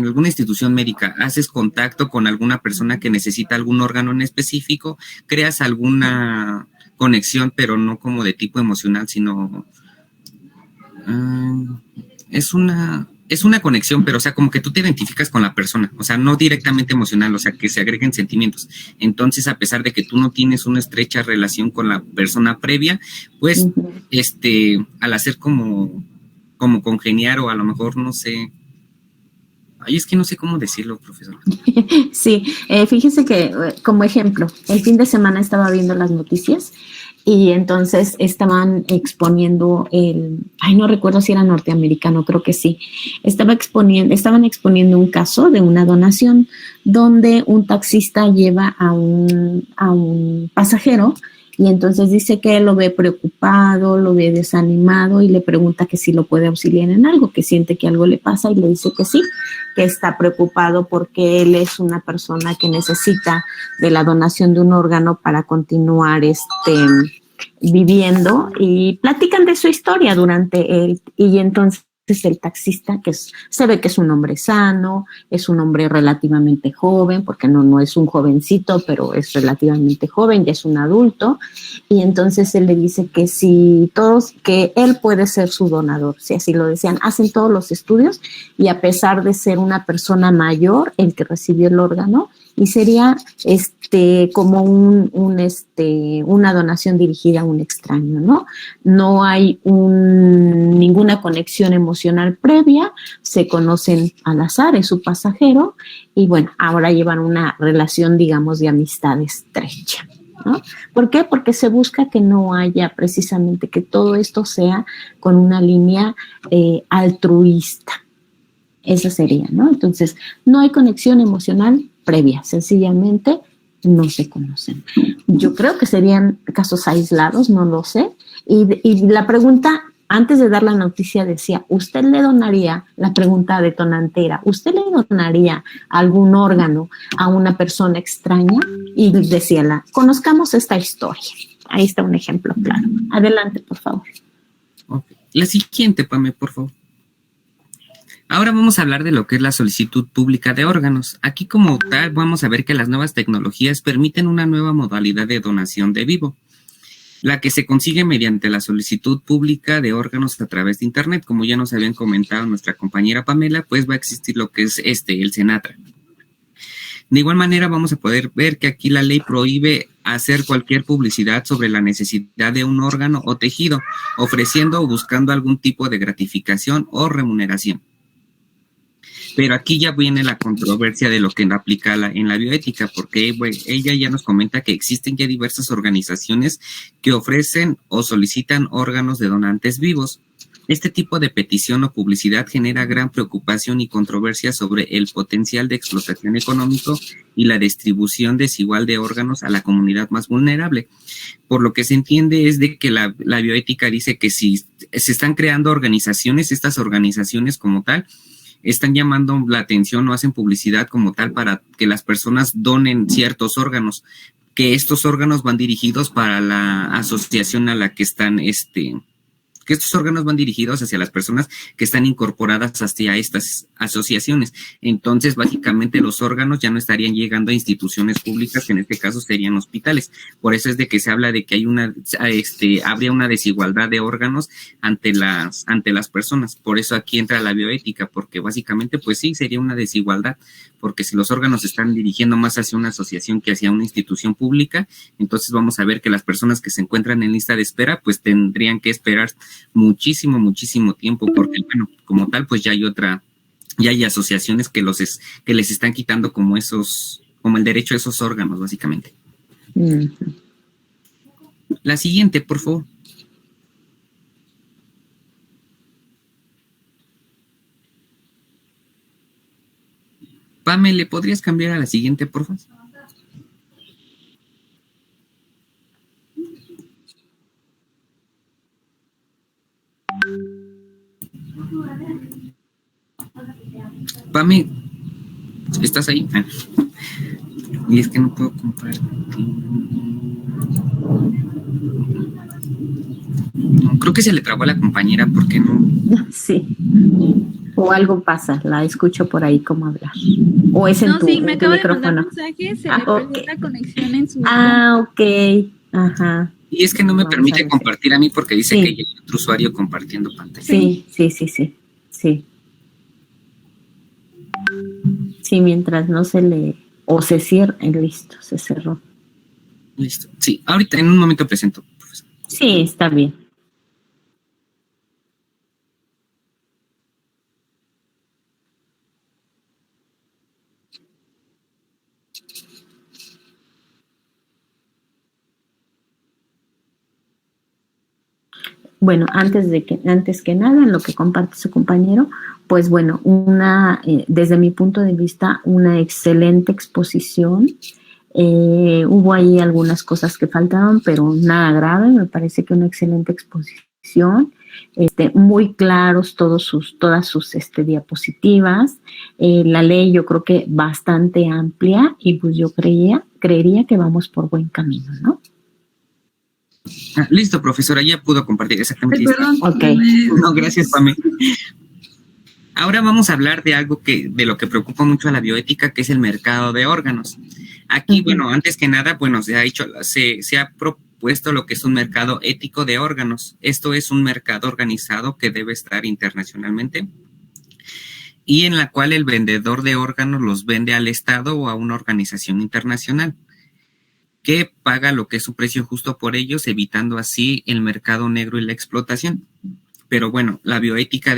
Speaker 4: alguna institución médica, haces contacto con alguna persona que necesita algún órgano en específico, creas alguna conexión, pero no como de tipo emocional, sino es una conexión, pero o sea, como que tú te identificas con la persona, o sea, no directamente emocional, o sea, que se agreguen sentimientos. Entonces, a pesar de que tú no tienes una estrecha relación con la persona previa, pues, uh-huh, al hacer como congeniar o a lo mejor, no sé, ay, es que no sé cómo decirlo, profesor.
Speaker 2: Sí, fíjese que, como ejemplo, el fin de semana estaba viendo las noticias y entonces estaban exponiendo no recuerdo si era norteamericano, creo que sí, estaban exponiendo un caso de una donación donde un taxista lleva a un pasajero y entonces dice que él lo ve preocupado, lo ve desanimado y le pregunta que si lo puede auxiliar en algo, que siente que algo le pasa y le dice que sí, que está preocupado porque él es una persona que necesita de la donación de un órgano para continuar viviendo y platican de su historia durante él y entonces el taxista, se ve que es un hombre sano, es un hombre relativamente joven, porque no es un jovencito, pero es relativamente joven, ya es un adulto, y entonces él le dice que que él puede ser su donador, si así lo desean. Hacen todos los estudios y a pesar de ser una persona mayor, el que recibió el órgano, y sería como una donación dirigida a un extraño, ¿no? No hay ninguna conexión emocional previa, se conocen al azar, es su pasajero, y bueno, ahora llevan una relación, digamos, de amistad estrecha, ¿no? ¿Por qué? Porque se busca que no haya precisamente, que todo esto sea con una línea altruista. Esa sería, ¿no? Entonces, no hay conexión emocional previa, sencillamente no se conocen. Yo creo que serían casos aislados, no lo sé. Y la pregunta, antes de dar la noticia, decía, ¿usted le donaría, la pregunta detonante era, ¿usted le donaría algún órgano a una persona extraña? Y decía conozcamos esta historia. Ahí está un ejemplo claro. Adelante, por favor.
Speaker 4: Okay. La siguiente, Pame, por favor. Ahora vamos a hablar de lo que es la solicitud pública de órganos. Aquí como tal vamos a ver que las nuevas tecnologías permiten una nueva modalidad de donación de vivo, la que se consigue mediante la solicitud pública de órganos a través de Internet. Como ya nos habían comentado nuestra compañera Pamela, pues va a existir lo que es el Senatra. De igual manera vamos a poder ver que aquí la ley prohíbe hacer cualquier publicidad sobre la necesidad de un órgano o tejido, ofreciendo o buscando algún tipo de gratificación o remuneración. Pero aquí ya viene la controversia de lo que aplica en la bioética, porque ella ya nos comenta que existen ya diversas organizaciones que ofrecen o solicitan órganos de donantes vivos. Este tipo de petición o publicidad genera gran preocupación y controversia sobre el potencial de explotación económico y la distribución desigual de órganos a la comunidad más vulnerable. Por lo que se entiende es de que la bioética dice que si se están creando organizaciones, estas organizaciones como tal, están llamando la atención o hacen publicidad como tal para que las personas donen ciertos órganos, que estos órganos van dirigidos para la asociación a la que están, que estos órganos van dirigidos hacia las personas que están incorporadas hacia estas asociaciones. Entonces, básicamente, los órganos ya no estarían llegando a instituciones públicas, que en este caso serían hospitales. Por eso es de que se habla de que habría una desigualdad de órganos ante las personas. Por eso aquí entra la bioética, porque básicamente, pues sí, sería una desigualdad, porque si los órganos se están dirigiendo más hacia una asociación que hacia una institución pública, entonces vamos a ver que las personas que se encuentran en lista de espera, pues tendrían que esperar muchísimo, muchísimo tiempo, porque, bueno, como tal, pues ya hay asociaciones que que les están quitando como el derecho a esos órganos, básicamente.
Speaker 2: Ujú.
Speaker 4: La siguiente, por favor. Pame, ¿le podrías cambiar a la siguiente, por favor? Pame, ¿estás ahí? Ah. Y es que no puedo compartir. No, creo que se le trabó a la compañera, porque no.
Speaker 2: Sí. O algo pasa, la escucho por ahí como hablar. O es en
Speaker 1: No,
Speaker 2: tu,
Speaker 1: sí, me
Speaker 2: en tu
Speaker 1: acaba de mandar
Speaker 2: micrófono.
Speaker 1: mensaje, se
Speaker 2: Ah,
Speaker 1: le perdió
Speaker 2: ok.
Speaker 1: la conexión en su
Speaker 2: Ok. Ajá.
Speaker 4: Y es que no me
Speaker 2: Vamos a
Speaker 4: permite
Speaker 2: ver.
Speaker 4: compartir a mí porque dice
Speaker 2: Sí.
Speaker 4: que hay otro usuario compartiendo pantalla.
Speaker 2: Sí. Sí, mientras no se le... O se cierra, listo, se cerró.
Speaker 4: Listo. Sí, ahorita en un momento presento, profesor.
Speaker 2: Sí, está bien. Bueno, antes que nada, en lo que comparte su compañero, pues bueno, desde mi punto de vista, una excelente exposición. Hubo ahí algunas cosas que faltaron, pero nada grave. Me parece que una excelente exposición. Muy claros todas sus diapositivas. La ley yo creo que bastante amplia y pues yo creería que vamos por buen camino, ¿no?
Speaker 4: Ah, listo, profesora, ya pudo compartir exactamente.
Speaker 3: Perdón.
Speaker 2: Ok.
Speaker 4: No, gracias, Pame. Ahora vamos a hablar de lo que preocupa mucho a la bioética, que es el mercado de órganos. Aquí, bueno, antes que nada, bueno, se ha propuesto lo que es un mercado ético de órganos. Esto es un mercado organizado que debe estar internacionalmente y en la cual el vendedor de órganos los vende al Estado o a una organización internacional que paga lo que es su precio justo por ellos, evitando así el mercado negro y la explotación. Pero bueno, la bioética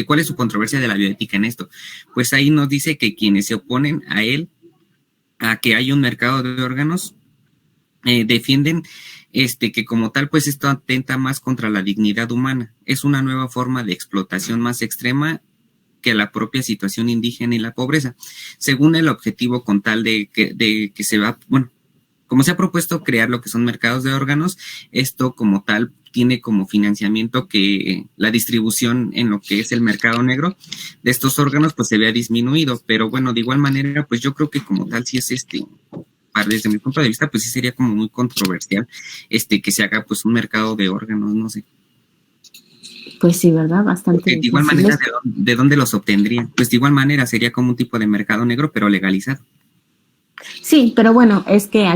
Speaker 4: ¿cuál es su controversia de la bioética en esto? Pues ahí nos dice que quienes se oponen a que haya un mercado de órganos, defienden que como tal, pues esto atenta más contra la dignidad humana. Es una nueva forma de explotación más extrema que la propia situación indígena y la pobreza, según el objetivo con tal de que se va, bueno, como se ha propuesto crear lo que son mercados de órganos, esto como tal tiene como financiamiento que la distribución en lo que es el mercado negro de estos órganos pues se vea disminuido, pero bueno, de igual manera, pues yo creo que como tal si es desde mi punto de vista, pues sí sería como muy controversial que se haga pues un mercado de órganos, no sé.
Speaker 2: Pues sí, ¿verdad? Bastante.
Speaker 4: Porque de igual manera, ¿de dónde los obtendrían? Pues de igual manera sería como un tipo de mercado negro, pero legalizado.
Speaker 2: Sí, pero bueno, es que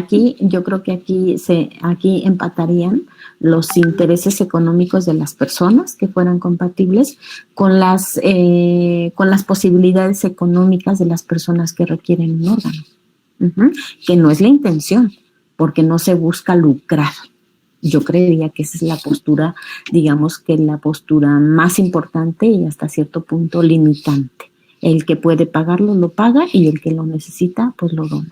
Speaker 2: yo creo que aquí empatarían los intereses económicos de las personas que fueran compatibles con las posibilidades económicas de las personas que requieren un órgano, que no es la intención, porque no se busca lucrar. Yo creería que esa es la postura, digamos que la postura más importante y hasta cierto punto limitante. El que puede pagarlo lo paga y el que lo necesita pues lo dona.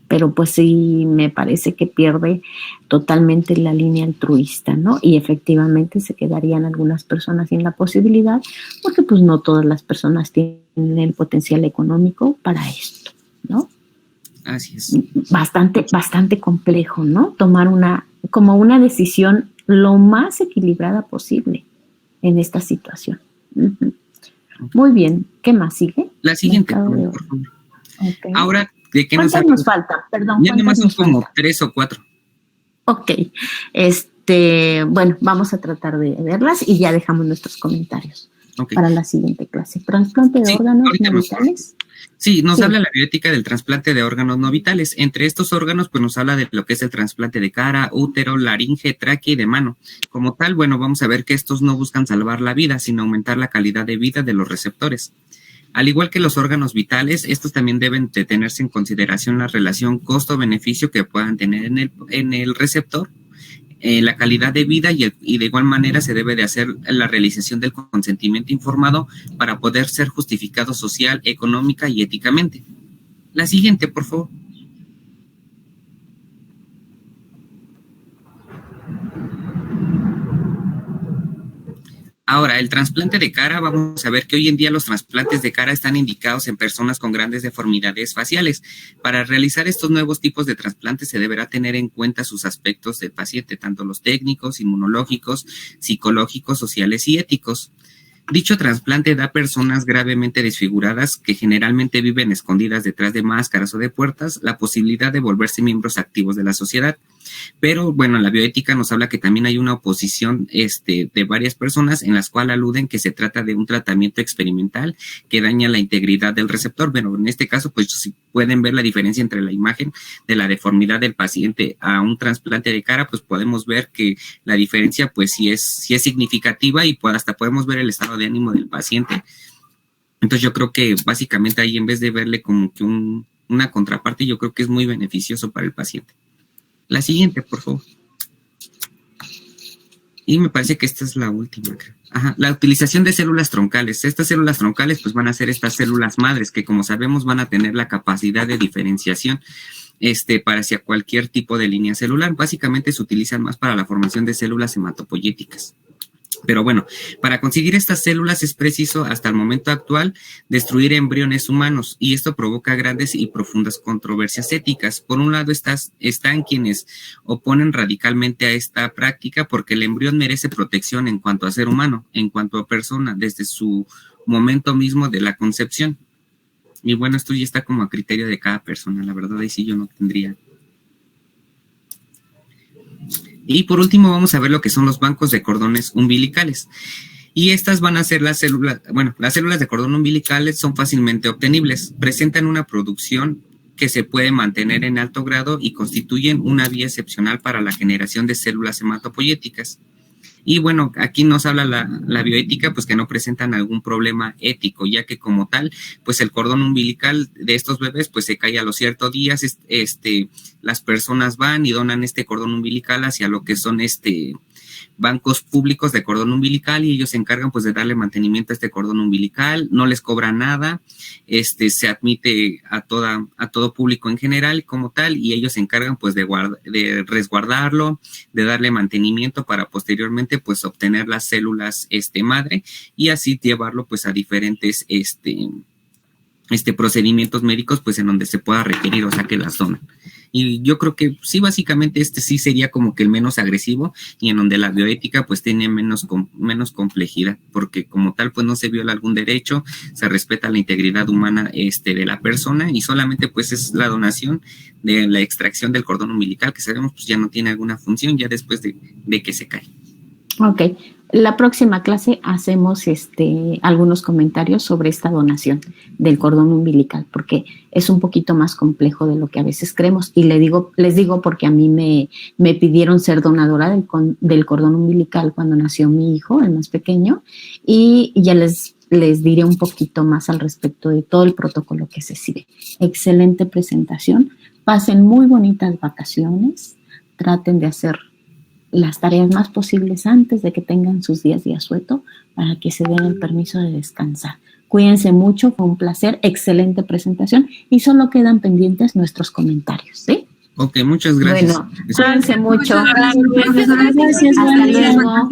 Speaker 2: Pero pues sí me parece que pierde totalmente la línea altruista, ¿no? Y efectivamente se quedarían algunas personas sin la posibilidad porque pues no todas las personas tienen el potencial económico para esto, ¿no?
Speaker 4: Así es.
Speaker 2: Bastante complejo, ¿no? Tomar como una decisión lo más equilibrada posible en esta situación. Uh-huh. Muy bien, ¿qué más sigue?
Speaker 4: La siguiente, por favor.
Speaker 2: Okay.
Speaker 4: Ahora, ¿de qué
Speaker 2: ¿cuántas nos faltan? Perdón.
Speaker 4: Ya nomás son como 3 o 4.
Speaker 2: Ok, bueno, vamos a tratar de verlas y ya dejamos nuestros comentarios para la siguiente clase. ¿Trasplante de órganos no vitales?
Speaker 4: Sí, nos habla la bioética del trasplante de órganos no vitales. Entre estos órganos, pues nos habla de lo que es el trasplante de cara, útero, laringe, tráquea y de mano. Como tal, bueno, vamos a ver que estos no buscan salvar la vida, sino aumentar la calidad de vida de los receptores. Al igual que los órganos vitales, estos también deben de tenerse en consideración la relación costo-beneficio que puedan tener en el receptor la calidad de vida y de igual manera se debe de hacer la realización del consentimiento informado para poder ser justificado social, económica y éticamente. La siguiente, por favor. Ahora, el trasplante de cara, vamos a ver que hoy en día los trasplantes de cara están indicados en personas con grandes deformidades faciales. Para realizar estos nuevos tipos de trasplantes se deberá tener en cuenta sus aspectos del paciente, tanto los técnicos, inmunológicos, psicológicos, sociales y éticos. Dicho trasplante da a personas gravemente desfiguradas que generalmente viven escondidas detrás de máscaras o de puertas la posibilidad de volverse miembros activos de la sociedad. Pero bueno, la bioética nos habla que también hay una oposición de varias personas en las cuales aluden que se trata de un tratamiento experimental que daña la integridad del receptor. Bueno, en este caso, pues si pueden ver la diferencia entre la imagen de la deformidad del paciente a un trasplante de cara, pues podemos ver que la diferencia pues sí es significativa y pues hasta podemos ver el estado de ánimo del paciente. Entonces yo creo que básicamente ahí en vez de verle como que una contraparte, yo creo que es muy beneficioso para el paciente. La siguiente, por favor. Y me parece que esta es la última, creo. Ajá, la utilización de células troncales. Estas células troncales pues van a ser estas células madres que como sabemos van a tener la capacidad de diferenciación para hacia cualquier tipo de línea celular. Básicamente se utilizan más para la formación de células hematopoyéticas. Pero bueno, para conseguir estas células es preciso, hasta el momento actual, destruir embriones humanos y esto provoca grandes y profundas controversias éticas. Por un lado están quienes oponen radicalmente a esta práctica porque el embrión merece protección en cuanto a ser humano, en cuanto a persona, desde su momento mismo de la concepción. Y bueno, esto ya está como a criterio de cada persona, la verdad ahí sí yo no tendría. Y por último vamos a ver lo que son los bancos de cordones umbilicales. Y estas van a ser las células de cordón umbilicales son fácilmente obtenibles, presentan una producción que se puede mantener en alto grado y constituyen una vía excepcional para la generación de células hematopoyéticas. Y bueno, aquí nos habla la bioética, pues que no presentan algún problema ético, ya que como tal, pues el cordón umbilical de estos bebés, pues se cae a los ciertos días, las personas van y donan este cordón umbilical hacia lo que son bancos públicos de cordón umbilical y ellos se encargan pues de darle mantenimiento a este cordón umbilical, no les cobran nada, se admite a todo público en general como tal y ellos se encargan pues de resguardarlo, de darle mantenimiento para posteriormente pues obtener las células madre y así llevarlo pues a diferentes procedimientos médicos pues en donde se pueda requerir, o sea que las donan. Y yo creo que sí, básicamente sí sería como que el menos agresivo y en donde la bioética pues tiene menos complejidad, porque como tal pues no se viola algún derecho, se respeta la integridad humana de la persona y solamente pues es la donación de la extracción del cordón umbilical que sabemos pues ya no tiene alguna función ya después de que se cae.
Speaker 2: Ok, la próxima clase hacemos algunos comentarios sobre esta donación del cordón umbilical, porque es un poquito más complejo de lo que a veces creemos. Y les digo porque a mí me pidieron ser donadora del cordón umbilical cuando nació mi hijo, el más pequeño, y ya les diré un poquito más al respecto de todo el protocolo que se sigue. Excelente presentación, pasen muy bonitas vacaciones, traten de hacer las tareas más posibles antes de que tengan sus días de asueto para que se den el permiso de descansar. Cuídense mucho, fue un placer, excelente presentación y solo quedan pendientes nuestros comentarios, ¿sí?
Speaker 4: Ok, muchas gracias.
Speaker 2: Bueno, cuídense mucho.
Speaker 3: Gracias.
Speaker 2: Hasta luego.